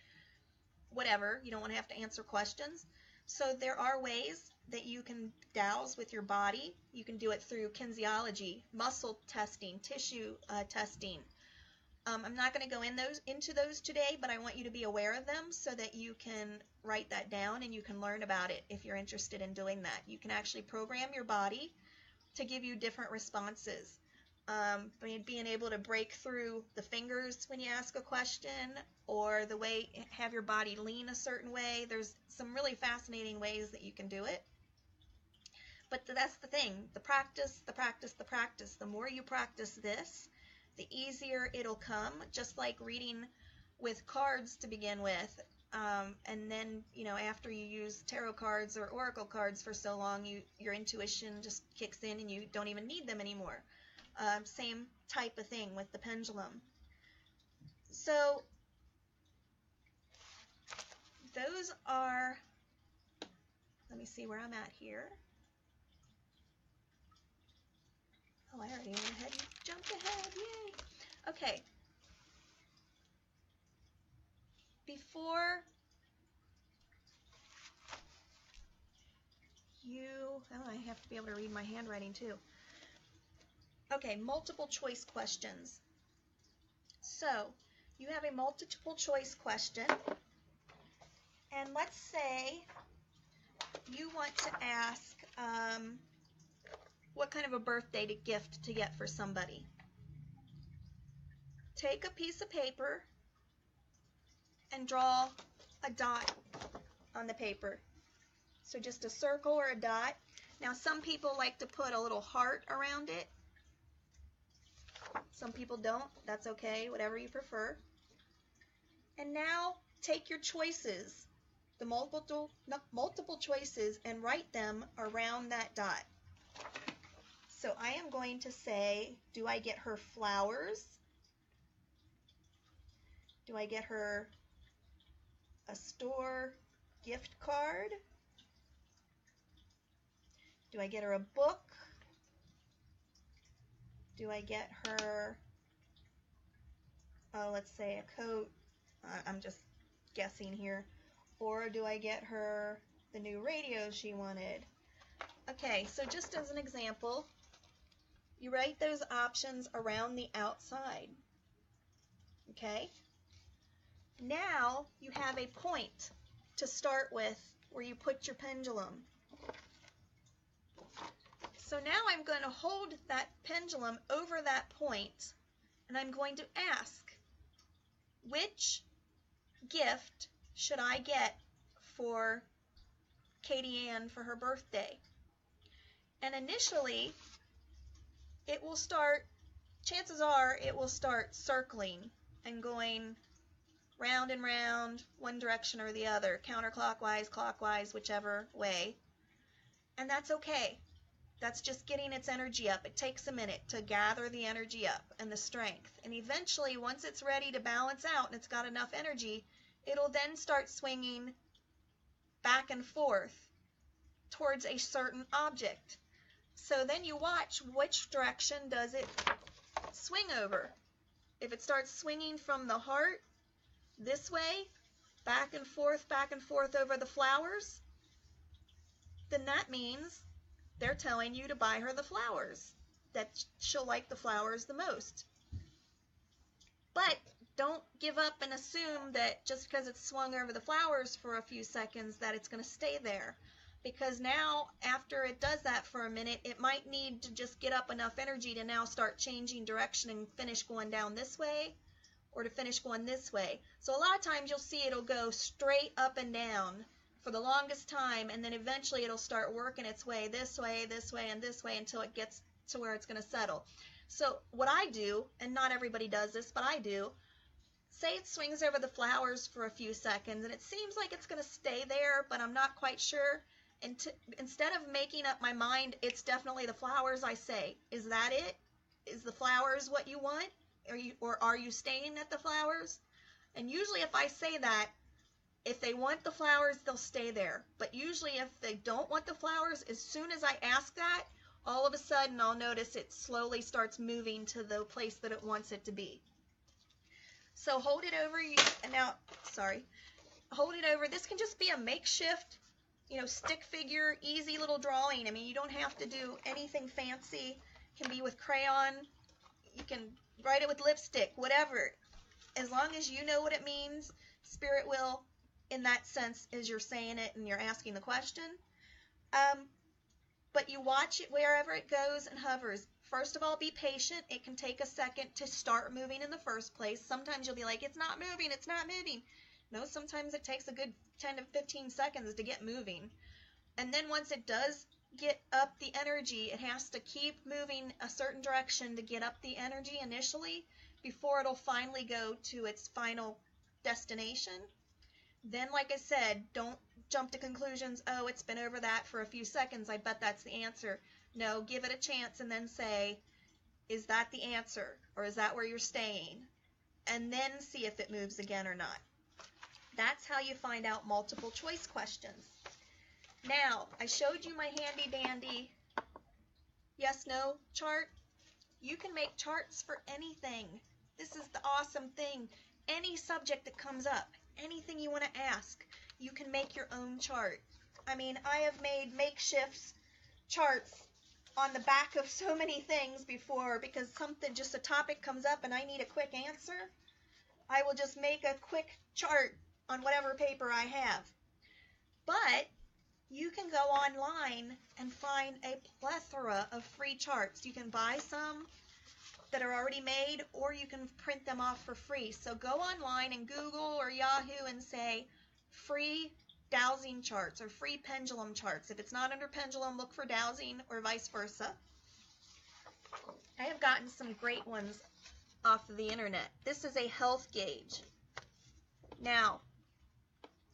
whatever. You don't want to have to answer questions. So there are ways that you can dowse with your body. You can do it through kinesiology, muscle testing, tissue testing. I'm not going to go into those today, but I want you to be aware of them so that you can write that down and you can learn about it if you're interested in doing that. You can actually program your body to give you different responses. Being able to break through the fingers when you ask a question, or the way, have your body lean a certain way. There's some really fascinating ways that you can do it. But that's the thing, the practice, the practice, the practice. The more you practice this, the easier it'll come, just like reading with cards to begin with. And then, after you use tarot cards or oracle cards for so long, your intuition just kicks in and you don't even need them anymore. Same type of thing with the pendulum. So those are, let me see where I'm at here. Oh, I already went ahead and jumped ahead, yay! Okay. Before I have to be able to read my handwriting too. Okay, multiple choice questions. So, you have a multiple choice question, and let's say you want to ask what kind of a birthday gift to get for somebody. Take a piece of paper and draw a dot on the paper. So just a circle or a dot. Now, some people like to put a little heart around it. Some people don't. That's okay, whatever you prefer. And now take your choices, the multiple choices, and write them around that dot. So I am going to say, do I get her flowers? Do I get her a store gift card? Do I get her a book? Do I get her, let's say, a coat I'm just guessing here. Or do I get her the new radio she wanted? Okay, so just as an example, you write those options around the outside. Okay? Now you have a point to start with where you put your pendulum. So now I'm going to hold that pendulum over that point, and I'm going to ask, which gift should I get for Katie Ann for her birthday? And initially, it will start, chances are it will start circling and going round and round, one direction or the other, counterclockwise, clockwise, whichever way. And that's okay. That's just getting its energy up. It takes a minute to gather the energy up and the strength. And eventually, once it's ready to balance out and it's got enough energy, it'll then start swinging back and forth towards a certain object. So then you watch which direction does it swing over. If it starts swinging from the heart this way, back and forth over the flowers, then that means they're telling you to buy her the flowers, that she'll like the flowers the most. But don't give up and assume that just because it's swung over the flowers for a few seconds that it's going to stay there. Because now, after it does that for a minute, it might need to just get up enough energy to now start changing direction and finish going down this way, or to finish going this way. So a lot of times you'll see it'll go straight up and down for the longest time, and then eventually it'll start working its way, and this way, until it gets to where it's going to settle. So what I do, and not everybody does this, but I do, say it swings over the flowers for a few seconds, and it seems like it's going to stay there, but I'm not quite sure. And instead of making up my mind, it's definitely the flowers, I say, is that it? Is the flowers what you want? Or are you staying at the flowers? And usually if I say that, if they want the flowers, they'll stay there. But usually if they don't want the flowers, as soon as I ask that, all of a sudden I'll notice it slowly starts moving to the place that it wants it to be. So hold it over, hold it over. This can just be a makeshift, stick figure, easy little drawing. I mean, you don't have to do anything fancy. It can be with crayon. You can write it with lipstick, whatever. As long as you know what it means, Spirit will, in that sense, as you're saying it and you're asking the question. But you watch it wherever it goes and hovers. First of all, be patient. It can take a second to start moving in the first place. Sometimes you'll be like, it's not moving, it's not moving. No, sometimes it takes a good 10 to 15 seconds to get moving. And then once it does get up the energy, it has to keep moving a certain direction to get up the energy initially before it'll finally go to its final destination. Then, like I said, don't jump to conclusions. Oh, it's been over that for a few seconds. I bet that's the answer. No, give it a chance and then say, is that the answer? Or is that where you're staying? And then see if it moves again or not. That's how you find out multiple choice questions. Now, I showed you my handy dandy yes-no chart. You can make charts for anything. This is the awesome thing. Any subject that comes up, anything you want to ask, you can make your own chart. I mean, I have made makeshift charts on the back of so many things before because just a topic comes up and I need a quick answer. I will just make a quick chart on whatever paper I have. But you can go online and find a plethora of free charts. You can buy some that are already made, or you can print them off for free. So go online and Google or Yahoo and say free dowsing charts or free pendulum charts. If it's not under pendulum, look for dowsing or vice versa. I have gotten some great ones off of the internet. This is a health gauge. Now,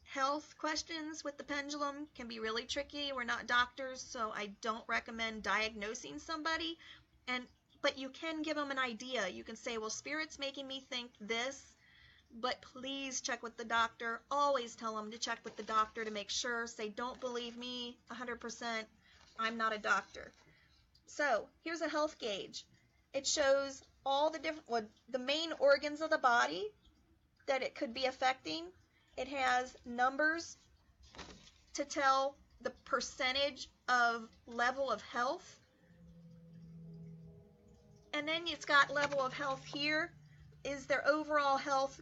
health questions with the pendulum can be really tricky. We're not doctors, so I don't recommend diagnosing somebody. But you can give them an idea. You can say, well, Spirit's making me think this, but please check with the doctor. Always tell them to check with the doctor to make sure. Say, don't believe me 100%. I'm not a doctor. So here's a health gauge. It shows all the different, the main organs of the body, that it could be affecting. It has numbers to tell the percentage of level of health. And then it's got level of health here. Is their overall health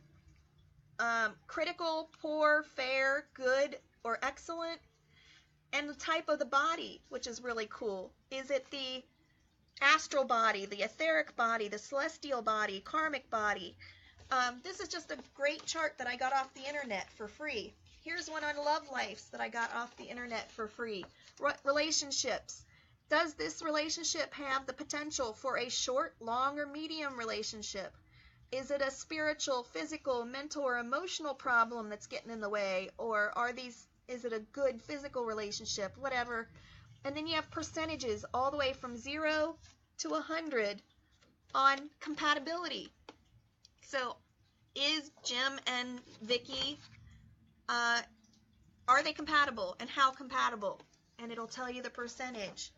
critical, poor, fair, good, or excellent? And the type of the body, which is really cool. Is it the astral body, the etheric body, the celestial body, karmic body? This is just a great chart that I got off the internet for free. Here's one on love lives that I got off the internet for free. Relationships. Does this relationship have the potential for a short, long, or medium relationship? Is it a spiritual, physical, mental, or emotional problem that's getting in the way? Or is it a good physical relationship? Whatever. And then you have percentages all the way from 0 to 100 on compatibility. So is Jim and Vicky, are they compatible, and how compatible? And it'll tell you the percentage.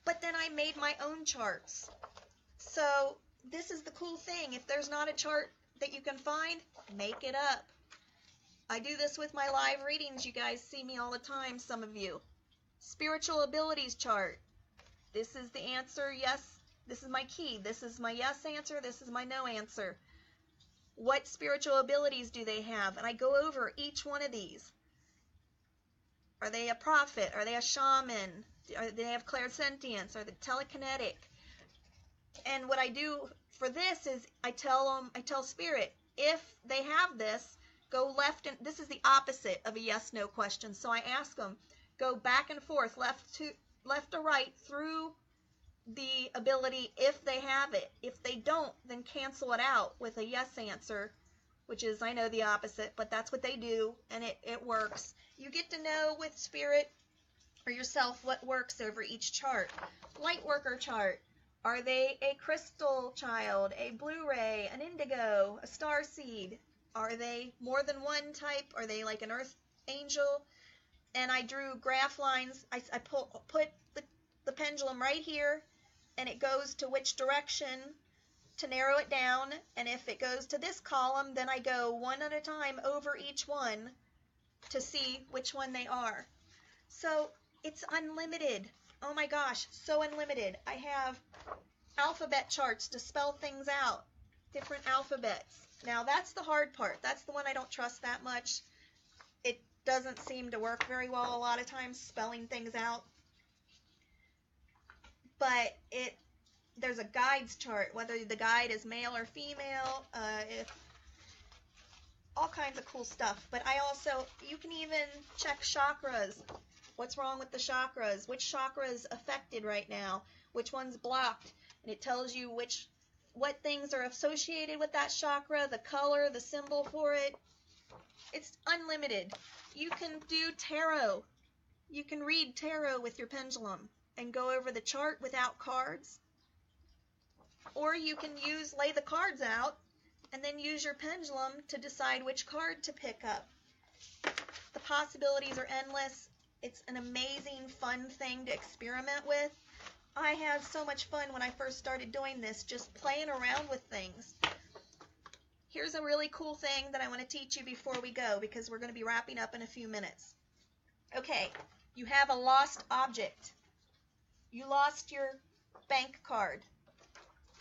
But then I made my own charts. So this is the cool thing. If there's not a chart that you can find, make it up. I do this with my live readings. You guys see me all the time, some of you. Spiritual abilities chart. This is the answer, yes. This is my key. This is my yes answer. This is my no answer. What spiritual abilities do they have? And I go over each one of these. Are they a prophet? Are they a shaman? Do they have clairsentience? Are they telekinetic? And what I do for this is I tell Spirit, if they have this, go left, and this is the opposite of a yes/no question. So I ask them, go back and forth, left to right through the ability if they have it. If they don't, then cancel it out with a yes answer, which is, I know, the opposite, but that's what they do, and it works. You get to know with Spirit or yourself what works over each chart. Light worker chart. Are they a crystal child, a Blu-ray, an indigo, a star seed? Are they more than one type? Are they like an earth angel? And I drew graph lines. I put the pendulum right here, and it goes to which direction to narrow it down. And if it goes to this column, then I go one at a time over each one to see which one they are. So it's unlimited. Oh my gosh, so unlimited. I have alphabet charts to spell things out, different alphabets. Now that's the hard part. That's the one I don't trust that much. It doesn't seem to work very well a lot of times, spelling things out. But there's a guides chart, whether the guide is male or female, all kinds of cool stuff. But you can even check chakras. What's wrong with the chakras? Which chakra is affected right now? Which one's blocked? And it tells you what things are associated with that chakra, the color, the symbol for it. It's unlimited. You can do tarot. You can read tarot with your pendulum and go over the chart without cards. Or you can lay the cards out and then use your pendulum to decide which card to pick up. The possibilities are endless. It's an amazing, fun thing to experiment with. I had so much fun when I first started doing this, just playing around with things. Here's a really cool thing that I want to teach you before we go, because we're going to be wrapping up in a few minutes. Okay, you have a lost object. You lost your bank card.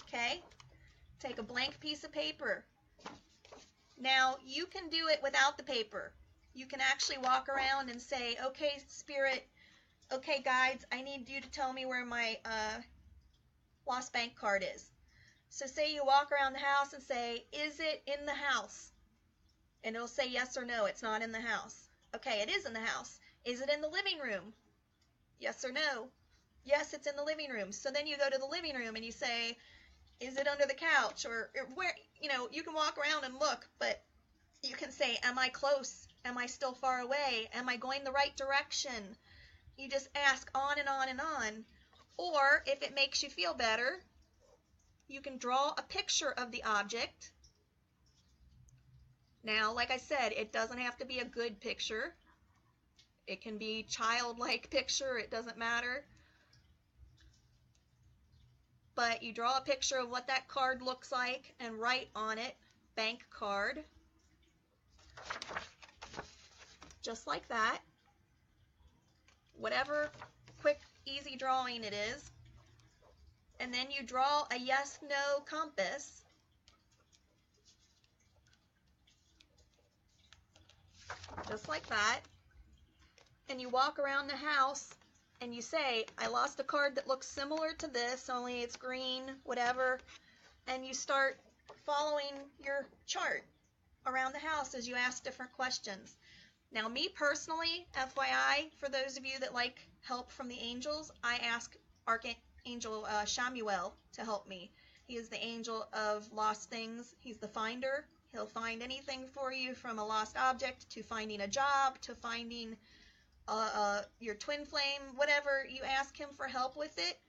Okay? Take a blank piece of paper. Now, you can do it without the paper. You can actually walk around and say, okay, Spirit, okay, guides, I need you to tell me where my lost bank card is. So say you walk around the house and say, is it in the house? And it'll say yes or no, it's not in the house. Okay, it is in the house. Is it in the living room? Yes or no? Yes, it's in the living room. So then you go to the living room and you say, is it under the couch? Or where, you can walk around and look, but you can say, am I close? Am I still far away? Am I going the right direction? You just ask on and on and on. Or if it makes you feel better, you can draw a picture of the object. Now, like I said, it doesn't have to be a good picture. It can be childlike picture, it doesn't matter. But you draw a picture of what that card looks like and write on it, bank card. just like that. Whatever quick, easy drawing it is. And then you draw a yes-no compass. Just like that. And you walk around the house and you say, I lost a card that looks similar to this, only it's green, whatever. And you start following your chart around the house as you ask different questions. Now, me personally, FYI, for those of you that like help from the angels, I ask Archangel Shamuel to help me. He is the angel of lost things. He's the finder. He'll find anything for you, from a lost object to finding a job to finding your twin flame, whatever you ask him for help with it,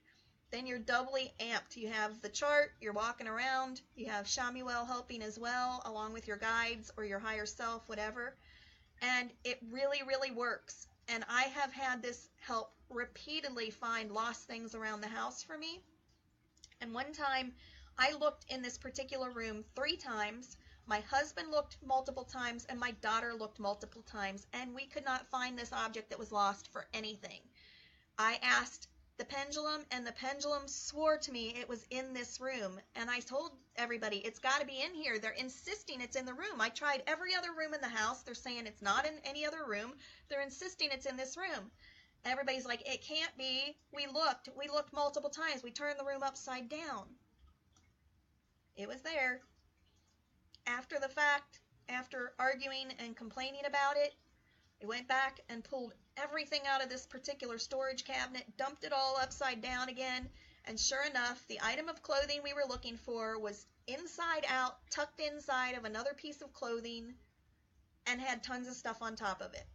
then you're doubly amped. You have the chart, you're walking around, you have Shamuel helping as well, along with your guides or your higher self, whatever. And it really, really works. And I have had this help repeatedly find lost things around the house for me. And one time, I looked in this particular room 3 times. My husband looked multiple times, and my daughter looked multiple times, and we could not find this object that was lost for anything. I asked the pendulum, and the pendulum swore to me it was in this room. And I told everybody, it's got to be in here. They're insisting it's in the room. I tried every other room in the house. They're saying it's not in any other room. They're insisting it's in this room. And everybody's like, it can't be. We looked multiple times. We turned the room upside down. It was there. After the fact, after arguing and complaining about it, I went back and pulled everything out of this particular storage cabinet, dumped it all upside down again, and sure enough, the item of clothing we were looking for was inside out, tucked inside of another piece of clothing, and had tons of stuff on top of it.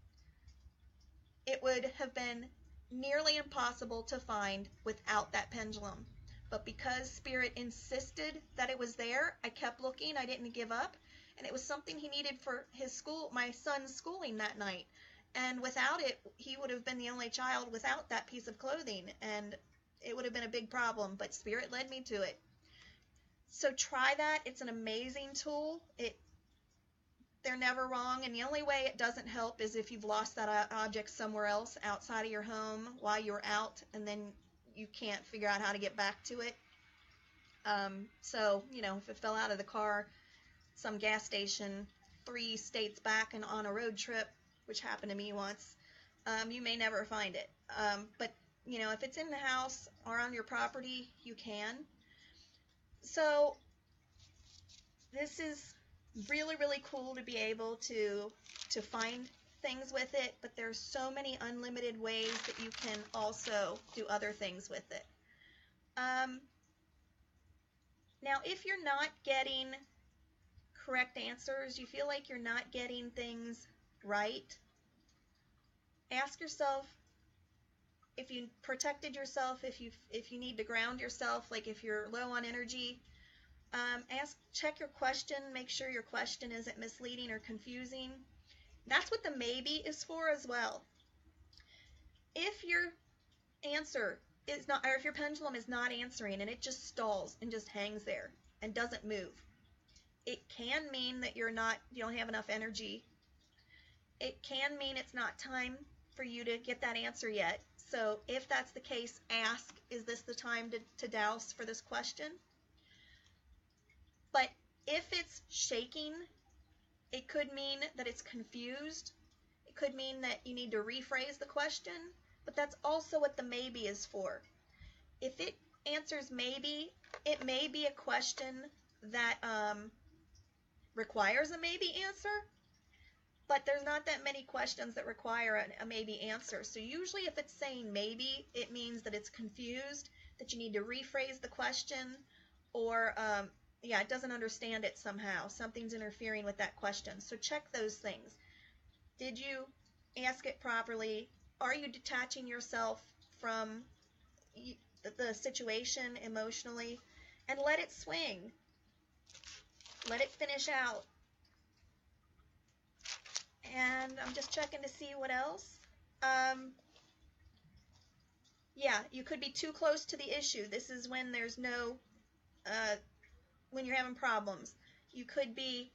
It would have been nearly impossible to find without that pendulum. But because Spirit insisted that it was there, I kept looking. I didn't give up. And it was something he needed for his school, my son's schooling that night. And without it, he would have been the only child without that piece of clothing. And it would have been a big problem. But Spirit led me to it. So try that. It's an amazing tool. They're never wrong. And the only way it doesn't help is if you've lost that object somewhere else outside of your home while you're out, and then you can't figure out how to get back to it. So, if it fell out of the car, some gas station 3 states back and on a road trip, which happened to me once, you may never find it. But, if it's in the house or on your property, you can. So, this is really, really cool to be able to find things with it, but there's so many unlimited ways that you can also do other things with it. Now, if you're not getting correct answers, you feel like you're not getting things right, ask yourself if you protected yourself, if you need to ground yourself, like if you're low on energy. Check your question, make sure your question isn't misleading or confusing. That's what the maybe is for as well. If your answer is not, or if your pendulum is not answering and it just stalls and just hangs there and doesn't move, it can mean that you don't have enough energy. It can mean it's not time for you to get that answer yet. So if that's the case, ask, is this the time to douse for this question? But if it's shaking, it could mean that it's confused. It could mean that you need to rephrase the question, but that's also what the maybe is for. If it answers maybe, it may be a question that requires a maybe answer, but there's not that many questions that require a maybe answer. So usually if it's saying maybe, it means that it's confused, that you need to rephrase the question, or it doesn't understand it somehow. Something's interfering with that question. So check those things. Did you ask it properly? Are you detaching yourself from the situation emotionally? And let it swing. Let it finish out. And I'm just checking to see what else. You could be too close to the issue. This is when there's no... when you're having problems. You could be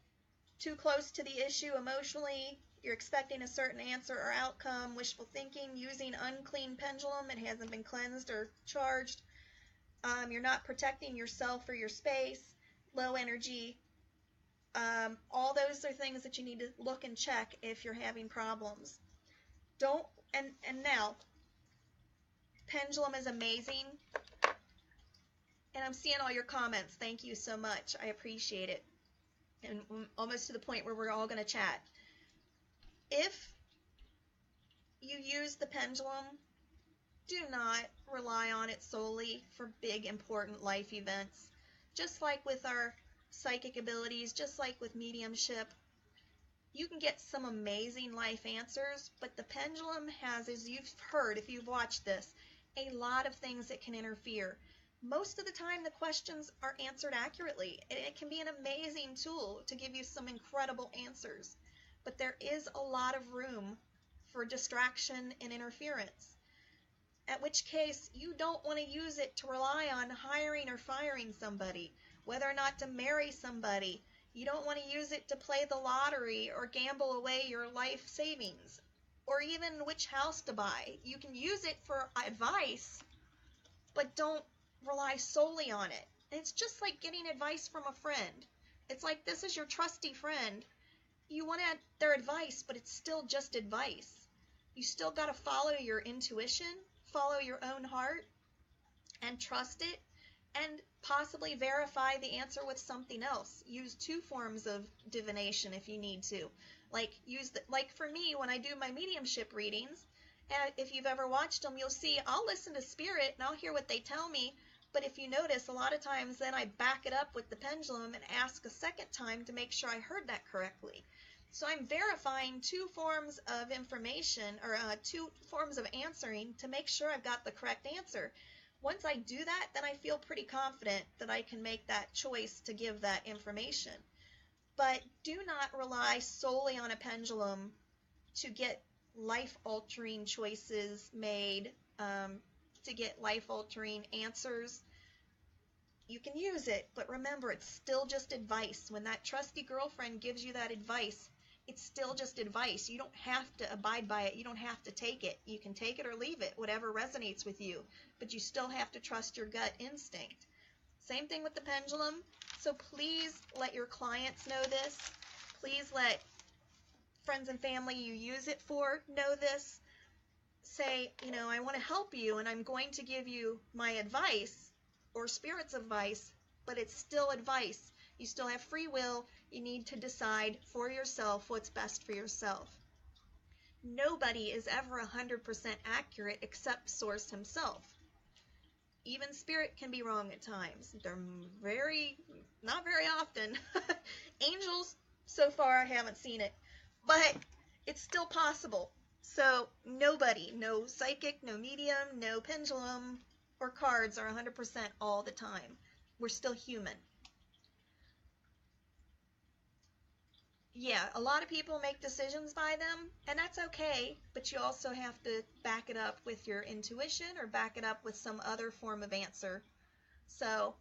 too close to the issue emotionally, you're expecting a certain answer or outcome, wishful thinking, using unclean pendulum, it hasn't been cleansed or charged, you're not protecting yourself or your space, low energy. All those are things that you need to look and check if you're having problems. And now, Pendulum is amazing. And I'm seeing all your comments. Thank you so much. I appreciate it. And almost to the point where we're all going to chat. If you use the pendulum, do not rely on it solely for big, important life events. Just like with our psychic abilities, just like with mediumship, you can get some amazing life answers, but the pendulum has, as you've heard if you've watched this, a lot of things that can interfere. Most of the time the questions are answered accurately, and it can be an amazing tool to give you some incredible answers. But there is a lot of room for distraction and interference. At which case, you don't want to use it to rely on hiring or firing somebody, whether or not to marry somebody. You don't want to use it to play the lottery or gamble away your life savings, or even which house to buy. You can use it for advice, but don't rely solely on it. And it's just like getting advice from a friend. It's like this is your trusty friend. You want their advice, but it's still just advice. You still got to follow your intuition, follow your own heart, and trust it, and possibly verify the answer with something else. Use two forms of divination if you need to. Like for me, when I do my mediumship readings, and if you've ever watched them, you'll see I'll listen to spirit and I'll hear what they tell me, but if you notice, a lot of times then I back it up with the pendulum and ask a second time to make sure I heard that correctly. So I'm verifying two forms of information, or two forms of answering to make sure I've got the correct answer. Once I do that, then I feel pretty confident that I can make that choice to give that information. But do not rely solely on a pendulum to get life-altering choices made, to get life-altering answers. You can use it, but remember, it's still just advice. When that trusty girlfriend gives you that advice, it's still just advice. You don't have to abide by it. You don't have to take it. You can take it or leave it, whatever resonates with you, but you still have to trust your gut instinct. Same thing with the pendulum. So please let your clients know this. Please let friends and family you use it for know this. Say, I want to help you and I'm going to give you my advice or spirit's advice, but it's still advice. You still have free will. You need to decide for yourself what's best for yourself. Nobody is ever 100% accurate except Source himself. Even spirit can be wrong at times. They're not very often. Angels, so far I haven't seen it, but it's still possible. So nobody, no psychic, no medium, no pendulum, or cards are 100% all the time. We're still human. Yeah, a lot of people make decisions by them, and that's okay, but you also have to back it up with your intuition or back it up with some other form of answer. So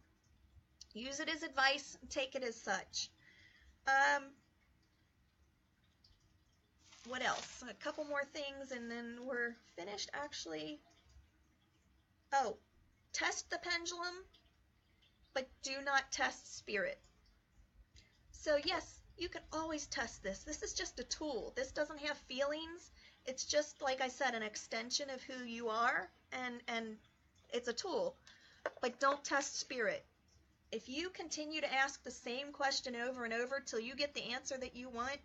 use it as advice, take it as such. What else? A couple more things and then we're finished actually. Oh, test the pendulum, but do not test spirit. So yes, you can always test this. This is just a tool. This doesn't have feelings. It's just, like I said, an extension of who you are, and it's a tool. But don't test spirit. If you continue to ask the same question over and over till you get the answer that you want,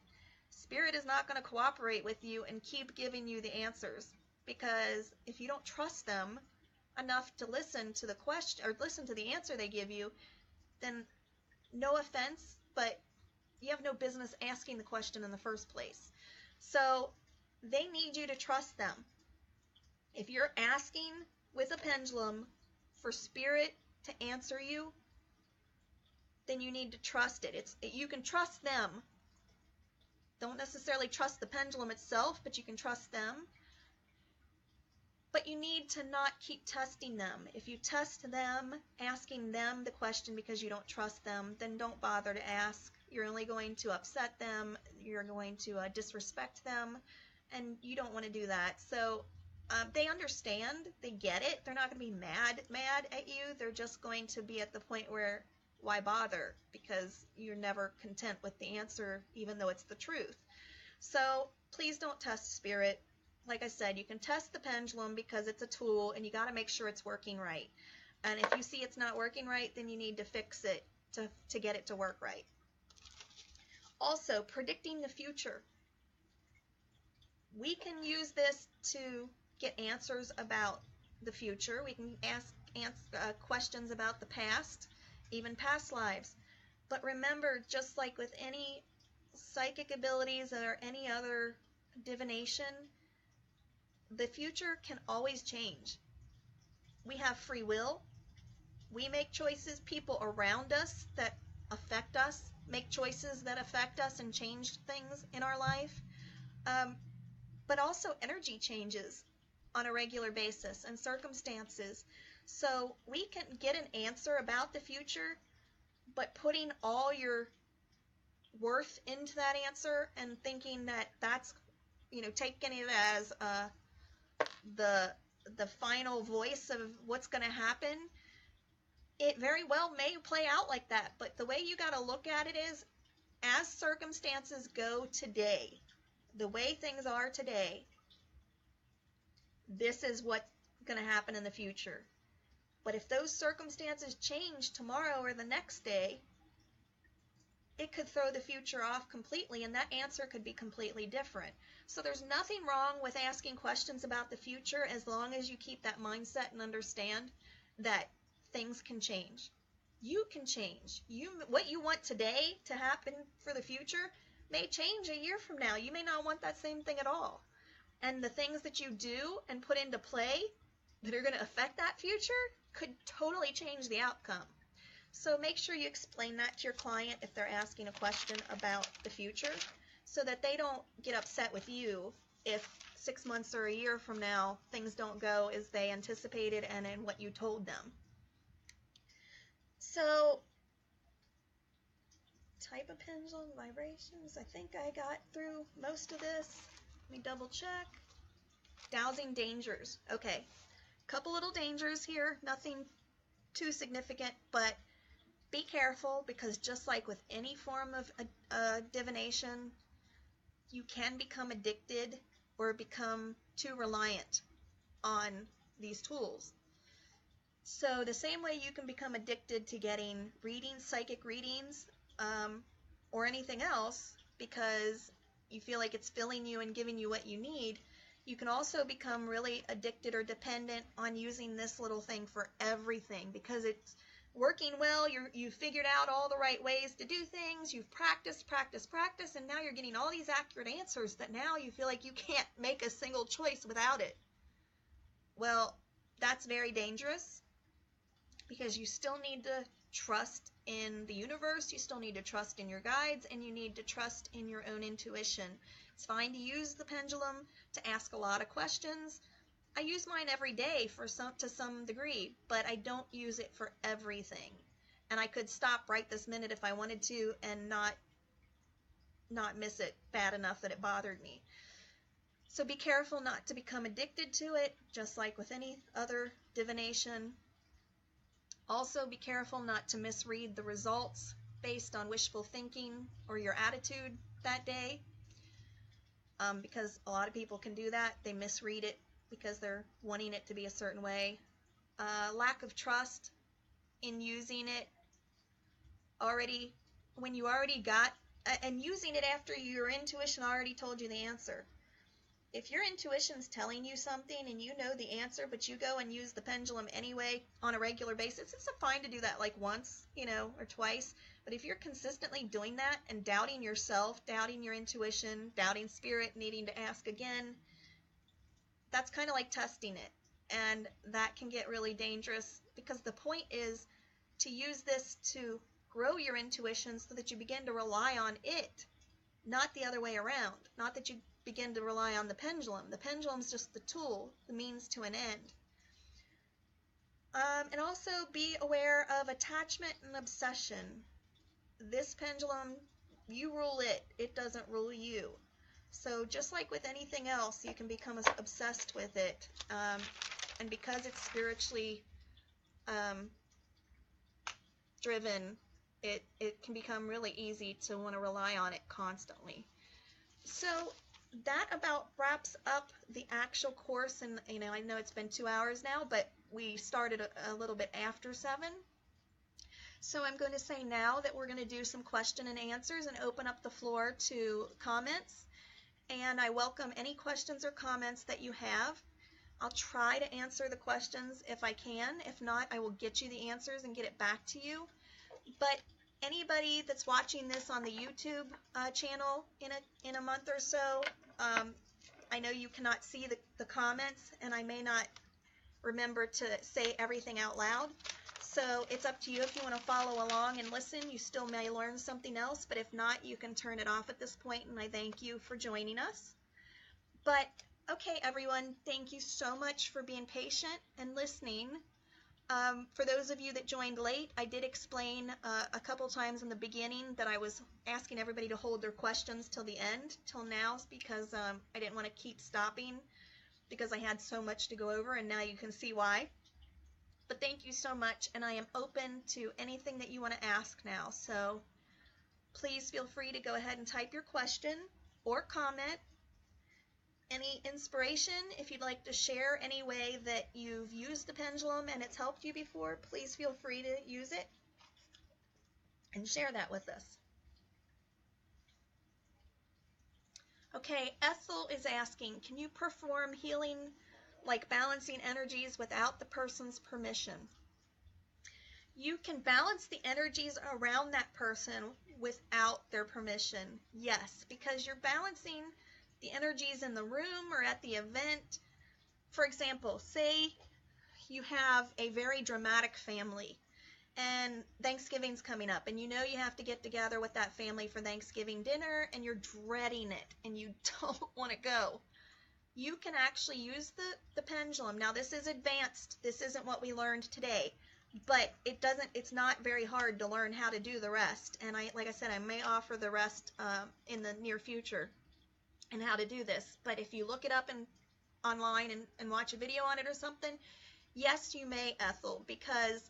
spirit is not going to cooperate with you and keep giving you the answers. Because if you don't trust them enough to listen to the question or listen to the answer they give you, then no offense, but you have no business asking the question in the first place. So they need you to trust them. If you're asking with a pendulum for spirit to answer you, then you need to trust it. You can trust them. Don't necessarily trust the pendulum itself, but you can trust them. But you need to not keep testing them. If you test them, asking them the question because you don't trust them, then don't bother to ask You're only going to upset them. You're going to disrespect them, and you don't want to do that. So they understand. They get it. They're not going to be mad at you. They're just going to be at the point where, why bother? Because you're never content with the answer, even though it's the truth. So please don't test spirit. Like I said, you can test the pendulum because it's a tool, and you got to make sure it's working right. And if you see it's not working right, then you need to fix it to get it to work right. Also, predicting the future. We can use this to get answers about the future. We can ask questions about the past, even past lives. But remember, just like with any psychic abilities or any other divination, the future can always change. We have free will. We make choices. People around us that affect us make choices that affect us and change things in our life. But also energy changes on a regular basis and circumstances. So we can get an answer about the future, but putting all your worth into that answer and thinking that that's, taking it as the final voice of what's going to happen, it very well may play out like that. But the way you got to look at it is, as circumstances go today, the way things are today, this is what's going to happen in the future. But if those circumstances change tomorrow or the next day, it could throw the future off completely, and that answer could be completely different. So there's nothing wrong with asking questions about the future as long as you keep that mindset and understand that things can change. You can change. What you want today to happen for the future may change a year from now. You may not want that same thing at all. And the things that you do and put into play that are going to affect that future could totally change the outcome. So make sure you explain that to your client if they're asking a question about the future, so that they don't get upset with you if 6 months or a year from now things don't go as they anticipated and in what you told them. So, type of pendulum, vibrations, I think I got through most of this. Let me double check. Dowsing dangers. Okay, couple little dangers here, nothing too significant, but be careful, because just like with any form of divination, you can become addicted or become too reliant on these tools. So the same way you can become addicted to getting readings, psychic readings, or anything else, because you feel like it's filling you and giving you what you need, you can also become really addicted or dependent on using this little thing for everything, because it's working well. You've figured out all the right ways to do things. You've practiced, and now you're getting all these accurate answers that now you feel like you can't make a single choice without it. Well, that's very dangerous, because you still need to trust in the universe, you still need to trust in your guides, and you need to trust in your own intuition. It's fine to use the pendulum to ask a lot of questions. I use mine every day to some degree, but I don't use it for everything. And I could stop right this minute if I wanted to and not miss it bad enough that it bothered me. So be careful not to become addicted to it, just like with any other divination. Also be careful not to misread the results based on wishful thinking or your attitude that day, because a lot of people can do that. They misread it because they're wanting it to be a certain way. Lack of trust in using it already, when you already got, and using it after your intuition already told you the answer. If your intuition's telling you something and you know the answer, but you go and use the pendulum anyway on a regular basis, it's fine to do that like once, or twice. But if you're consistently doing that and doubting yourself, doubting your intuition, doubting spirit, needing to ask again, that's kind of like testing it. And that can get really dangerous, because the point is to use this to grow your intuition so that you begin to rely on it, not the other way around. Not that you begin to rely on the pendulum. The pendulum's just the tool, the means to an end. And also be aware of attachment and obsession. This pendulum You rule it. It doesn't rule you. So just like with anything else, you can become obsessed with it. And because it's spiritually driven, it can become really easy to want to rely on it constantly. So that about wraps up the actual course. And I know it's been 2 hours now, but we started a little bit after 7. So I'm going to say now that we're going to do some question and answers and open up the floor to comments. And I welcome any questions or comments that you have. I'll try to answer the questions if I can. If not, I will get you the answers and get it back to you. But anybody that's watching this on the YouTube channel in a month or so, I know you cannot see the comments, and I may not remember to say everything out loud. So it's up to you if you want to follow along and listen. You still may learn something else, but if not, you can turn it off at this point, and I thank you for joining us. But, okay, everyone, thank you so much for being patient and listening. For those of you that joined late, I did explain a couple times in the beginning that I was asking everybody to hold their questions till the end, till now, because I didn't want to keep stopping because I had so much to go over, and now you can see why. But thank you so much, and I am open to anything that you want to ask now. So please feel free to go ahead and type your question or comment. Any inspiration, if you'd like to share any way that you've used the pendulum and it's helped you before, please feel free to use it and share that with us. Okay, Ethel is asking, can you perform healing like balancing energies without the person's permission? You can balance the energies around that person without their permission, yes, because you're balancing the energies in the room or at the event. For example, say you have a very dramatic family and Thanksgiving's coming up and you know you have to get together with that family for Thanksgiving dinner and you're dreading it and you don't want to go. You can actually use the pendulum. Now this is advanced. This isn't what we learned today, but it's not very hard to learn how to do the rest. And like I said, I may offer the rest in the near future and how to do this. But if you look it up online and watch a video on it or something, yes, you may, Ethel, because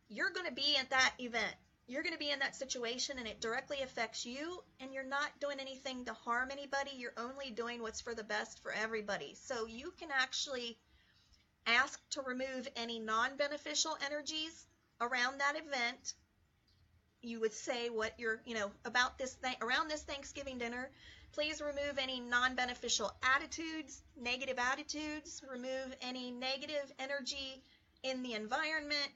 you're going to be at that event. You're going to be in that situation and it directly affects you, and you're not doing anything to harm anybody. You're only doing what's for the best for everybody. So you can actually ask to remove any non-beneficial energies around that event. You would say what you're, about this thing, around this Thanksgiving dinner, please remove any non-beneficial attitudes, negative attitudes, remove any negative energy in the environment,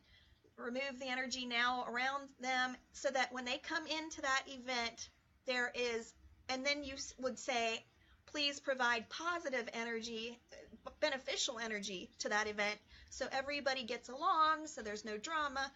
remove the energy now around them so that when they come into that event, there is, and then you would say, please provide positive energy, beneficial energy to that event so everybody gets along, so there's no drama.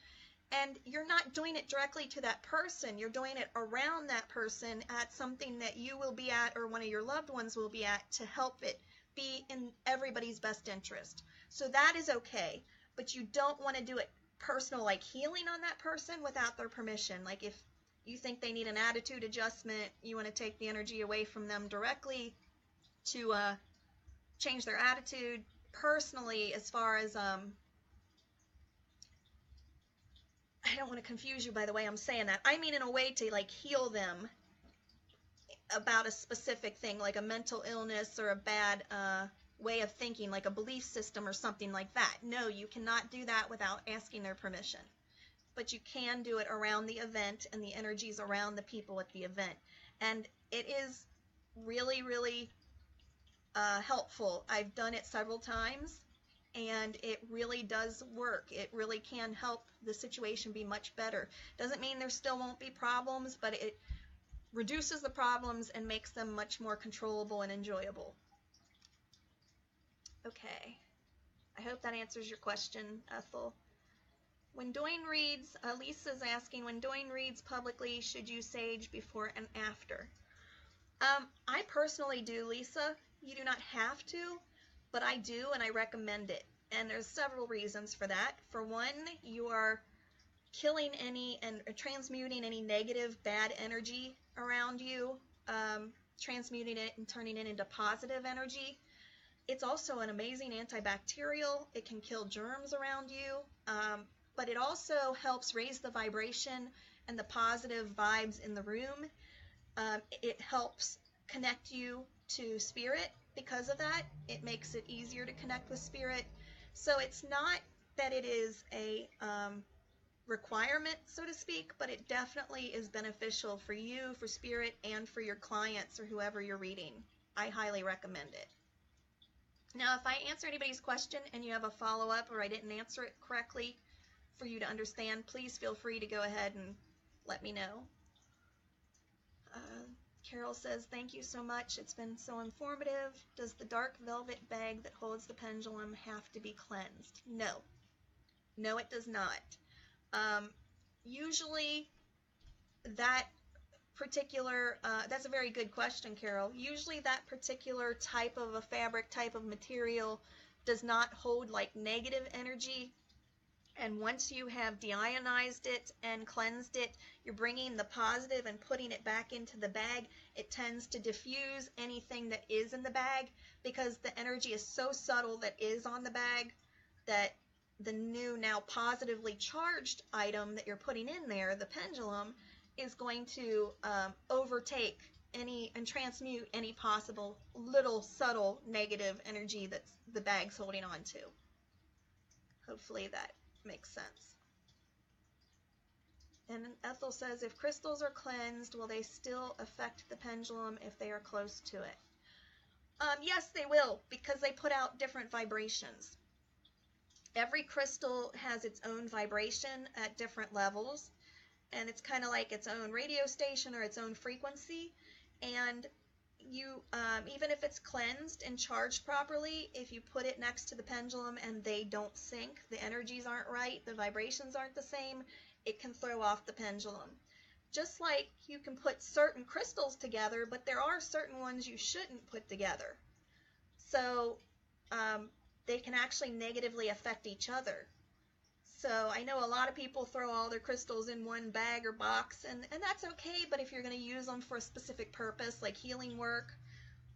And you're not doing it directly to that person. You're doing it around that person at something that you will be at or one of your loved ones will be at to help it be in everybody's best interest. So that is okay, but you don't want to do it personal, like healing on that person without their permission. Like if you think they need an attitude adjustment, you want to take the energy away from them directly to change their attitude. Personally, as far as I don't want to confuse you by the way I'm saying that. I mean in a way to like heal them about a specific thing, like a mental illness or a bad way of thinking, like a belief system or something like that. No, you cannot do that without asking their permission. But you can do it around the event and the energies around the people at the event. And it is really, really helpful. I've done it several times, and it really does work. It really can help the situation be much better. Doesn't mean there still won't be problems, but it reduces the problems and makes them much more controllable and enjoyable. Okay, I hope that answers your question, Ethel. When doing reads, Lisa's asking, when doing reads publicly, should you sage before and after? I personally do, Lisa. You do not have to, but I do, and I recommend it. And there's several reasons for that. For one, you are killing any and transmuting any negative, bad energy around you, transmuting it and turning it into positive energy. It's also an amazing antibacterial. It can kill germs around you, but it also helps raise the vibration and the positive vibes in the room. It helps connect you to spirit because of that. It makes it easier to connect with spirit. So it's not that it is a requirement, so to speak, but it definitely is beneficial for you, for spirit, and for your clients or whoever you're reading. I highly recommend it. Now, if I answer anybody's question and you have a follow-up or I didn't answer it correctly for you to understand, please feel free to go ahead and let me know. Carol says, thank you so much. It's been so informative. Does the dark velvet bag that holds the pendulum have to be cleansed? No. No, it does not. Usually that particular, that's a very good question, Carol. Usually that particular type of a fabric, type of material does not hold like negative energy. And once you have deionized it and cleansed it, you're bringing the positive and putting it back into the bag. It tends to diffuse anything that is in the bag because the energy is so subtle that is on the bag that the new, now positively charged item that you're putting in there, the pendulum, is going to overtake any and transmute any possible little subtle negative energy that the bag's holding on to. Hopefully that makes sense. And Ethel says, if crystals are cleansed, will they still affect the pendulum if they are close to it? Yes, they will, because they put out different vibrations. Every crystal has its own vibration at different levels, and it's kind of like its own radio station or its own frequency. And you, even if it's cleansed and charged properly, if you put it next to the pendulum and they don't sync, the energies aren't right, the vibrations aren't the same, it can throw off the pendulum. Just like you can put certain crystals together, but there are certain ones you shouldn't put together. So they can actually negatively affect each other. So I know a lot of people throw all their crystals in one bag or box, and that's okay, but if you're going to use them for a specific purpose, like healing work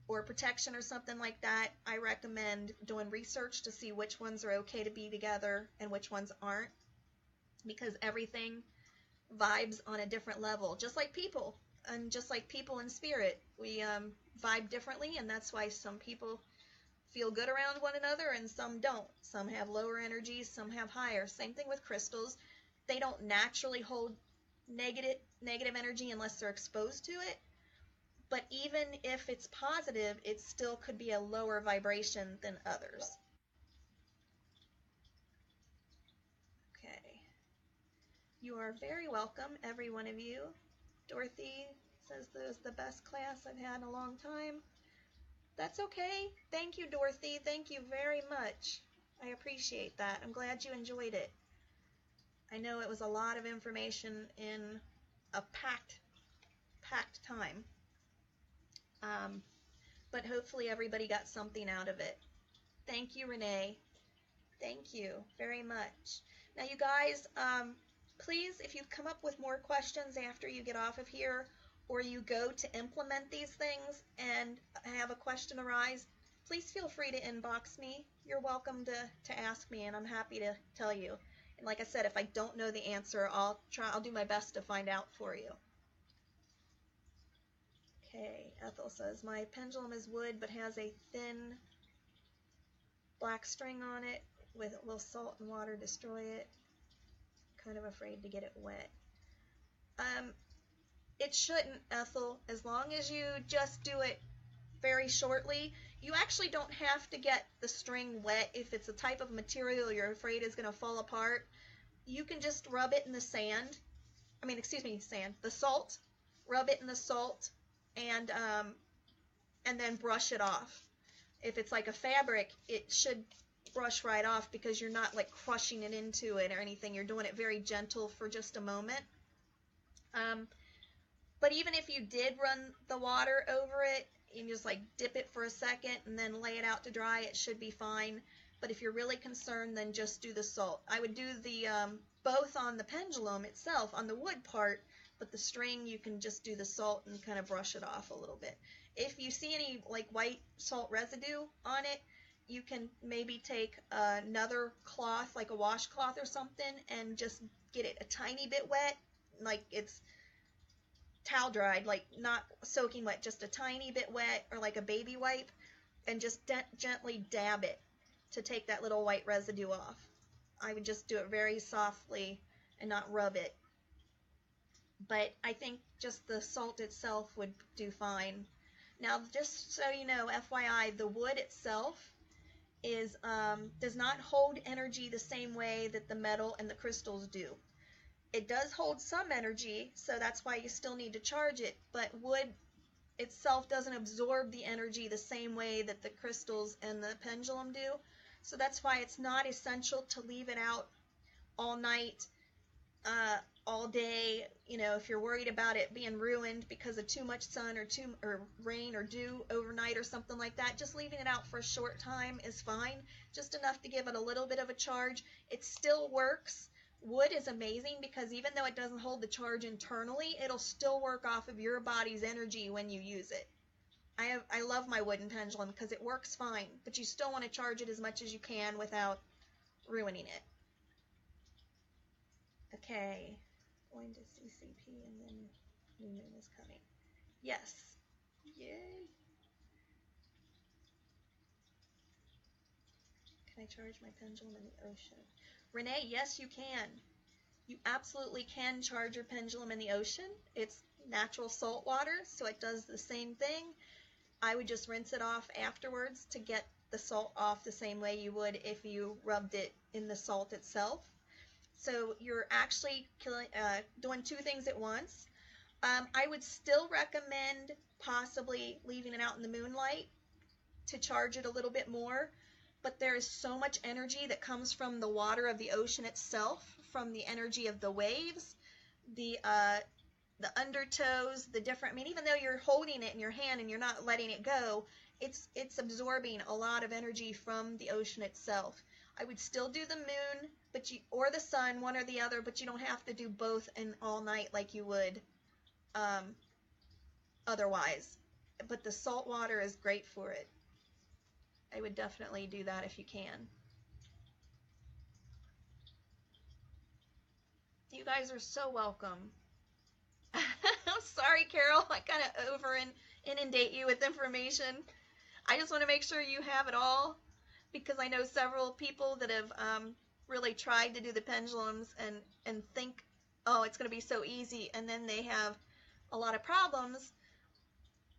or protection or something like that, I recommend doing research to see which ones are okay to be together and which ones aren't, because everything vibes on a different level, just like people, and just like people in spirit. We vibe differently, and that's why some people feel good around one another and some don't. Some have lower energies, some have higher. Same thing with crystals. They don't naturally hold negative energy unless they're exposed to it. But even if it's positive, it still could be a lower vibration than others. Okay. You are very welcome, every one of you. Dorothy says this is the best class I've had in a long time. That's okay. Thank you, Dorothy. Thank you very much. I appreciate that. I'm glad you enjoyed it. I know it was a lot of information in a packed time. But hopefully everybody got something out of it. Thank you, Renee. Thank you very much. Now, you guys, please, if you come up with more questions after you get off of here, or you go to implement these things and have a question arise, please feel free to inbox me. You're welcome to ask me, and I'm happy to tell you. And like I said, if I don't know the answer, I'll do my best to find out for you. Okay, Ethel says, my pendulum is wood but has a thin black string on it. Will salt and water destroy it? Kind of afraid to get it wet. It shouldn't, Ethel, as long as you just do it very shortly. You actually don't have to get the string wet if it's a type of material you're afraid is going to fall apart. You can just rub it in the sand. The salt. Rub it in the salt and then brush it off. If it's like a fabric, it should brush right off because you're not like crushing it into it or anything. You're doing it very gentle for just a moment. But even if you did run the water over it and just like dip it for a second and then lay it out to dry, it should be fine. But if you're really concerned, then just do the salt. I would do the both on the pendulum itself, on the wood part, but the string you can just do the salt and kind of brush it off a little bit. If you see any like white salt residue on it, you can maybe take another cloth, like a washcloth or something, and just get it a tiny bit wet, like it's towel dried, like not soaking wet, just a tiny bit wet, or like a baby wipe, and just gently dab it to take that little white residue off. I would just do it very softly and not rub it. But I think just the salt itself would do fine. Now, just so you know, FYI, the wood itself is does not hold energy the same way that the metal and the crystals do. It does hold some energy, so that's why you still need to charge it, but wood itself doesn't absorb the energy the same way that the crystals and the pendulum do. So that's why it's not essential to leave it out all night, all day. You know, if you're worried about it being ruined because of too much sun or rain or dew overnight or something like that, just leaving it out for a short time is fine, just enough to give it a little bit of a charge. It still works. Wood is amazing because even though it doesn't hold the charge internally, it'll still work off of your body's energy when you use it. I love my wooden pendulum because it works fine, but you still want to charge it as much as you can without ruining it. Okay, going to CCP and then new moon is coming. Yes. Yay. Can I charge my pendulum in the ocean? Renee, yes, you can. You absolutely can charge your pendulum in the ocean. It's natural salt water, so it does the same thing. I would just rinse it off afterwards to get the salt off the same way you would if you rubbed it in the salt itself. So you're actually doing two things at once. I would still recommend possibly leaving it out in the moonlight to charge it a little bit more, but there is so much energy that comes from the water of the ocean itself, from the energy of the waves, the undertows, the different, I mean, even though you're holding it in your hand and you're not letting it go, it's absorbing a lot of energy from the ocean itself. I would still do the moon, or the sun, one or the other, but you don't have to do both in all night like you would otherwise. But the salt water is great for it. I would definitely do that if you can. You guys are so welcome. I'm sorry, Carol. I kind of inundate you with information. I just want to make sure you have it all, because I know several people that have really tried to do the pendulums and think, oh, it's going to be so easy, and then they have a lot of problems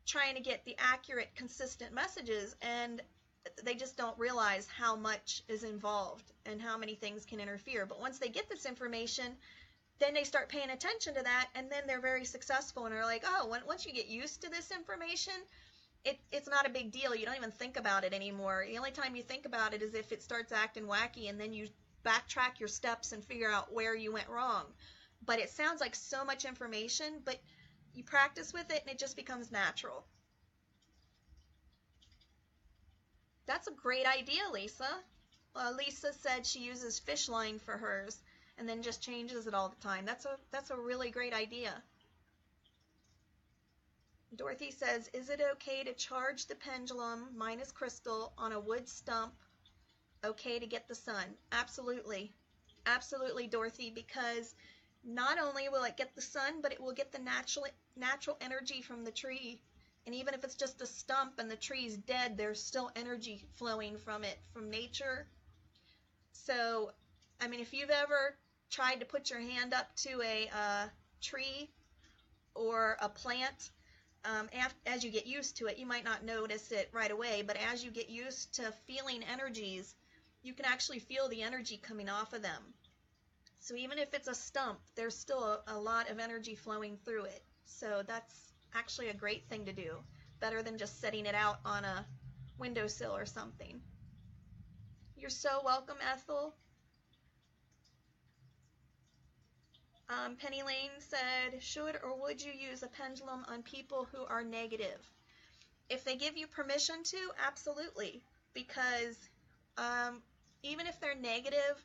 trying to get the accurate, consistent messages, and they just don't realize how much is involved and how many things can interfere. But once they get this information, then they start paying attention to that, and then they're very successful and are like, oh, once you get used to this information, it's not a big deal. You don't even think about it anymore. The only time you think about it is if it starts acting wacky, and then you backtrack your steps and figure out where you went wrong. But it sounds like so much information, but you practice with it and it just becomes natural. That's a great idea, Lisa. Lisa said she uses fish line for hers and then just changes it all the time. That's a really great idea. Dorothy says, is it okay to charge the pendulum, mine is crystal, on a wood stump? Okay to get the sun? Absolutely. Absolutely, Dorothy, because not only will it get the sun, but it will get the natural energy from the tree. And even if it's just a stump and the tree's dead, there's still energy flowing from it, from nature. So, I mean, if you've ever tried to put your hand up to a tree or a plant, as you get used to it, you might not notice it right away, but as you get used to feeling energies, you can actually feel the energy coming off of them. So even if it's a stump, there's still a lot of energy flowing through it. So that's actually a great thing to do, better than just setting it out on a windowsill or something. You're so welcome, Ethel. Penny Lane said, should or would you use a pendulum on people who are negative? If they give you permission to, absolutely, because even if they're negative,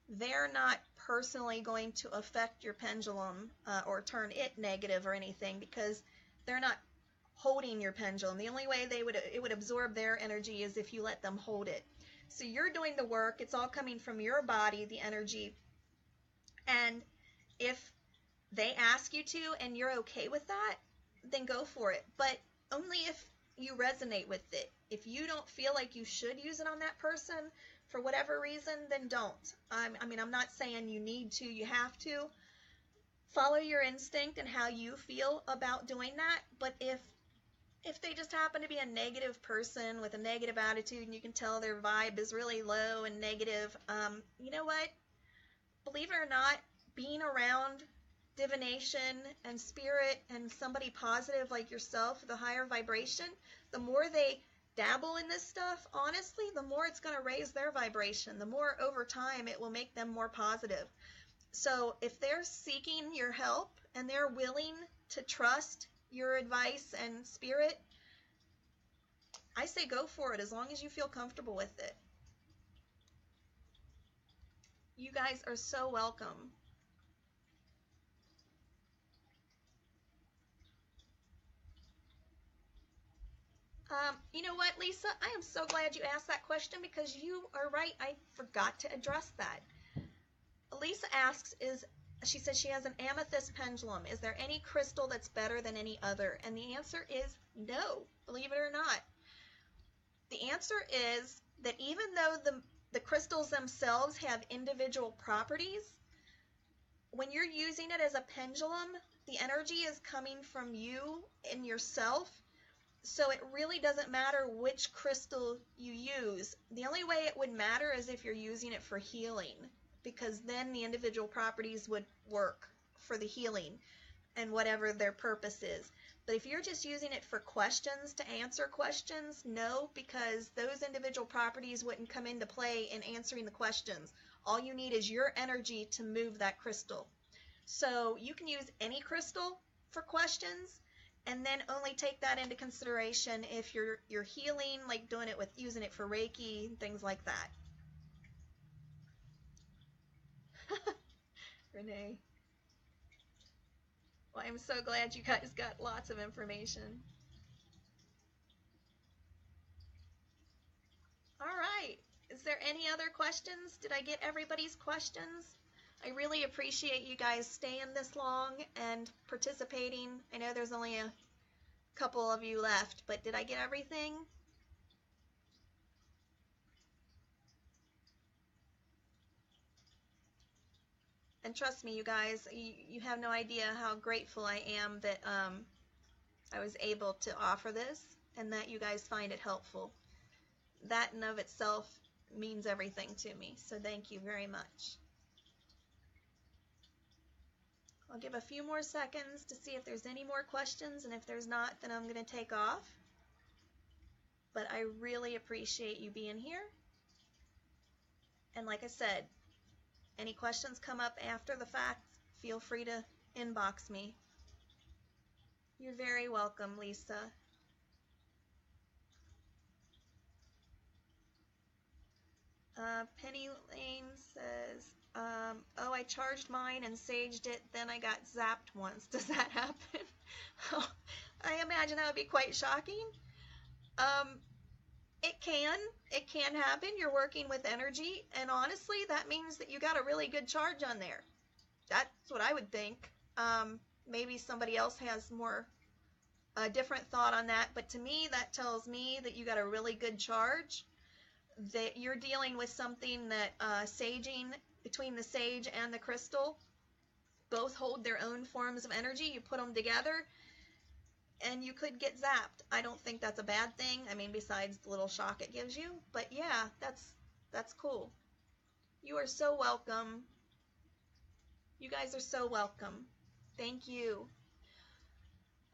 they're not personally going to affect your pendulum or turn it negative or anything, because they're not holding your pendulum. The only way it would absorb their energy is if you let them hold it. So you're doing the work. It's all coming from your body, the energy. And if they ask you to and you're okay with that, then go for it. But only if you resonate with it. If you don't feel like you should use it on that person for whatever reason, then don't. I mean, I'm not saying you need to, you have to. Follow your instinct and how you feel about doing that. But if they just happen to be a negative person with a negative attitude and you can tell their vibe is really low and negative, you know what? Believe it or not, being around divination and spirit and somebody positive like yourself, the higher vibration, the more they dabble in this stuff, honestly, the more it's going to raise their vibration. The more over time it will make them more positive. So if they're seeking your help and they're willing to trust your advice and spirit, I say go for it as long as you feel comfortable with it. You guys are so welcome. You know what, Lisa? I am so glad you asked that question, because you are right. I forgot to address that. Lisa asks, she says she has an amethyst pendulum. Is there any crystal that's better than any other? And the answer is no, believe it or not. The answer is that even though the crystals themselves have individual properties, when you're using it as a pendulum, the energy is coming from you and yourself. So it really doesn't matter which crystal you use. The only way it would matter is if you're using it for healing, because then the individual properties would work for the healing and whatever their purpose is. But if you're just using it for questions, to answer questions, no, because those individual properties wouldn't come into play in answering the questions. All you need is your energy to move that crystal. So you can use any crystal for questions, and then only take that into consideration if you're healing, like doing it with using it for Reiki, things like that. Renee. Well, I'm so glad you guys got lots of information. All right. Is there any other questions? Did I get everybody's questions? I really appreciate you guys staying this long and participating. I know there's only a couple of you left, but did I get everything? And trust me, you guys, you have no idea how grateful I am that I was able to offer this and that you guys find it helpful. That in of itself means everything to me, so thank you very much. I'll give a few more seconds to see if there's any more questions, and if there's not, then I'm going to take off. But I really appreciate you being here. And like I said, any questions come up after the fact, feel free to inbox me. You're very welcome, Lisa. Penny Lane says, oh, I charged mine and saged it, then I got zapped once. Does that happen? Oh, I imagine that would be quite shocking. It can happen. You're working with energy, and honestly, that means that you got a really good charge on there. That's what I would think. Maybe somebody else has a different thought on that, but to me, that tells me that you got a really good charge, that you're dealing with something that saging, between the sage and the crystal, both hold their own forms of energy. You put them together, and you could get zapped. I don't think that's a bad thing. I mean, besides the little shock it gives you. But yeah, that's cool. You are so welcome. You guys are so welcome. Thank you.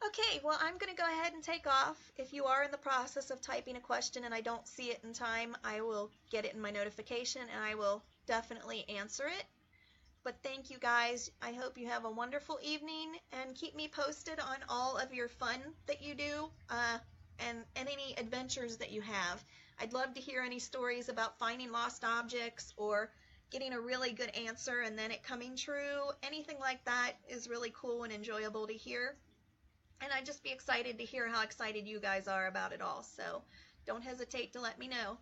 Okay, well, I'm going to go ahead and take off. If you are in the process of typing a question and I don't see it in time, I will get it in my notification and I will definitely answer it. But thank you guys. I hope you have a wonderful evening, and keep me posted on all of your fun that you do and any adventures that you have. I'd love to hear any stories about finding lost objects or getting a really good answer and then it coming true. Anything like that is really cool and enjoyable to hear. And I'd just be excited to hear how excited you guys are about it all. So don't hesitate to let me know.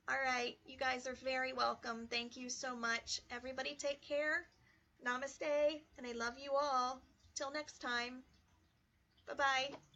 All right, you guys are very welcome. Thank you so much. Everybody take care. Namaste, and I love you all. Till next time. Bye-bye.